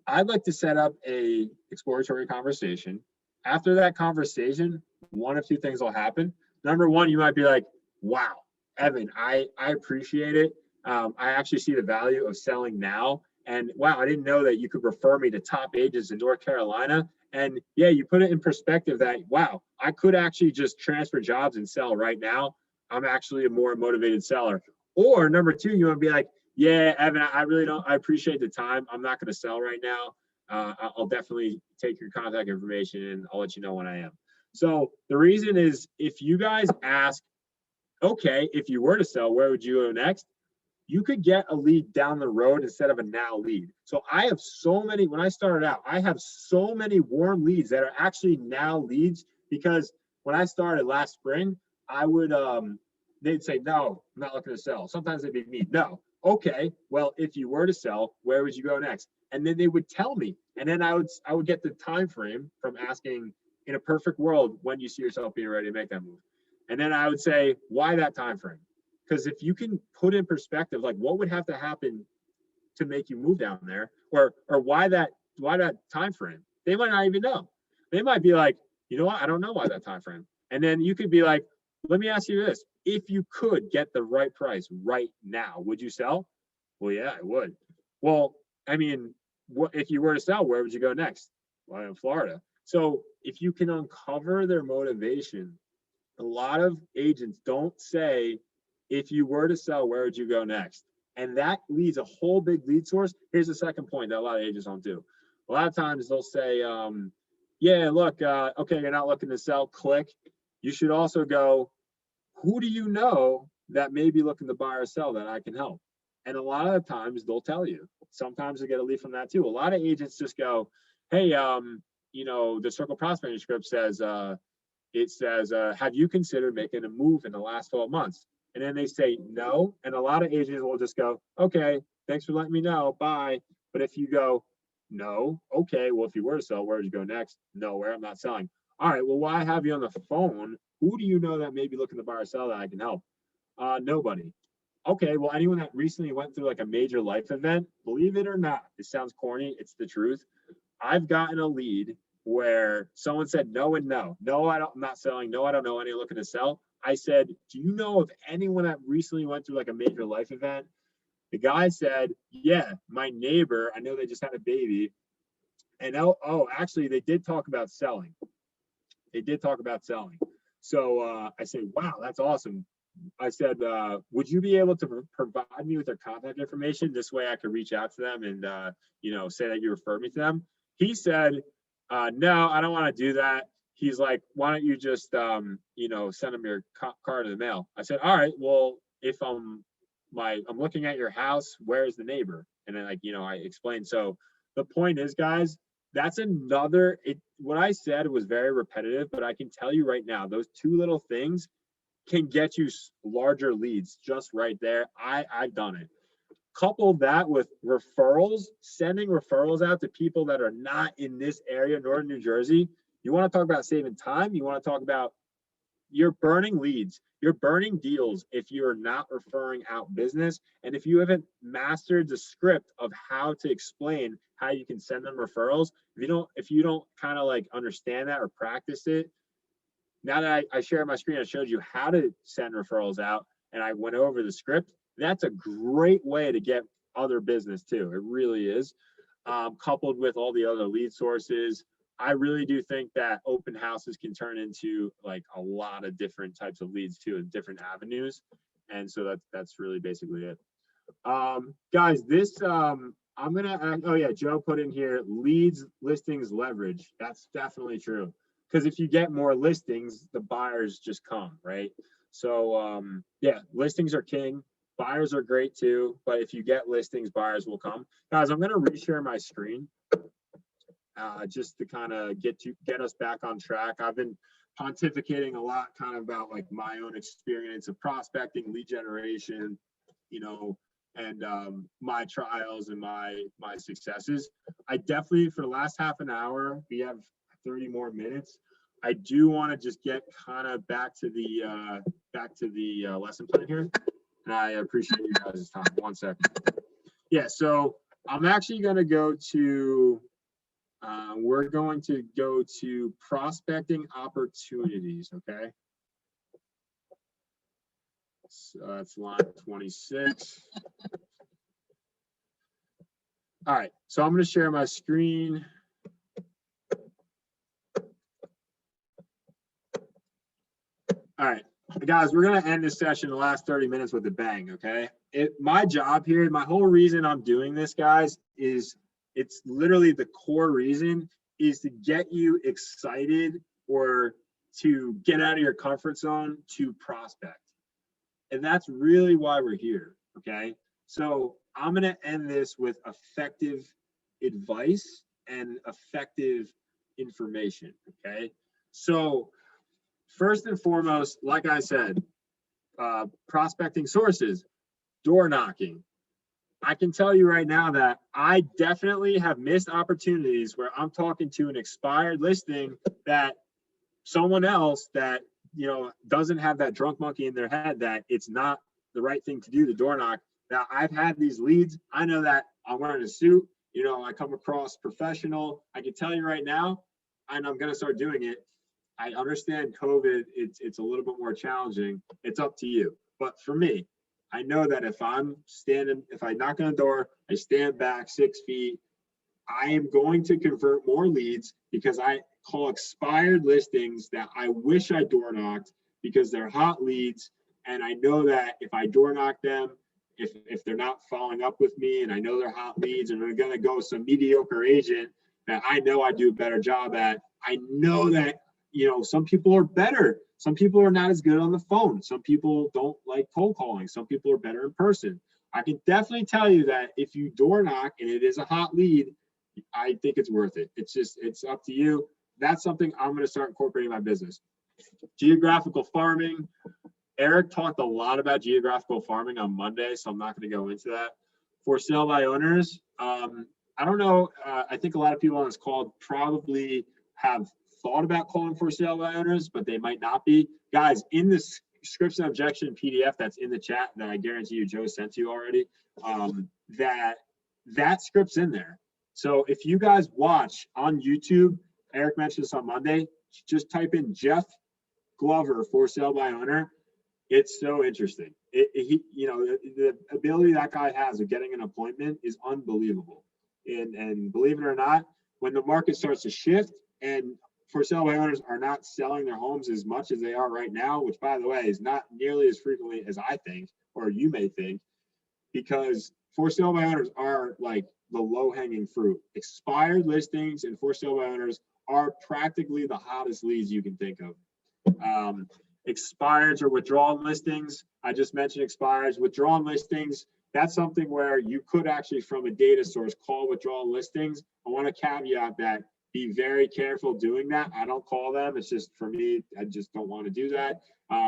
I'd like to set up a exploratory conversation. After that conversation, one of two things will happen. Number one, you might be like, wow, Evan, I appreciate it. I actually see the value of selling now. And wow, I didn't know that you could refer me to top agents in North Carolina. And yeah, you put it in perspective that, wow, I could actually just transfer jobs and sell right now. I'm actually a more motivated seller. Or number two, you want to be like, yeah, Evan, I really don't, I appreciate the time. I'm not going to sell right now. I'll definitely take your contact information and I'll let you know when I am. So the reason is, if you guys ask, okay, if you were to sell, where would you go next? You could get a lead down the road instead of a now lead. So I have so many, when I started out, I have so many warm leads that are actually now leads, because when I started last spring, I would, they'd say, no, I'm not looking to sell. Sometimes they'd be me, no. Okay, well, if you were to sell, where would you go next? And then they would tell me, and then I would get the time frame from asking, in a perfect world, when do you see yourself being ready to make that move? And then I would say, why that time frame? Because if you can put in perspective, like what would have to happen to make you move down there, or why that time frame, they might not even know. They might be like, you know what, I don't know why that time frame. And then you could be like, let me ask you this: if you could get the right price right now, would you sell? Well, yeah, I would. Well, I mean, what if you were to sell? Where would you go next? Well, in Florida. So if you can uncover their motivation, a lot of agents don't say, if you were to sell, where would you go next? And that leads a whole big lead source. Here's the second point that a lot of agents don't do. A lot of times they'll say, yeah, look, okay, you're not looking to sell, click. You should also go, who do you know that may be looking to buy or sell that I can help? And a lot of the times they'll tell you. Sometimes they get a lead from that too. A lot of agents just go, hey, the Circle Prospecting script says, it says, have you considered making a move in the last 12 months? And then they say no. And a lot of agents will just go, okay, thanks for letting me know, bye. But if you go, no, okay, well, if you were to sell, where would you go next? Nowhere, I'm not selling. All right, well, why have you on the phone? Who do you know that may be looking to buy or sell that I can help? Nobody. Okay, well, anyone that recently went through like a major life event, believe it or not, it sounds corny, it's the truth. I've gotten a lead where someone said no and no. No, I'm not selling. No, I don't know anyone looking to sell. I said, do you know of anyone that recently went through like a major life event? The guy said, yeah, my neighbor, I know they just had a baby. And actually, they did talk about selling. They did talk about selling. So I said, wow, that's awesome. I said, would you be able to provide me with their contact information? This way I could reach out to them and, say that you referred me to them. He said, no, I don't want to do that. He's like, why don't you just, send him your card in the mail? I said, all right, well, if I'm looking at your house, where's the neighbor? And then I explained. So the point is, guys, that's what I said was very repetitive, but I can tell you right now, those two little things can get you larger leads just right there. I've done it. Couple that with referrals, sending referrals out to people that are not in this area, Northern New Jersey. You want to talk about saving time? You want to talk about you're burning leads, you're burning deals if you're not referring out business. And if you haven't mastered the script of how to explain how you can send them referrals, if you don't kind of like understand that or practice it, now that I shared my screen, I showed you how to send referrals out and I went over the script. That's a great way to get other business too. It really is. Coupled with all the other lead sources, I really do think that open houses can turn into like a lot of different types of leads too, and different avenues. And so that's really basically it. Guys, this, I'm gonna, oh yeah, Joe put in here, leads, listings, leverage. That's definitely true. Because if you get more listings, the buyers just come, right? So yeah, listings are king. Buyers are great too, but if you get listings, buyers will come. Guys, I'm gonna reshare my screen just to kind of get us back on track. I've been pontificating a lot kind of about like my own experience of prospecting, lead generation, you know, and my trials and my successes. I definitely, for the last half an hour, we have 30 more minutes. I do want to just get kind of back to the lesson plan here. And I appreciate you guys' time. 1 second. Yeah, so I'm actually going to go to, we're going to go to prospecting opportunities, okay? So that's line 26. All right, so I'm going to share my screen. All right, guys, we're going to end this session the last 30 minutes with a bang, okay? My job here, my whole reason I'm doing this, guys, is it's literally the core reason is to get you excited or to get out of your comfort zone to prospect. And that's really why we're here, okay? So I'm going to end this with effective advice and effective information, okay? So first and foremost, like I said, prospecting sources, door knocking. I can tell you right now that I definitely have missed opportunities where I'm talking to an expired listing that someone else that, you know, doesn't have that drunk monkey in their head that it's not the right thing to do, the door knock. Now, I've had these leads. I know that I'm wearing a suit. You know, I come across professional. I can tell you right now, and I'm going to start doing it. I understand COVID, it's a little bit more challenging. It's up to you. But for me, I know that if I knock on the door, I stand back 6 feet, I am going to convert more leads because I call expired listings that I wish I door knocked because they're hot leads. And I know that if I door knock them, if they're not following up with me and I know they're hot leads and they're going to go some mediocre agent that I know I do a better job at, I know that, you know, some people are better. Some people are not as good on the phone. Some people don't like cold calling. Some people are better in person. I can definitely tell you that if you door knock and it is a hot lead, I think it's worth it. It's up to you. That's something I'm going to start incorporating in my business. Geographical farming. Eric talked a lot about geographical farming on Monday, so I'm not going to go into that. For sale by owners, I don't know. I think a lot of people on this call probably have thought about calling for sale by owners, but they might not be. Guys, in the scripts and objection PDF that's in the chat that I guarantee you Joe sent to you already, that script's in there. So if you guys watch on YouTube, Eric mentioned this on Monday, just type in Jeff Glover for sale by owner. It's so interesting. You know, the ability that guy has of getting an appointment is unbelievable. And believe it or not, when the market starts to shift and for sale by owners are not selling their homes as much as they are right now, which by the way is not nearly as frequently as I think, or you may think, because for sale by owners are like the low-hanging fruit. Expired listings and for sale by owners are practically the hottest leads you can think of. Expireds or withdrawn listings. I just mentioned expireds. Withdrawn listings, that's something where you could actually, from a data source, call withdrawn listings. I want to caveat that. Be very careful doing that. I don't call them. It's just, for me, I just don't want to do that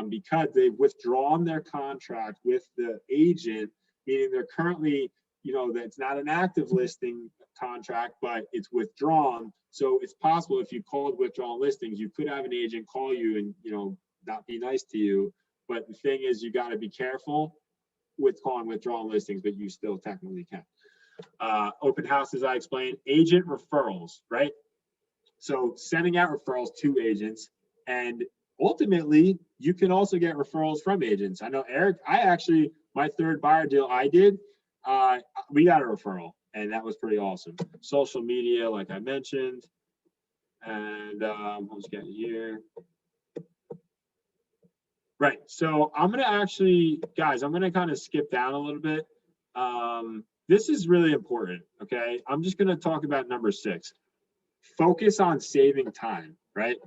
because they've withdrawn their contract with the agent, meaning they're currently, you know, that's not an active listing contract, but it's withdrawn. So it's possible if you called withdrawn listings, you could have an agent call you and, you know, not be nice to you. But the thing is, you got to be careful with calling withdrawal listings, but you still technically can. Open houses, I explained. Agent referrals, right? So sending out referrals to agents, and ultimately you can also get referrals from agents. I know Eric, my third buyer deal I did, we got a referral, and that was pretty awesome. Social media, like I mentioned, and let's get here. Right, so I'm gonna actually, guys, I'm gonna kind of skip down a little bit. This is really important, okay? I'm just gonna talk about number 6. Focus on saving time, right?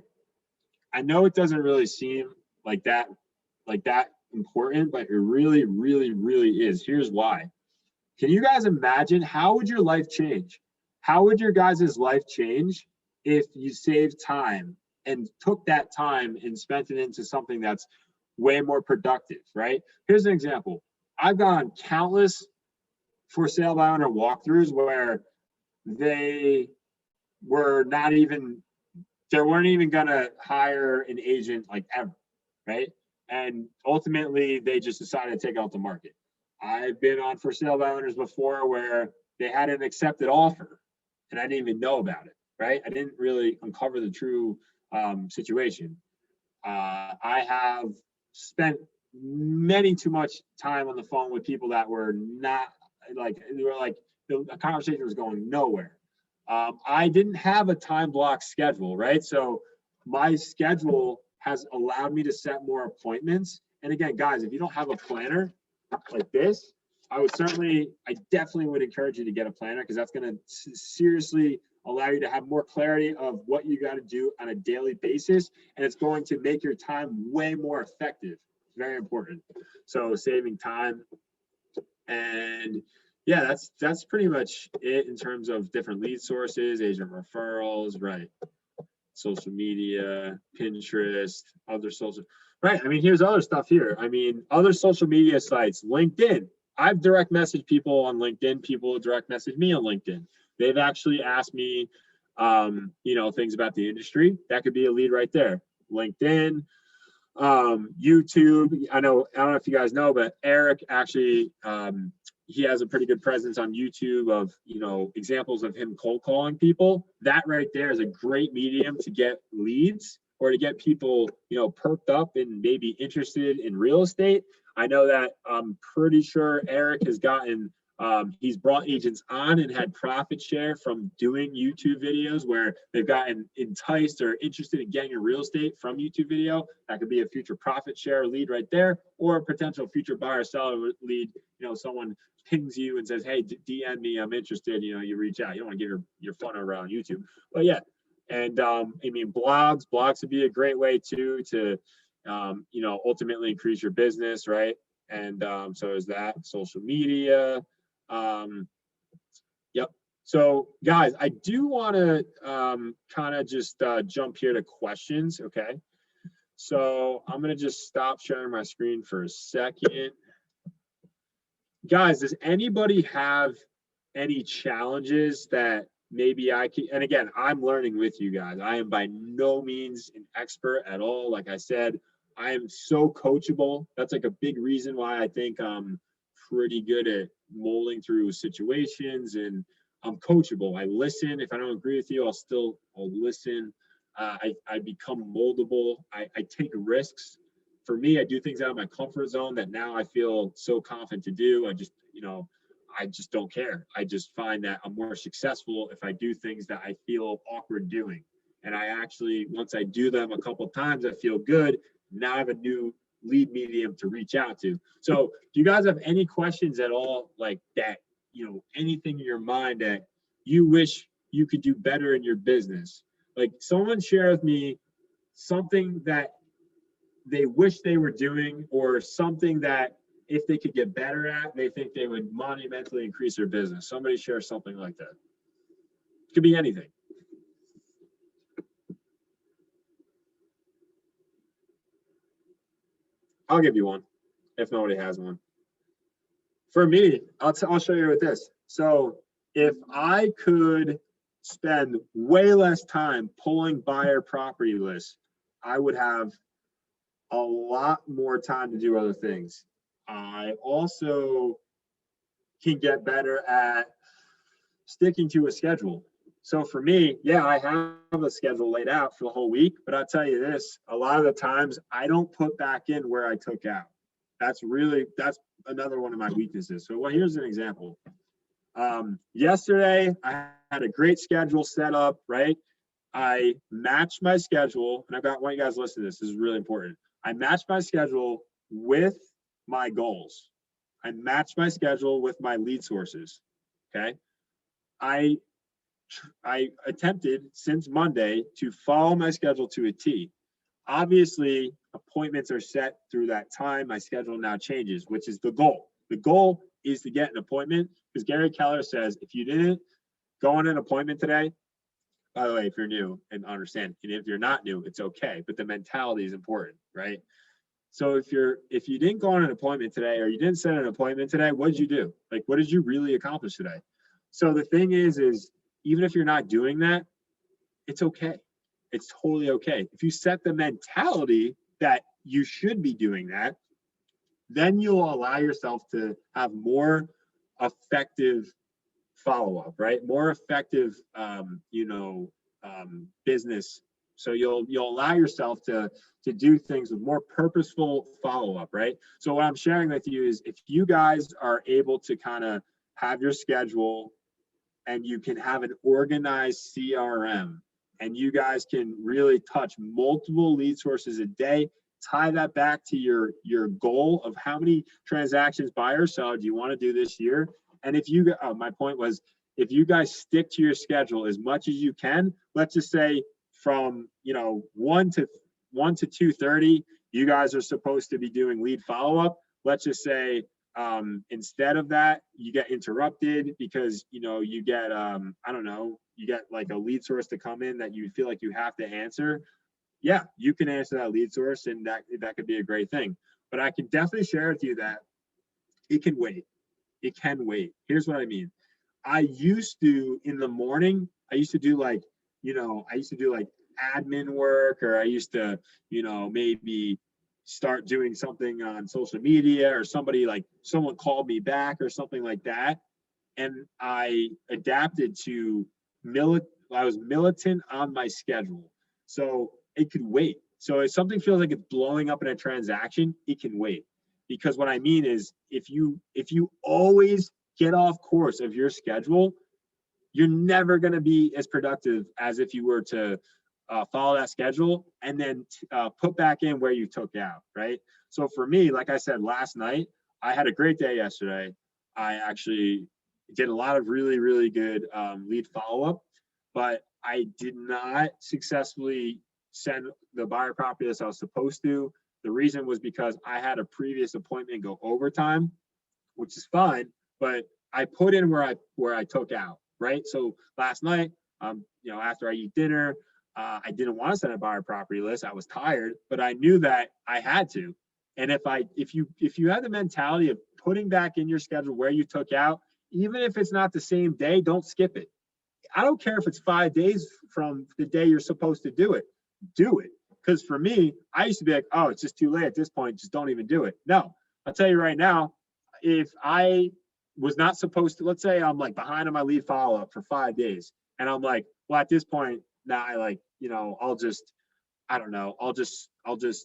I know it doesn't really seem like that important, but it really, really, really is. Here's why. Can you guys imagine, how would your life change? How would your guys' life change if you saved time and took that time and spent it into something that's way more productive, right? Here's an example. I've gone countless for sale by owner walkthroughs where they weren't even gonna hire an agent like ever, right? And ultimately they just decided to take out the market. I've been on for sale by owners before where they had an accepted offer and I didn't even know about it, right? I didn't really uncover the true situation. I have spent many too much time on the phone with people that were not the conversation was going nowhere. I didn't have a time block schedule, right? So my schedule has allowed me to set more appointments. And again, guys, if you don't have a planner like this, I definitely would encourage you to get a planner, because that's going to seriously allow you to have more clarity of what you got to do on a daily basis. And it's going to make your time way more effective. Very important. So saving time. And yeah, that's pretty much it in terms of different lead sources, agent referrals, right? Social media, Pinterest, other social, right? I mean, here's other stuff here. I mean, other social media sites, LinkedIn. I've direct messaged people on LinkedIn. People direct message me on LinkedIn. They've actually asked me, things about the industry. That could be a lead right there. LinkedIn, YouTube. I don't know if you guys know, but Eric actually, he has a pretty good presence on YouTube of, examples of him cold calling people. That right there is a great medium to get leads or to get people, perked up and maybe interested in real estate. I know that I'm pretty sure Eric has gotten, he's brought agents on and had profit share from doing YouTube videos where they've gotten enticed or interested in getting a real estate from YouTube video. That could be a future profit share lead right there, or a potential future buyer seller lead. Someone pings you and says, hey, DM me, I'm interested. You reach out. You don't want to give your phone number on YouTube. But yeah. And blogs would be a great way too to, ultimately increase your business, right? And so is that social media. Yep. So guys, I do want to kind of just jump here to questions. Okay. So I'm going to just stop sharing my screen for a second. Guys, does anybody have any challenges that maybe I can, and again, I'm learning with you guys. I am by no means an expert at all. Like I said, I am so coachable. That's like a big reason why I think I'm pretty good at molding through situations, and I'm coachable. I listen. If I don't agree with you, I'll listen. I become moldable. I take risks. For me, I do things out of my comfort zone that now I feel so confident to do. I just don't care. I just find that I'm more successful if I do things that I feel awkward doing. And I actually, once I do them a couple of times, I feel good. Now I have a new lead medium to reach out to. So do you guys have any questions at all like that, anything in your mind that you wish you could do better in your business? Like someone share with me something that they wish they were doing, or something that if they could get better at, they think they would monumentally increase their business. Somebody share something like that. It could be anything. I'll give you one if nobody has one. For me, I'll show you with this. So if I could spend way less time pulling buyer property lists, I would have a lot more time to do other things. I also can get better at sticking to a schedule. So for me, yeah, I have a schedule laid out for the whole week, but I'll tell you this, a lot of the times I don't put back in where I took out. That's another one of my weaknesses. So well, here's an example. Yesterday, I had a great schedule set up, right? I matched my schedule, and I want you guys to listen to this. This is really important. I matched my schedule with my goals. I matched my schedule with my lead sources. Okay. I attempted since Monday to follow my schedule to a T. Obviously, appointments are set through that time. My schedule now changes, which is the goal. The goal is to get an appointment because Gary Keller says if you didn't go on an appointment today, by the way, if you're new and understand, and if you're not new, it's okay, but the mentality is important, right? So if you didn't go on an appointment today or you didn't set an appointment today, what did you do? Like, what did you really accomplish today? So the thing is even if you're not doing that, it's okay. It's totally okay. If you set the mentality that you should be doing that, then you'll allow yourself to have more effective follow-up, right? More effective, business. So you'll allow yourself to do things with more purposeful follow-up, right? So what I'm sharing with you is if you guys are able to kind of have your schedule and you can have an organized CRM and you guys can really touch multiple lead sources a day, tie that back to your goal of how many transactions, buy or sell, do you want to do this year? And if you, my point was, if you guys stick to your schedule as much as you can, let's just say from 1 to 2:30, you guys are supposed to be doing lead follow-up. Let's just say instead of that, you get interrupted because you get you get like a lead source to come in that you feel like you have to answer. Yeah, you can answer that lead source, and that could be a great thing. But I can definitely share with you that it can wait. It can wait. Here's what I mean. I used to, in the morning, I used to do like admin work, or I used to, maybe start doing something on social media, or someone called me back or something like that. And I adapted to I was militant on my schedule. So it could wait. So if something feels like it's blowing up in a transaction, it can wait. Because what I mean is if you always get off course of your schedule, you're never going to be as productive as if you were to follow that schedule and then put back in where you took out, right? So for me, like I said last night, I had a great day yesterday. I actually did a lot of really, really good lead follow-up, but I did not successfully send the buyer property as I was supposed to. The reason was because I had a previous appointment go overtime, which is fine, but I put in where I took out, right? So last night, after I eat dinner, I didn't want to send a buyer property list. I was tired, but I knew that I had to. And if you have the mentality of putting back in your schedule where you took out, even if it's not the same day, don't skip it. I don't care if it's 5 days from the day you're supposed to do it. Do it. Because for me, I used to be like, oh, it's just too late at this point. Just don't even do it. No, I'll tell you right now, if I was not supposed to, let's say I'm like behind on my lead follow-up for 5 days, and I'm like, well, at this point, now I'll just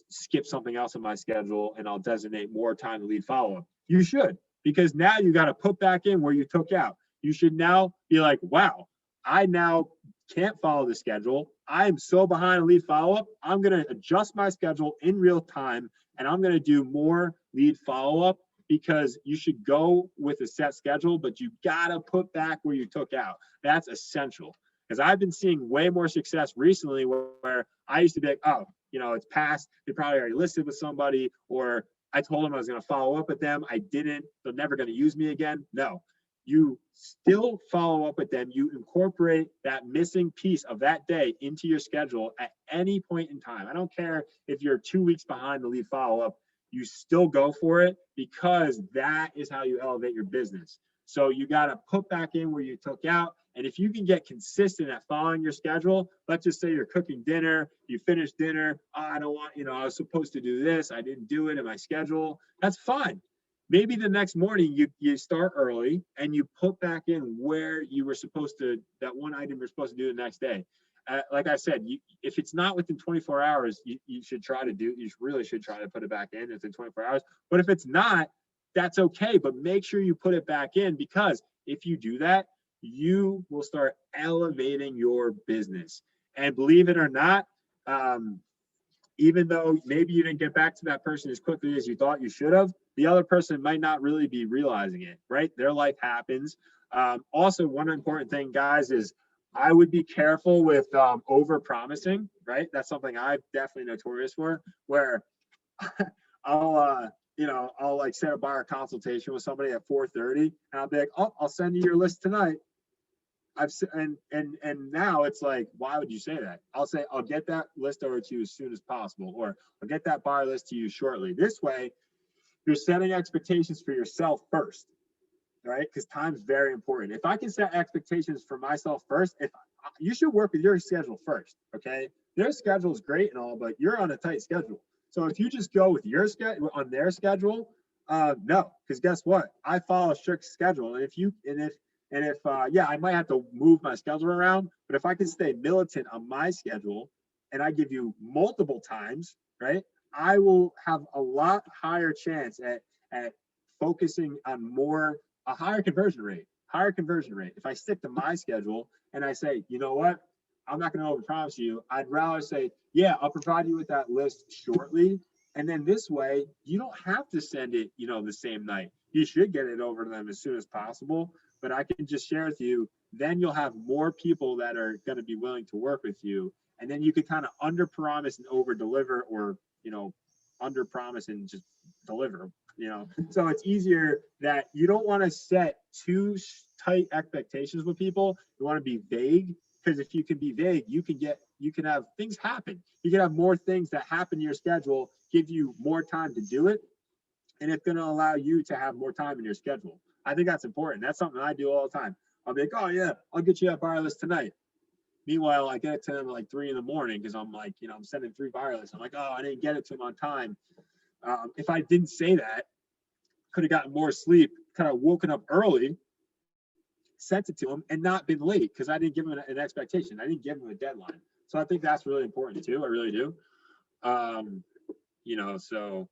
skip something else in my schedule and I'll designate more time to lead follow-up. You should, because now you got to put back in where you took out. You should now be like, wow, I now can't follow the schedule. I'm so behind on lead follow-up. I'm going to adjust my schedule in real time and I'm going to do more lead follow-up, because you should go with a set schedule, but you got to put back where you took out. That's essential. Because I've been seeing way more success recently where I used to be like, oh, it's past. They probably already listed with somebody, or I told them I was going to follow up with them. I didn't. They're never going to use me again. No, you still follow up with them. You incorporate that missing piece of that day into your schedule at any point in time. I don't care if you're 2 weeks behind the lead follow-up. you still go for it, because that is how you elevate your business. So you got to put back in where you took out. And if you can get consistent at following your schedule, let's just say you're cooking dinner, you finish dinner, oh, I don't want, I was supposed to do this, I didn't do it in my schedule. That's fine. Maybe the next morning you start early and you put back in where you were supposed to, that one item you're supposed to do the next day. Like I said, if it's not within 24 hours, you should try to do, you really should try to put it back in within 24 hours. But if it's not, that's okay. But make sure you put it back in, because if you do that, you will start elevating your business. And believe it or not, even though maybe you didn't get back to that person as quickly as you thought you should have, the other person might not really be realizing it, right? Their life happens. Also, one important thing, guys, is I would be careful with over promising, right? That's something I'm definitely notorious for, where I'll like set a buyer consultation with somebody at 4:30, and I'll be like, oh, I'll send you your list tonight. And now it's like, why would you say that? I'll say, I'll get that list over to you as soon as possible, or I'll get that buyer list to you shortly. This way, you're setting expectations for yourself first, right? Because time's very important. If I can set expectations for myself first, you should work with your schedule first, okay? Their schedule is great and all, but you're on a tight schedule. So if you just go with your schedule on their schedule, no, because guess what? I follow a strict schedule, and if I might have to move my schedule around, but if I can stay militant on my schedule and I give you multiple times, right, I will have a lot higher chance at focusing on a higher conversion rate. If I stick to my schedule and I say, you know what, I'm not going to overpromise you. I'd rather say, yeah, I'll provide you with that list shortly. And then this way, you don't have to send it, the same night. You should get it over to them as soon as possible. But I can just share with you, then you'll have more people that are going to be willing to work with you. And then you could kind of under promise and over deliver, or, under promise and just deliver, So it's easier that you don't want to set too tight expectations with people. You want to be vague, because if you can be vague, you can have things happen. You can have more things that happen in your schedule, give you more time to do it. And it's going to allow you to have more time in your schedule. I think that's important. That's something I do all the time. I'll be like, oh yeah, I'll get you that buyer list tonight. Meanwhile, I get it to them at like 3 a.m. because I'm like, I'm sending 3 buyer lists. I'm like, oh, I didn't get it to them on time. If I didn't say that, could have gotten more sleep, kind of woken up early, sent it to them, and not been late, because I didn't give them an expectation. I didn't give them a deadline. So I think that's really important too. I really do. So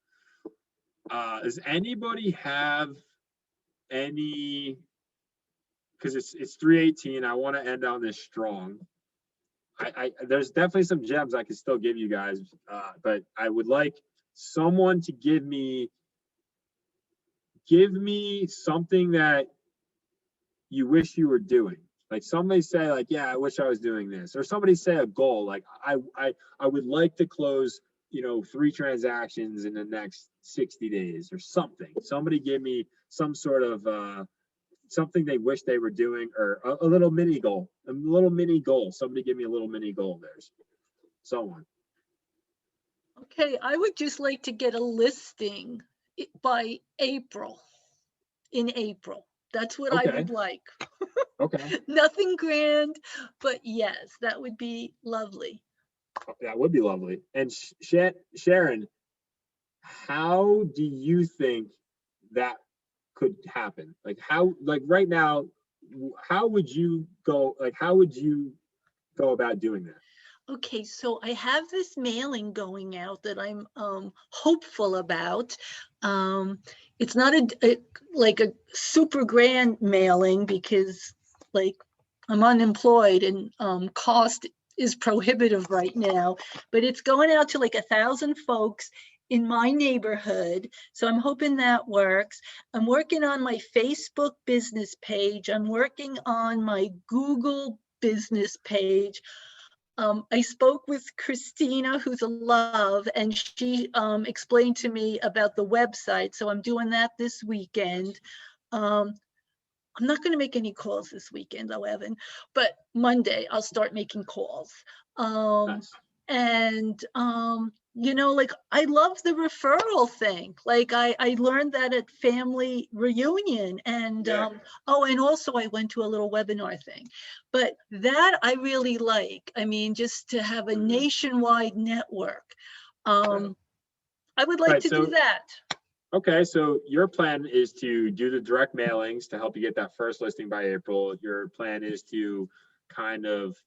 does anybody have any, because it's 3:18, I want to end on this strong. There's definitely some gems I can still give you guys, but I would like someone to give me something that you wish you were doing. Like somebody say, like, yeah, I wish I was doing this, or somebody say a goal, like I would like to close 3 transactions in the next 60 days or something. Somebody give me some sort of something they wish they were doing, or a little mini goal. Somebody give me a little mini goal. There's someone. Okay, I would just like to get a listing by April. In April. That's what I would like. Okay. Nothing grand, but yes, that would be lovely. That would be lovely. And Sharon, how do you think that could happen? Like right now, how would you go about doing that? Okay, so I have this mailing going out that I'm hopeful about. It's not like a super grand mailing, because like I'm unemployed and cost is prohibitive right now, but it's going out to like 1,000 folks in my neighborhood. So I'm hoping that works. I'm working on my Facebook business page. I'm working on my Google business page. I spoke with Christina, who's a love, and she explained to me about the website. So I'm doing that this weekend. I'm not going to make any calls this weekend, though, Evan, but Monday I'll start making calls. Nice. And like I love the referral thing. Like I learned that at family reunion, and Yeah. oh, and also I went to a little webinar thing. But that I really like. I mean, just to have a Mhm. nationwide network. I would like Right, to so- do that. Okay, so your plan is to do the direct mailings to help you get that first listing by April. Your plan is to kind of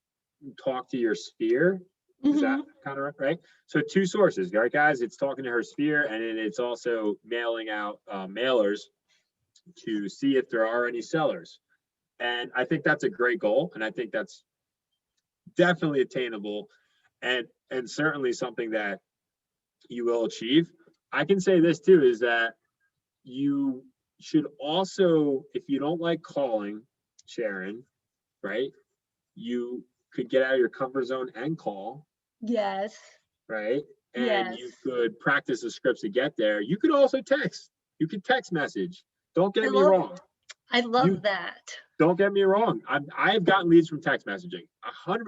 talk to your sphere. Is that kind of right? So two sources, right, guys? It's talking to her sphere, and then it's also mailing out mailers to see if there are any sellers. And I think that's a great goal, and I think that's definitely attainable, and certainly something that you will achieve. I can say this too, is that you should also, if you don't like calling, Sharon, right? You could get out of your comfort zone and call, Yes. right? And Yes. you could practice the scripts to get there. You could also text. You could text message. Don't get me wrong. I love You- that. Don't get me wrong. I've gotten leads from text messaging. All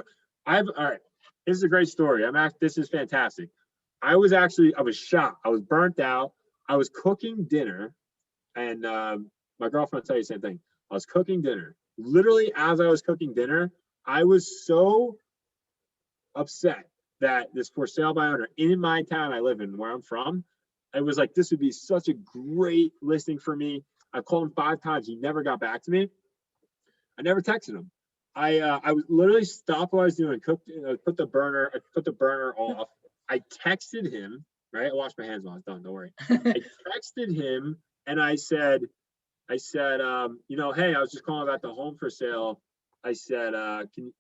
right. This is a great story. This is fantastic. I was shocked. I was burnt out. I was cooking dinner, and my girlfriend will tell you the same thing. I was cooking dinner. Literally, as I was cooking dinner, I was so upset that this for sale by owner in my town I live in, where I'm from, I was like, this would be such a great listing for me. I called him 5 times. He never got back to me. I never texted him. I was literally stopped what I was doing, cooked, put the burner off. I texted him, right? I washed my hands while I was done, don't worry. I texted him and I said, hey, I was just calling about the home for sale. I said, can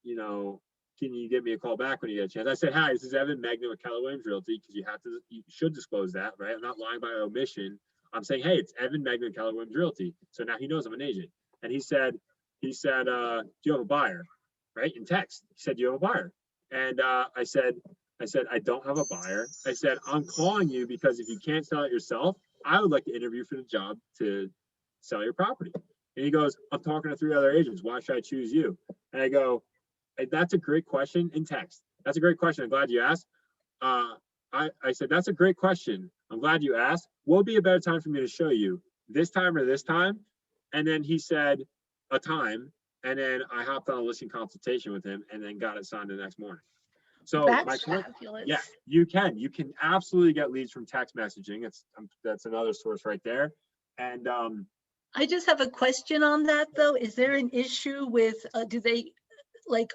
you give me a call back when you get a chance? I said, hi, this is Evan Magnet with Keller Williams Realty, because you should disclose that, right? I'm not lying by omission. I'm saying, hey, it's Evan Magnet with Keller Williams Realty. So now he knows I'm an agent. And he said, do you have a buyer? Right? In text. He said, do you have a buyer? And I said, I don't have a buyer. I said, I'm calling you because if you can't sell it yourself, I would like to interview for the job to sell your property. And he goes, I'm talking to 3 other agents. Why should I choose you? And I go, hey, that's a great question in text. That's a great question. I'm glad you asked. I said, that's a great question. I'm glad you asked. What would be a better time for me to show you? This time or this time? And then he said a time. And then I hopped on a listing consultation with him and then got it signed the next morning. So That's fabulous. yeah, you can absolutely get leads from text messaging. That's another source right there. And I just have a question on that though. Is there an issue with, do they, like,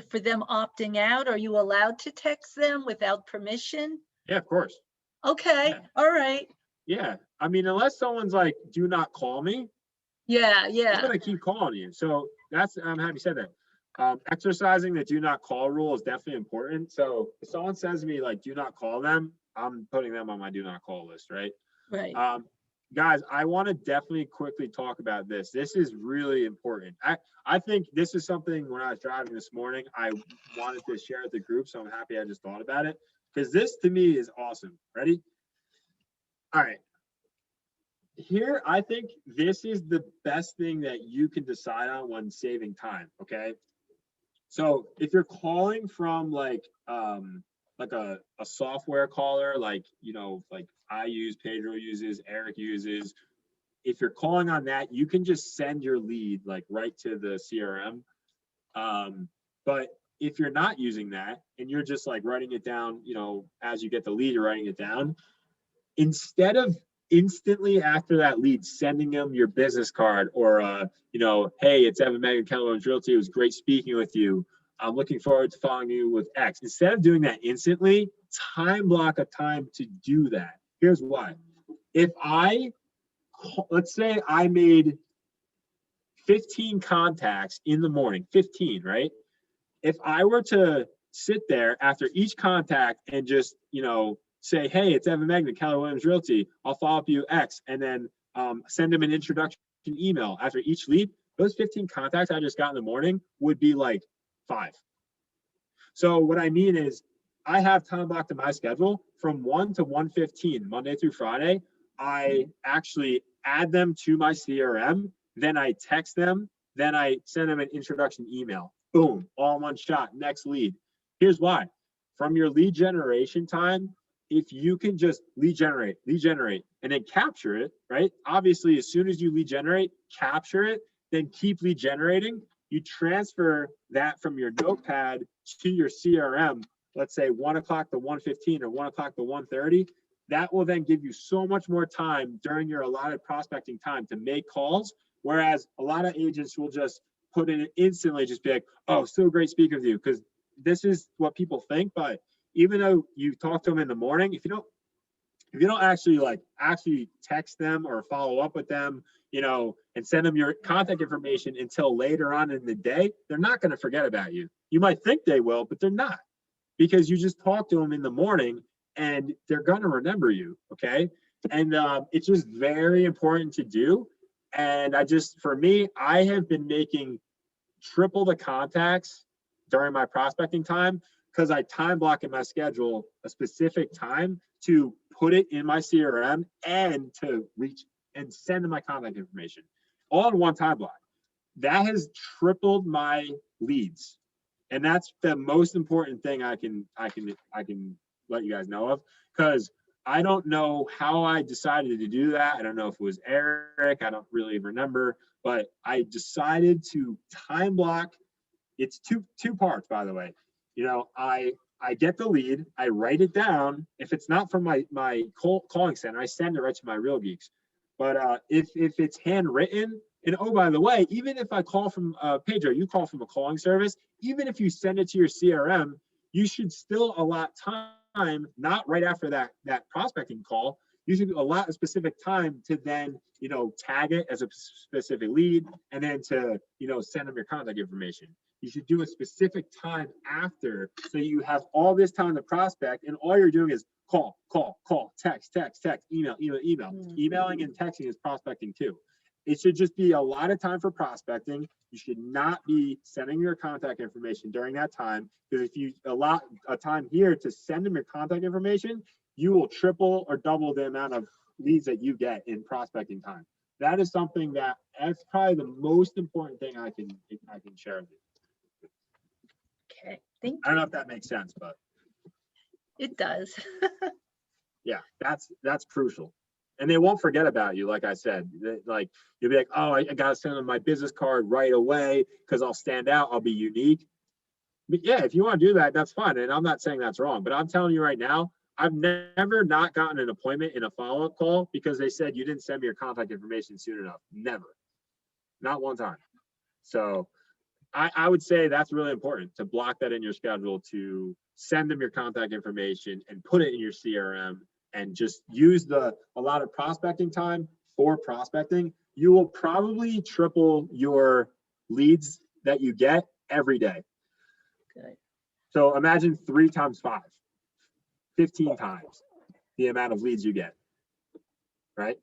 for them opting out? Are you allowed to text them without permission? yeah, of course. Okay, Yeah. all right. Yeah, I mean, unless someone's like, do not call me, Yeah, I'm yeah. gonna keep calling you. So I'm happy you said that. Exercising the do not call rule is definitely important. So if someone says to me like, do not call them, I'm putting them on my do not call list, right? Right. Guys, I want to definitely quickly talk about this. This is really important. I think this is something when I was driving this morning, I wanted to share with the group. So I'm happy I just thought about it, because this to me is awesome. Ready? All right. Here, I think this is the best thing that you can decide on when saving time. Okay. So if you're calling from like a software caller, like I use, Pedro uses, Eric uses, if you're calling on that, you can just send your lead like right to the CRM. But if you're not using that and you're just like writing it down, as you get the lead, you're writing it down, instead of instantly after that lead sending them your business card or hey, it's Evan Magnet Keller Williams Realty, it was great speaking with you, I'm looking forward to following you with X. Instead of doing that instantly, time block a time to do that. Here's why. If let's say I made 15 contacts in the morning, 15, right? If I were to sit there after each contact and just, say, hey, it's Evan Magnet, Keller Williams Realty, I'll follow up you X, and then send them an introduction email after each lead, those 15 contacts I just got in the morning would be like 5. So what I mean is I have time blocked in my schedule from 1 to 1:15, Monday through Friday. I actually add them to my CRM, then I text them, then I send them an introduction email. Boom, all in one shot, next lead. Here's why. From your lead generation time if you can just lead generate, and then capture it, right? Obviously, as soon as you lead generate, capture it, then keep lead generating. You transfer that from your notepad to your CRM, let's say 1 o'clock to 1:15 or 1 o'clock to 1:30. That will then give you so much more time during your allotted prospecting time to make calls. Whereas a lot of agents will just put in instantly, just be like, oh, so great speaking with you. Because this is what people think. But even though you talk to them in the morning, if you don't actually text them or follow up with them, and send them your contact information until later on in the day, they're not going to forget about you. You might think they will, but they're not, because you just talk to them in the morning and they're going to remember you. Okay. And it's just very important to do. And for me, I have been making triple the contacts during my prospecting time, because I time block in my schedule a specific time to put it in my CRM and to reach and send them my contact information all in one time block. That has tripled my leads. And that's the most important thing I can let you guys know of, because I don't know how I decided to do that. I don't know if it was Eric, I don't really remember, but I decided to time block. It's two parts, by the way. I get the lead, I write it down. If it's not from my calling center, I send it right to my Real Geeks. But if it's handwritten, and oh, by the way, even if I call from Pedro, you call from a calling service, even if you send it to your CRM, you should still allot time, not right after that prospecting call. You should allot a specific time to then, tag it as a specific lead, and then to, send them your contact information. You should do a specific time after, so you have all this time to prospect, and all you're doing is call, text, email. Emailing and texting is prospecting too. It should just be a lot of time for prospecting. You should not be sending your contact information during that time, because if you allot a time here to send them your contact information, you will triple or double the amount of leads that you get in prospecting time. That is something that's probably the most important thing I can share with you. Okay, thank I don't know you. if that makes sense, but It does. yeah, that's crucial. And they won't forget about you. Like I said, like you'll be like, oh, I got to send them my business card right away because I'll stand out. I'll be unique. But yeah, if you want to do that, that's fine. And I'm not saying that's wrong, but I'm telling you right now, I've never not gotten an appointment in a follow-up call because they said you didn't send me your contact information soon enough. Never. Not one time. So I would say that's really important, to block that in your schedule, to send them your contact information and put it in your CRM, and just use a lot of prospecting time for prospecting. You will probably triple your leads that you get every day. Good. So imagine 3 times 5, 15 times the amount of leads you get, right?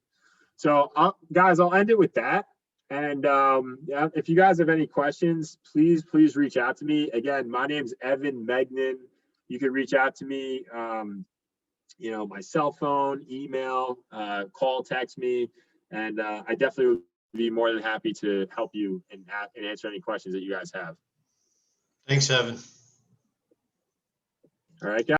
So guys, I'll end it with that. And yeah, if you guys have any questions, please reach out to me. Again, my name's Evan Megnan. You can reach out to me, my cell phone, email, call, text me, and I definitely would be more than happy to help you and answer any questions that you guys have. Thanks, Evan. All right, guys.